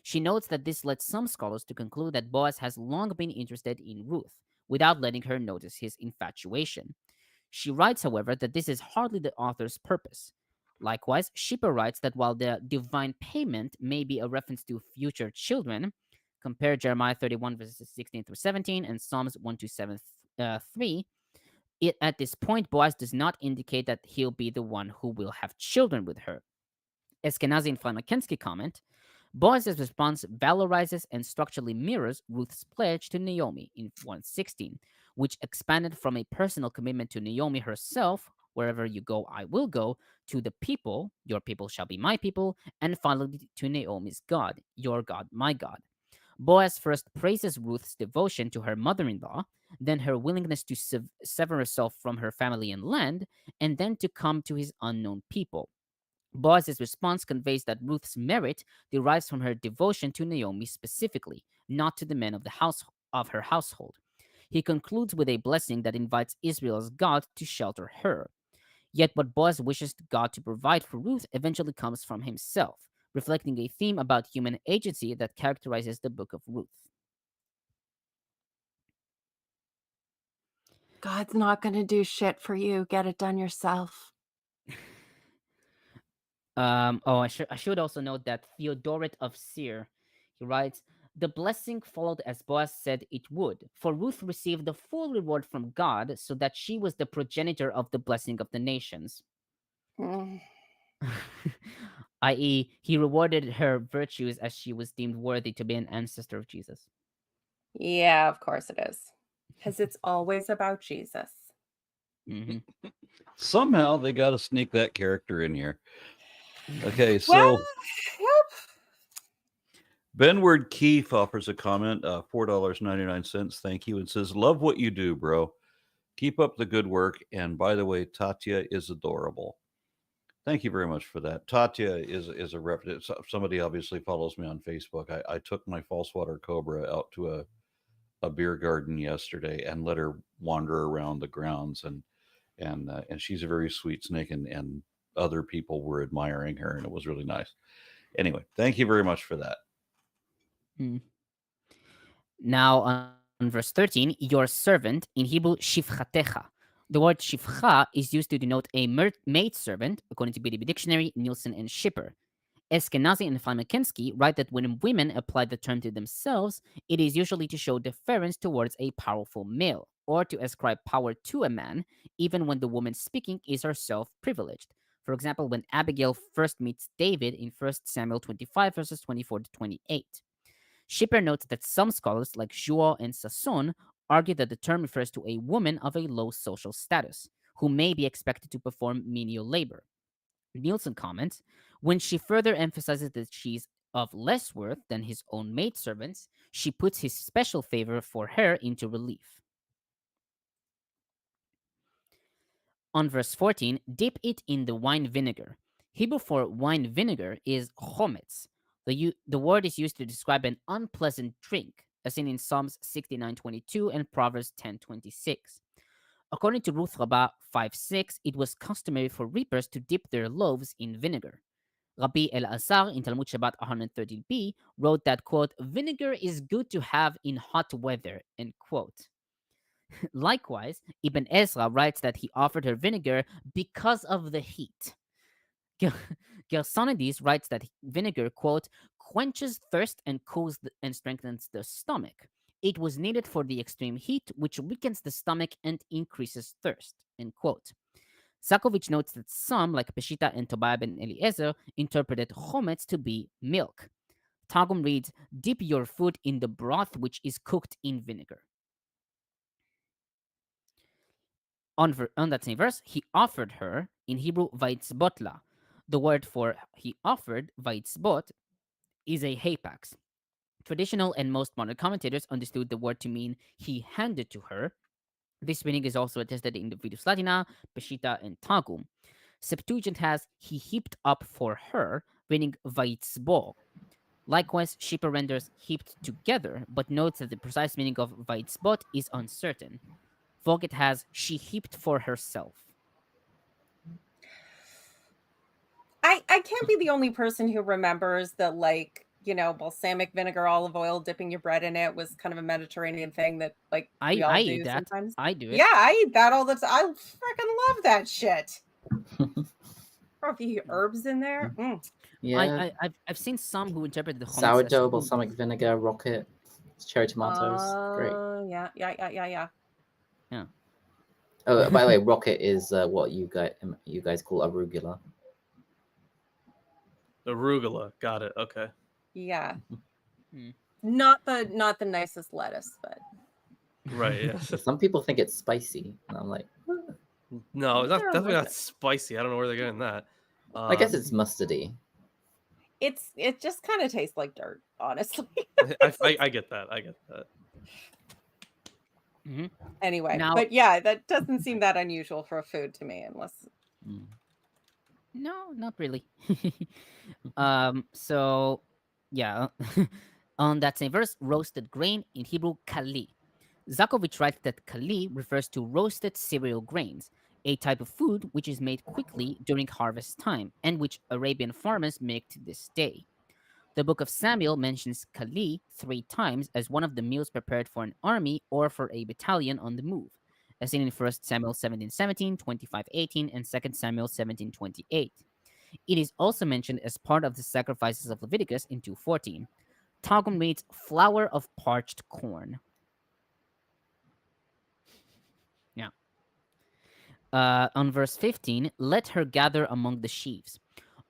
She notes that this led some scholars to conclude that Boaz has long been interested in Ruth, without letting her notice his infatuation. She writes, however, that this is hardly the author's purpose. Likewise, Schipper writes that while the divine payment may be a reference to future children, compare Jeremiah 31 verses 16 through 17 and Psalms 127 3, at this point, Boaz does not indicate that he'll be the one who will have children with her. Eskenazi and Frymer-Kensky comment, Boaz's response valorizes and structurally mirrors Ruth's pledge to Naomi in 116, which expanded from a personal commitment to Naomi herself, wherever you go, I will go, to the people, your people shall be my people, and finally to Naomi's God, your God, my God. Boaz first praises Ruth's devotion to her mother-in-law, then her willingness to sever herself from her family and land, and then to come to his unknown people. Boaz's response conveys that Ruth's merit derives from her devotion to Naomi specifically, not to the men of the house of her household. He concludes with a blessing that invites Israel's God to shelter her. Yet what Boaz wishes God to provide for Ruth eventually comes from himself, reflecting a theme about human agency that characterizes the book of Ruth. God's not going to do shit for you. Get it done yourself. I should also note that Theodoret of Seir, he writes, the blessing followed as Boaz said it would, for Ruth received the full reward from God, so that she was the progenitor of the blessing of the nations. I.e., he rewarded her virtues as she was deemed worthy to be an ancestor of Jesus. Yeah, of course it is. Because it's always about Jesus. Mm-hmm. Somehow they got to sneak that character in here. Okay, so Well, yep. Benward Keefe offers a comment, $4.99. Thank you, and says, "Love what you do, bro. Keep up the good work. And by the way, Tatya is adorable." Thank you very much for that. Tatya is a reference. Somebody obviously follows me on Facebook. I took my false water cobra out to a beer garden yesterday and let her wander around the grounds, and she's a very sweet snake, and other people were admiring her, and it was really nice. Anyway, thank you very much for that. Now on verse 13, your servant, in Hebrew, shifchatecha. The word shifcha is used to denote a maidservant, according to BDB Dictionary, Nielsen, and Schipper. Eskenazi and Frymer-Kensky write that when women apply the term to themselves, it is usually to show deference towards a powerful male, or to ascribe power to a man, even when the woman speaking is herself privileged. For example, when Abigail first meets David in 1 Samuel 25, verses 24 to 28. Schipper notes that some scholars, like Jouot and Sasson, argue that the term refers to a woman of a low social status, who may be expected to perform menial labor. Nielsen comments, when she further emphasizes that she's of less worth than his own maidservants, she puts his special favor for her into relief. On verse 14, dip it in the wine vinegar. Hebrew for wine vinegar is chometz. The word is used to describe an unpleasant drink, as seen in Psalms 69:22 and Proverbs 10:26. According to Ruth Rabbah 5:6, it was customary for reapers to dip their loaves in vinegar. Rabbi Elazar in Talmud Shabbat 130b wrote that, quote, vinegar is good to have in hot weather, end quote. Likewise, Ibn Ezra writes that he offered her vinegar because of the heat. Gersonides writes that vinegar, quote, quenches thirst and cools and strengthens the stomach. It was needed for the extreme heat, which weakens the stomach and increases thirst, end quote. Zakovitch notes that some, like Peshita and Tobiah ben Eliezer, interpreted chometz to be milk. Targum reads, dip your food in the broth which is cooked in vinegar. On that same verse, he offered her, in Hebrew, vaitzbotla. The word for he offered, vaitzbot, is a hapax. Traditional and most modern commentators understood the word to mean he handed to her. This meaning is also attested in the Vidus Latina, Peshita, and Targum. Septuagint has he heaped up for her, meaning vaitzbo. Likewise, Schipper renders heaped together, but notes that the precise meaning of vaitzbot is uncertain. Vogt has she heaped for herself. I can't be the only person who remembers that, like, you know, balsamic vinegar, olive oil, dipping your bread in it was kind of a Mediterranean thing that, like, we all I do eat that. sometimes. I do it. Yeah, I eat that all the time. I freaking love that shit. Or if you herbs in there. Mm. Yeah. I've seen some who interpret the chometz as Sourdough, food. balsamic vinegar, rocket, cherry tomatoes. Great. Yeah. Yeah. Oh, by the way, rocket is what you guys call arugula. Arugula. Got it. Okay. Yeah. Hmm. Not the nicest lettuce, but Right. Yes. Some people think it's spicy, and I'm like, No, it's not, Yeah, definitely like not spicy. I don't know where they're getting that. I guess it's mustardy. it just kind of tastes like dirt, honestly. I get that. I get that. Mhm. Anyway, Now- but yeah, that doesn't seem that unusual for a food to me, unless No, not really. So yeah. On that same verse, roasted grain, in Hebrew, kali. Zakovitch writes that kali refers to roasted cereal grains, a type of food which is made quickly during harvest time, and which Arabian farmers make to this day. The book of Samuel mentions kali 3 times as one of the meals prepared for an army or for a battalion on the move, as seen in 1 Samuel 17:17, 25:18, and 2 Samuel 17:28. It is also mentioned as part of the sacrifices of Leviticus in 2:14. Targum reads flour of parched corn. Yeah. On verse 15, let her gather among the sheaves.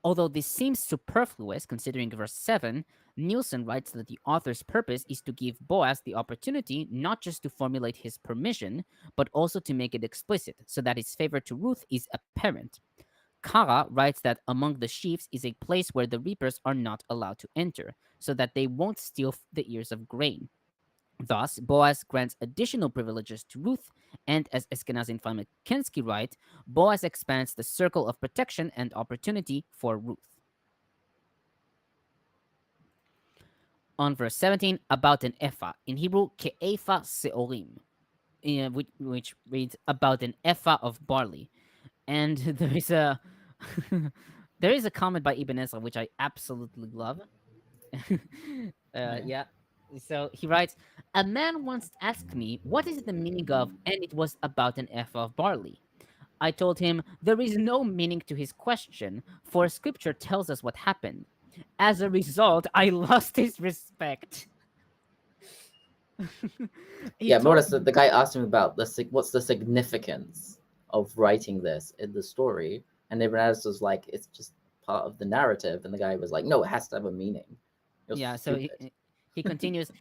Although this seems superfluous considering verse 7, Nielsen writes that the author's purpose is to give Boaz the opportunity not just to formulate his permission, but also to make it explicit, so that his favor to Ruth is apparent. Kara writes that among the sheaves is a place where the reapers are not allowed to enter, so that they won't steal the ears of grain. Thus, Boaz grants additional privileges to Ruth, and as Eskenazi and Frymer-Kensky write, Boaz expands the circle of protection and opportunity for Ruth. On verse 17, about an ephah, in Hebrew, ke'ephah seorim, which reads about an ephah of barley. And there is a there is a comment by Ibn Ezra which I absolutely love. Yeah. So he writes, a man once asked me, what is the meaning of, and it was about an ephah of barley. I told him, there is no meaning to his question, for scripture tells us what happened. As a result, I lost his respect. Yeah, more or less, the guy asked him about what's the significance of writing this in the story, and Ibn Ezra was like, it's just part of the narrative, and the guy was like, no, it has to have a meaning. Yeah, so he continues,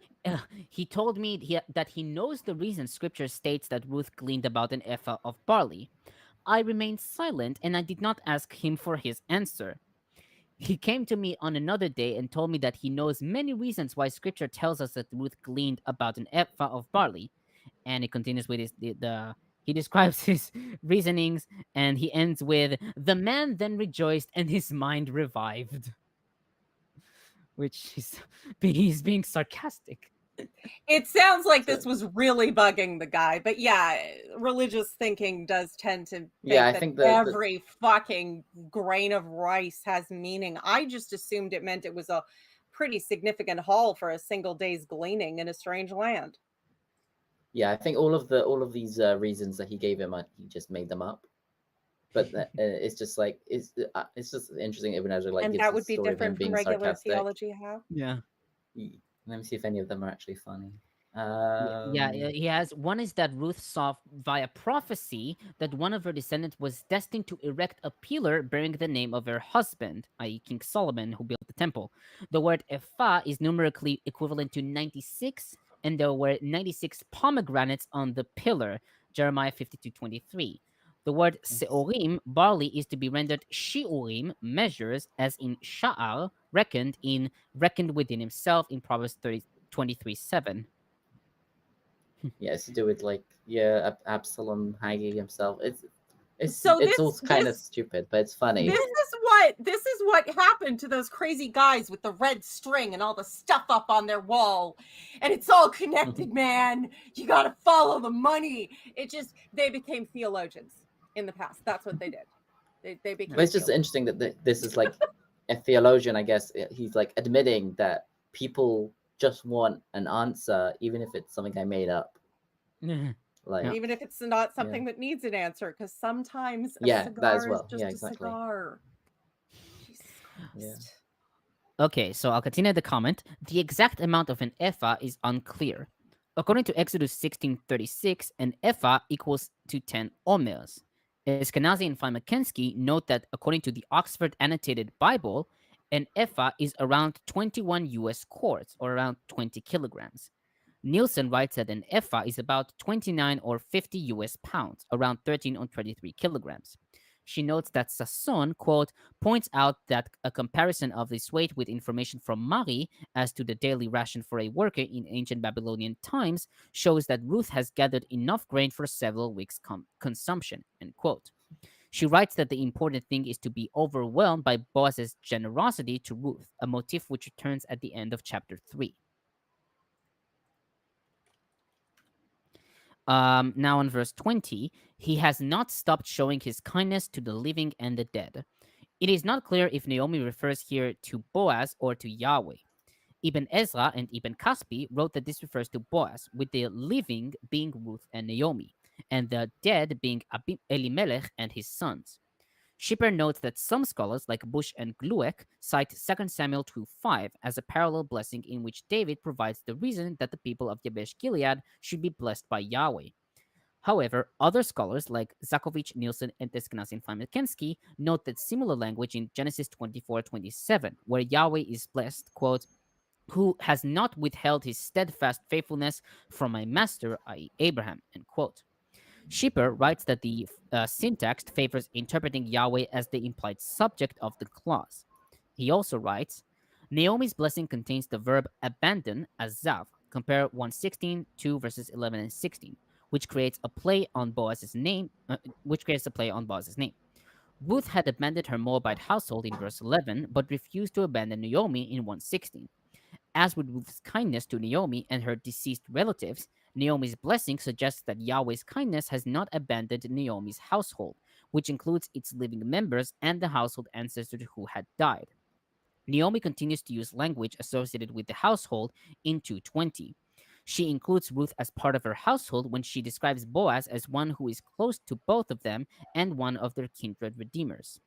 he told me that he knows the reason scripture states that Ruth gleaned about an ephah of barley. I remained silent, and I did not ask him for his answer. He came to me on another day and told me that he knows many reasons why scripture tells us that Ruth gleaned about an ephah of barley. And he continues with he describes his reasonings, and he ends with, the man then rejoiced and his mind revived. Which is he's being sarcastic. It sounds like this was really bugging the guy, but yeah, religious thinking does tend to think that every fucking grain of rice has meaning. I just assumed it meant it was a pretty significant haul for a single day's gleaning in a strange land. Yeah, I think all of these reasons that he gave him, he just made them up. But it's just like it's just interesting. Ibn Ezra and that would be different from regular theology. How? Yeah. Let me see if any of them are actually funny. Yeah, he has. One is that Ruth saw via prophecy that one of her descendants was destined to erect a pillar bearing the name of her husband, i.e. King Solomon, who built the temple. The word ephah is numerically equivalent to 96, and there were 96 pomegranates on the pillar, Jeremiah 52:23. The word seorim, barley, is to be rendered shiurim, measures, as in sha'ar, reckoned within himself in Proverbs 23:7. Yeah, it's to do with Absalom hanging himself. It's all kind of stupid, but it's funny. This is what happened to those crazy guys with the red string and all the stuff up on their wall, and it's all connected, man. You got to follow the money. They became theologians in the past. That's what they did. They became. But it's just interesting that this is like a theologian. I guess he's like admitting that people just want an answer, even if it's something I made up. Like, even if it's not something that needs an answer, because sometimes a that cigar as well. is just a cigar. Yeah. Okay, so I'll continue the comment. The exact amount of an ephah is unclear. According to Exodus 16:36, an ephah equals to 10 omers. Eskenazi and Frymer-Kensky note that according to the Oxford Annotated Bible, an ephah is around 21 US quarts, or around 20 kilograms. Nielsen writes that an ephah is about 29 or 50 US pounds, around 13 or 23 kilograms. She notes that Sasson, quote, points out that a comparison of this weight with information from Mari as to the daily ration for a worker in ancient Babylonian times shows that Ruth has gathered enough grain for several weeks' consumption, end quote. She writes that the important thing is to be overwhelmed by Boaz's generosity to Ruth, a motif which returns at the end of chapter 3. Now in verse 20, he has not stopped showing his kindness to the living and the dead. It is not clear if Naomi refers here to Boaz or to Yahweh. Ibn Ezra and Ibn Kaspi wrote that this refers to Boaz, with the living being Ruth and Naomi, and the dead being Elimelech and his sons. Schipper notes that some scholars, like Bush and Glueck, cite 2 Samuel 2:5 as a parallel blessing in which David provides the reason that the people of Jabesh Gilead should be blessed by Yahweh. However, other scholars like Zakovitch, Nielsen, and Eskenazi and Frymer-Kensky note that similar language in Genesis 24:27, where Yahweh is blessed, quote, who has not withheld his steadfast faithfulness from my master, i.e. Abraham, end quote. Schipper writes that the syntax favors interpreting Yahweh as the implied subject of the clause. He also writes, Naomi's blessing contains the verb abandon, azav, compare 1:16, 2 verses 11 and 16, which creates a play on Boaz's name. Ruth had abandoned her Moabite household in verse 11, but refused to abandon Naomi in 1:16. As with Ruth's kindness to Naomi and her deceased relatives, Naomi's blessing suggests that Yahweh's kindness has not abandoned Naomi's household, which includes its living members and the household ancestors who had died. Naomi continues to use language associated with the household in 2:20. She includes Ruth as part of her household when she describes Boaz as one who is close to both of them and one of their kindred redeemers.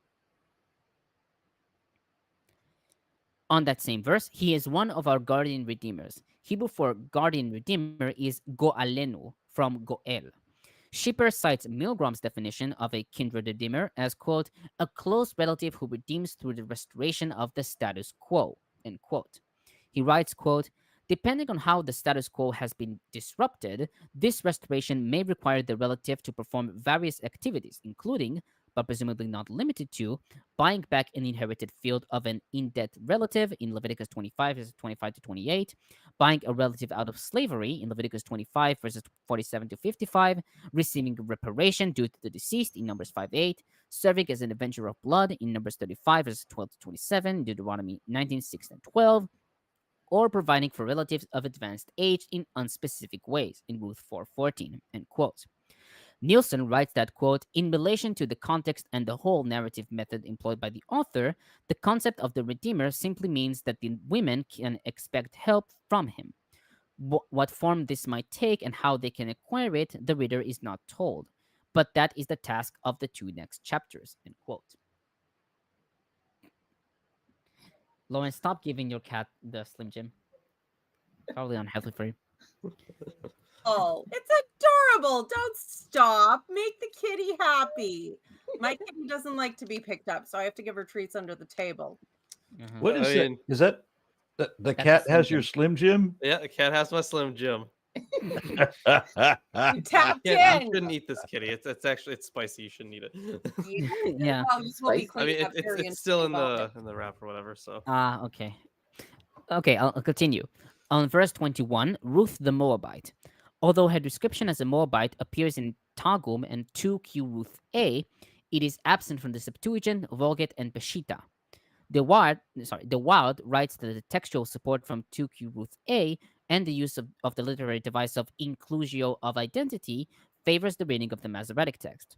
On that same verse, he is one of our guardian redeemers. Hebrew for guardian redeemer is go'alenu, from go'el. Schipper cites Milgram's definition of a kindred redeemer as, quote, a close relative who redeems through the restoration of the status quo, end quote. He writes, quote, depending on how the status quo has been disrupted, this restoration may require the relative to perform various activities, including, but presumably not limited to, buying back an inherited field of an in-debt relative in Leviticus 25, verses 25 to 28, buying a relative out of slavery in Leviticus 25, verses 47 to 55, receiving reparation due to the deceased in Numbers 5:8, serving as an avenger of blood in Numbers 35, verses 12 to 27, Deuteronomy 19, 6 and 12, or providing for relatives of advanced age in unspecific ways in Ruth 4:14, end quote. Nielsen writes that, quote, in relation to the context and the whole narrative method employed by the author, the concept of the Redeemer simply means that the women can expect help from him. What form this might take and how they can acquire it, the reader is not told. But that is the task of the 2 next chapters, end quote. Lauren, stop giving your cat the Slim Jim. Probably unhealthy for you. Oh, it's adorable. Don't stop. Make the kitty happy. My kitty doesn't like to be picked up, so I have to give her treats under the table. Mhm. What is I that? mean- Is that the That's a cat Slim has your Jim. Slim Jim? Yeah, the cat has my Slim Jim. You tapped Yeah, you in. shouldn't eat this kitty. It's actually it's spicy. You shouldn't eat it. Yeah. Well, you will be Spicy. I mean, cleaning up very it's still in interesting the wrap or whatever. So Ah, okay. Okay, I'll continue. On verse 21, Ruth the Moabite. Although her description as a Moabite appears in Targum and 2Q Ruth A, it is absent from the Septuagint, Vulgate, and Peshitta. The Waard writes that the textual support from 2Q Ruth A and the use of the literary device of inclusio of identity favors the reading of the Masoretic text.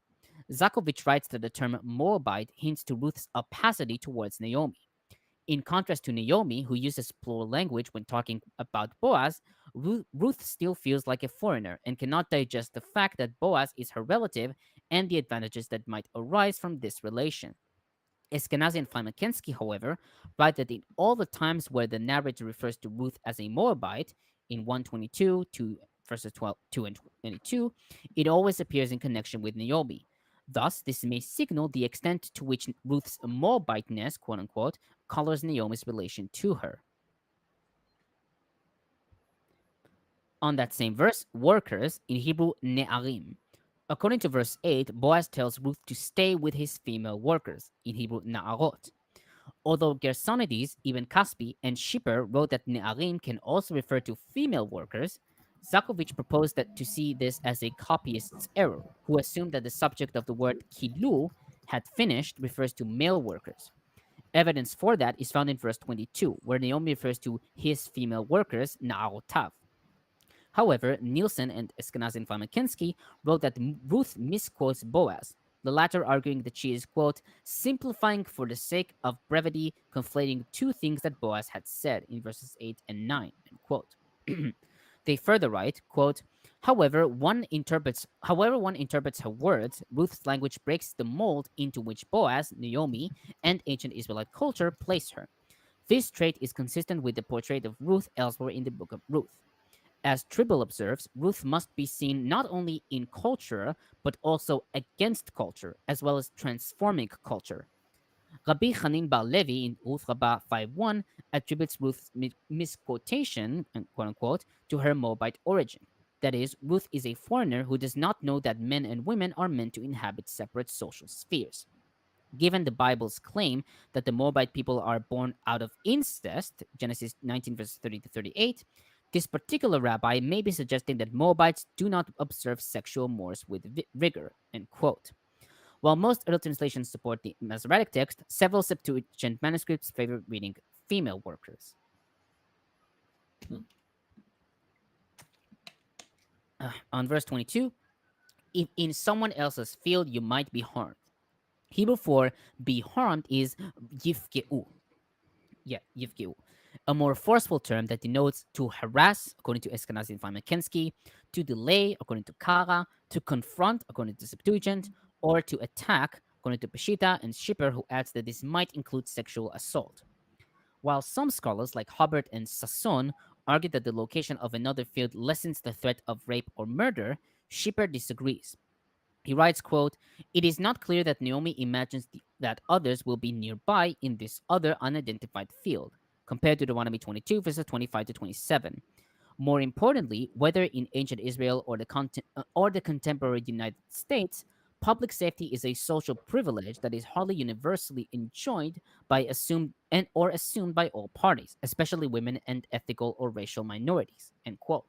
Zakovitch writes that the term Moabite hints to Ruth's opacity towards Naomi. In contrast to Naomi, who uses plural language when talking about Boaz, Ruth still feels like a foreigner and cannot digest the fact that Boaz is her relative and the advantages that might arise from this relation. Eskenazi and Frymer-Kensky, however, write that in all the times where the narrator refers to Ruth as a Moabite, in 122 to verses 2 and 22, it always appears in connection with Naomi. Thus, this may signal the extent to which Ruth's Moabiteness, quote unquote, colors Naomi's relation to her. On that same verse, workers, in Hebrew, ne'arim. According to verse 8, Boaz tells Ruth to stay with his female workers, in Hebrew, na'arot. Although Gersonides, Ibn Kaspi, and Schipper wrote that ne'arim can also refer to female workers, Zakovitch proposed that to see this as a copyist's error, who assumed that the subject of the word kilu, had finished, refers to male workers. Evidence for that is found in verse 22, where Naomi refers to his female workers, na'arotav. However, Nielsen and Eskenazi and Frymer-Kensky wrote that Ruth misquotes Boaz, the latter arguing that she is, quote, simplifying for the sake of brevity, conflating 2 things that Boaz had said in verses 8 and 9, end quote. They further write, quote, however one interprets her words, Ruth's language breaks the mold into which Boaz, Naomi, and ancient Israelite culture place her. This trait is consistent with the portrait of Ruth elsewhere in the book of Ruth. As Tribble observes, Ruth must be seen not only in culture, but also against culture, as well as transforming culture. Rabbi Chanin Bar Levi in Ruth Rabbah 5.1 attributes Ruth's misquotation, quote unquote, to her Moabite origin. That is, Ruth is a foreigner who does not know that men and women are meant to inhabit separate social spheres. Given the Bible's claim that the Moabite people are born out of incest, Genesis 19 verses 30 to 38, this particular rabbi may be suggesting that Moabites do not observe sexual mores with rigor, end quote. While most early translations support the Masoretic text, several Septuagint manuscripts favor reading female workers. On verse 22, if in someone else's field you might be harmed. Hebrew for be harmed is yifkeu. Yeah, yifkeu. A more forceful term that denotes to harass, according to Eskenazi and Frymer-Kensky, to delay, according to Kara, to confront, according to Septuagint, or to attack, according to Peshitta and Schipper, who adds that this might include sexual assault. While some scholars, like Hubbard and Sasson, argue that the location of another field lessens the threat of rape or murder, Schipper disagrees. He writes, quote, it is not clear that Naomi imagines that others will be nearby in this other unidentified field, compared to Deuteronomy 22, verses 25 to 27. More importantly, whether in ancient Israel or the contemporary United States, public safety is a social privilege that is hardly universally enjoyed by assumed by all parties, especially women and ethnical or racial minorities, end quote.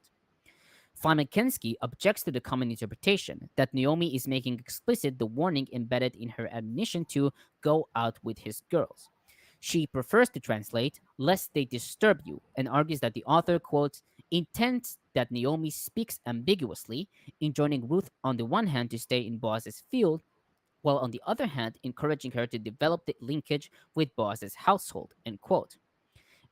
Frymer-Kensky objects to the common interpretation that Naomi is making explicit the warning embedded in her admonition to go out with his girls. She prefers to translate, lest they disturb you, and argues that the author, quote, intends that Naomi speaks ambiguously, enjoining Ruth on the one hand to stay in Boaz's field, while on the other hand encouraging her to develop the linkage with Boaz's household, end quote.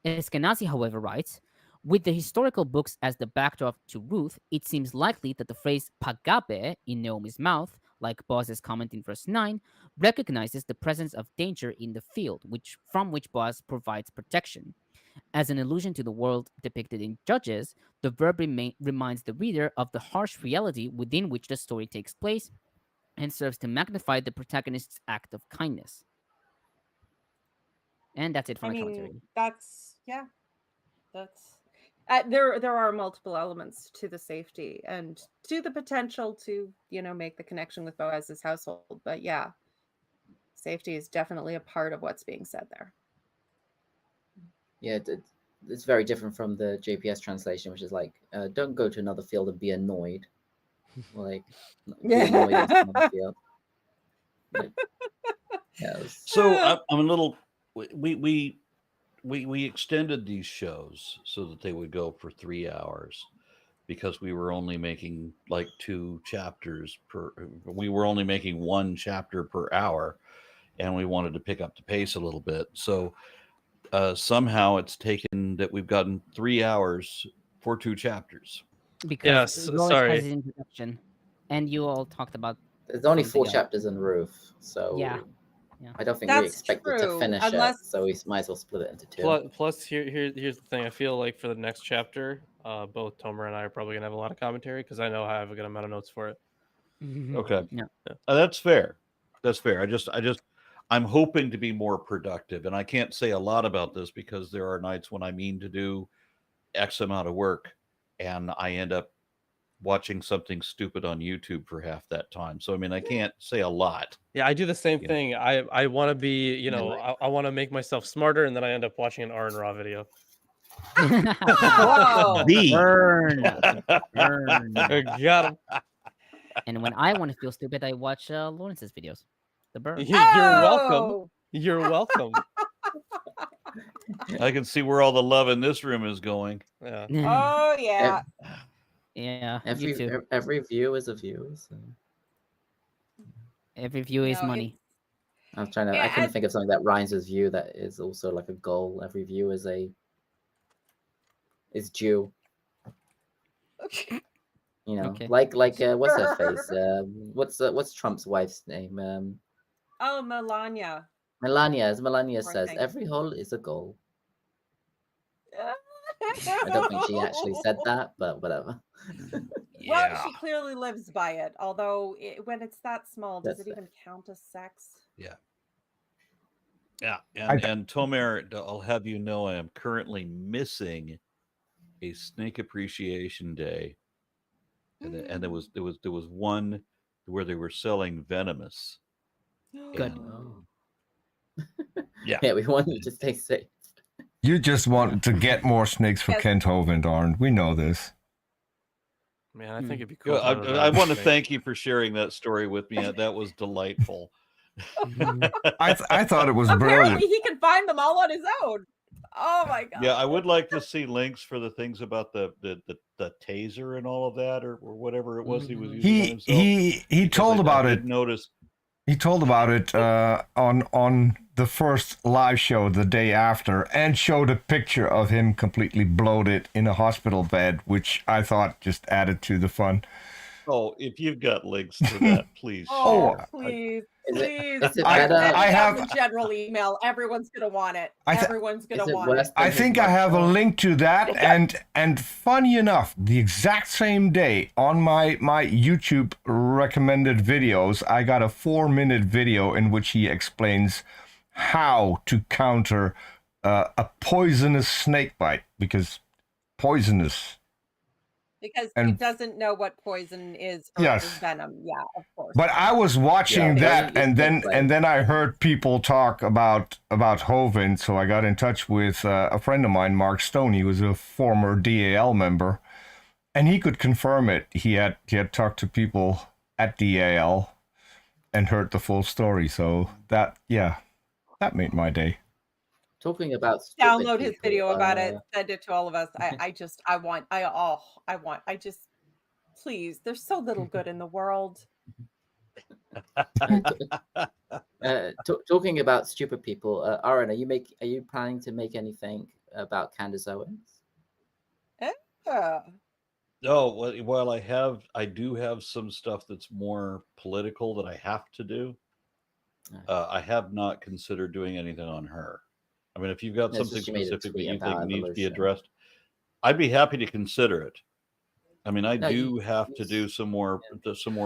Eskenazi, however, writes, with the historical books as the backdrop to Ruth, it seems likely that the phrase pagabe in Naomi's mouth, like Boaz's comment in verse 9, recognizes the presence of danger in the field, from which Boaz provides protection. As an allusion to the world depicted in Judges, the verb reminds the reader of the harsh reality within which the story takes place and serves to magnify the protagonist's act of kindness. And that's it for my commentary. That's there are multiple elements to the safety and to the potential to, make the connection with Boaz's household. But yeah, safety is definitely a part of what's being said there. Yeah, it's very different from the JPS translation, which is like, don't go to another field and be annoyed. Like, be annoyed at another field. Like, So I'm a little. We extended these shows so that they would go for 3 hours, because we were only making like 2 chapters per. We were only making 1 chapter per hour, and we wanted to pick up the pace a little bit. So somehow it's taken that we've gotten 3 hours for 2 chapters. Because Yes, Lois sorry. has his introduction, and you all talked about. there's only 4 something else. chapters in Ruth, so Yeah. I don't think That's we expected to true, finish unless- it, so we might as well split it into 2. Plus, here's the thing. I feel like for the next chapter, both Tomer and I are probably gonna have a lot of commentary because I know I have a good amount of notes for it. Okay. Yeah. That's fair. That's fair. I'm hoping to be more productive, and I can't say a lot about this because there are nights when I mean to do X amount of work and I end up watching something stupid on YouTube for half that time. So, I mean, I can't say a lot. Yeah, I do the same Yeah. thing. I want to be, Yeah. I want to make myself smarter, and then I end up watching an Aaron Raw video. Oh, Burn. Burn. Got him. And when I want to feel stupid, I watch Lawrence's videos. The burn. You're welcome. Oh! You're welcome. I can see where all the love in this room is going. Yeah. Oh yeah. Yeah. You too. Every view is a view. So. Every view is No, money. I was trying to. I couldn't think of something that rhymes with view that is also like a goal. Every view is due. Okay. Like what's her face? What's Trump's wife's name? Oh, Melania. Melania. As Melania Poor says, thing. every hole is a goal. I don't think she actually said that, but whatever. Well, she clearly lives by it. Although, when it's that small, does That's it even count as sex? Yeah. And Tomer, I'll have you know, I am currently missing a Snake Appreciation Day, and there was one where they were selling Venomous. Good. And, Yeah, we want you to stay safe. You just want to get more snakes for Yes. Kent Hovind, Arn. We know this. Man, I think it'd be cool. Well, if I was want to snake. thank you for sharing that story with me. That was delightful. I thought it was Apparently, brilliant. he can find them all on his own. Oh my god. Yeah, I would like to see links for the things about the taser and all of that, or whatever it was he was using on himself. He because told I about did it. Notice. He told about it on the first live show the day after, and showed a picture of him completely bloated in a hospital bed, which I thought just added to the fun. Oh, if you've got links to that, please. Oh, share. please, Is please. it I- better? Send I me have- out the general email. Everyone's gonna want it. I th- Everyone's gonna Is it want worse it. than I his think I have a workflow? link to that, and funny enough, the exact same day on my YouTube recommended videos, I got a 4-minute video in which he explains how to counter a poisonous snake bite, because poisonous. Because he And- doesn't know what poison is or Yes. is venom. Yeah, of course. But I was watching Yeah, that, and then it's I heard people talk about Hovind, so I got in touch with a friend of mine, Mark Stone. He was a former DAL member, and he could confirm it. He had talked to people at DAL and heard the full story. So that made my day. Talking about stupid Download his people, video about it. Send it to all of us. Please. There's so little good in the world. Talking about stupid people, Aaron, are you planning to make anything about Candace Owens? No, well, I do have some stuff that's more political that I have to do. I have not considered doing anything on her. I mean, if you've got something specific that you think needs to be addressed, I'd be happy to consider it. I mean, I do have to do some more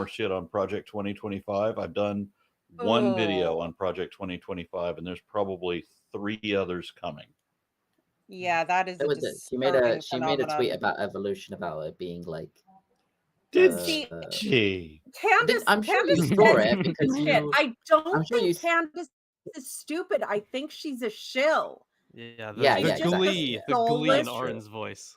shit on Project 2025. I've done one video on Project 2025, and there's probably 3 others coming. Yeah, that is. She made a tweet about evolution, about it being like. Did she? Candace, I'm sure you saw it because I don't think Candace is stupid. I think she's a shill. Yeah, the glee in Aaron's voice.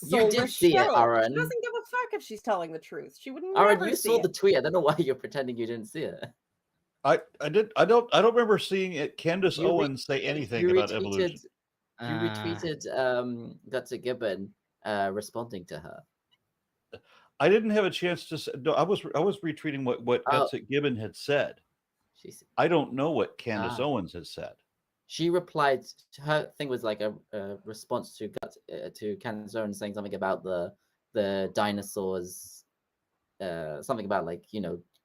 You did see it, Aaron. She doesn't give a fuck if she's telling the truth. She would never. Aaron, you saw the tweet. I don't know why you're pretending you didn't see it. I did. I don't remember seeing it. Candace Owens say anything about evolution. You retweeted Dr. Gibbon responding to her. I didn't have a chance to. No, I was retweeting what Gutsy Gibbon had said. I don't know what Candace Owens has said. She replied. Her thing was like a response to Candace Owens saying something about the dinosaurs, something about like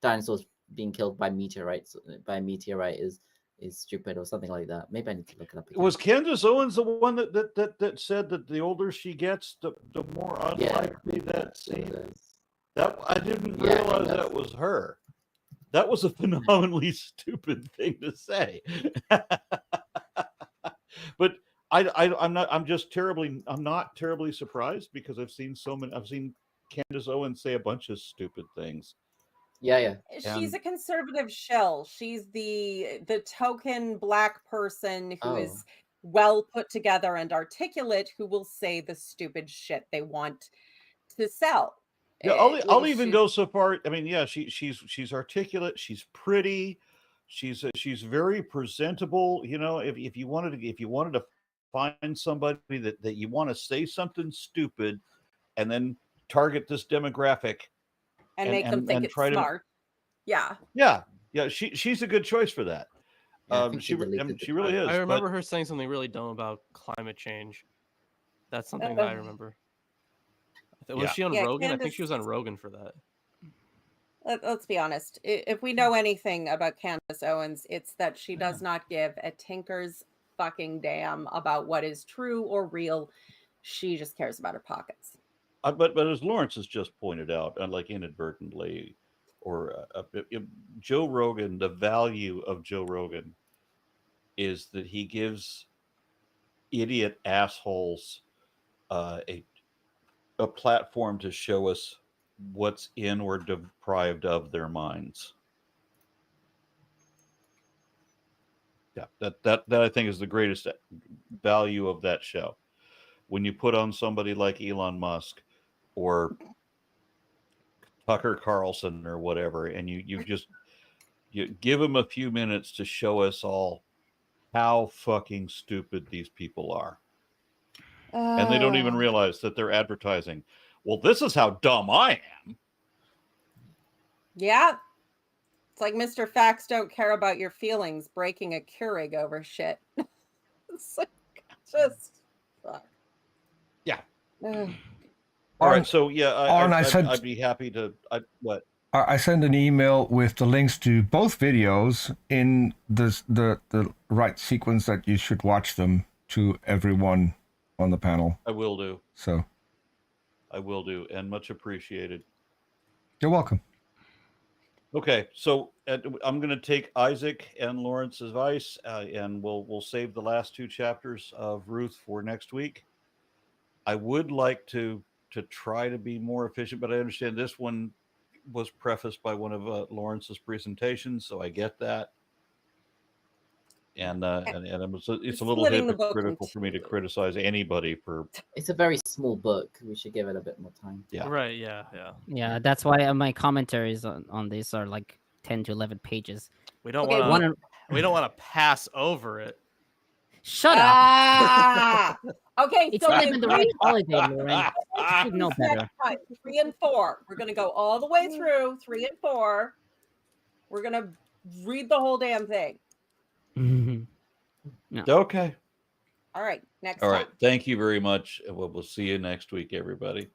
dinosaurs being killed by meteorite is stupid or something like that. Maybe I need to look it up again. Was Candace Owens the one that said that the older she gets, the more unlikely that seems? That I didn't realize that was her. That was a phenomenally stupid thing to say. But I'm not terribly surprised because I've seen Candace Owens say a bunch of stupid things. Yeah. She's a conservative shell. She's the token Black person who is well put together and articulate, who will say the stupid shit they want to sell. Yeah, I'll even go so far. I mean, yeah, she's articulate. She's pretty. She's very presentable. If you wanted to find somebody that you want to say something stupid, and then target this demographic. And make them think it's smart. Yeah. She's a good choice for that. She really is. I remember her saying something really dumb about climate change. That's something that I remember. Was she on Rogan? I think she was on Rogan for that. Let's be honest. If we know anything about Candace Owens, it's that she does not give a tinker's fucking damn about what is true or real. She just cares about her pockets. But as Lawrence has just pointed out, like inadvertently, or Joe Rogan, the value of Joe Rogan is that he gives idiot assholes a platform to show us what's in or deprived of their minds. Yeah, that I think is the greatest value of that show. When you put on somebody like Elon Musk or Tucker Carlson or whatever, and you give them a few minutes to show us all how fucking stupid these people are. And they don't even realize that they're advertising. Well, this is how dumb I am. Yeah. It's like Mr. Facts don't care about your feelings, breaking a Keurig over shit. It's like, just fuck. Yeah. All right, so I'd be happy to. I send an email with the links to both videos in the right sequence that you should watch them to everyone on the panel. I will do. So. I will do, and much appreciated. You're welcome. Okay, so I'm going to take Isaac and Lawrence's advice, and we'll save the last 2 chapters of Ruth for next week. I would like to try to be more efficient, but I understand this one was prefaced by one of Lawrence's presentations, so I get that. And it's a little hypocritical for me to criticize anybody for. It's a very small book. We should give it a bit more time. Yeah. Right. Yeah. That's why my commentaries on this are like 10 to 11 pages. We don't want to pass over it. Shut up. Ah! Okay, It's so not in even the right 3 holiday, Lauren. You should know better. 3 and 4. We're gonna go all the way through 3 and 4. We're gonna read the whole damn thing. Okay. All right, next All right. time. Thank you very much. We'll see you next week, everybody.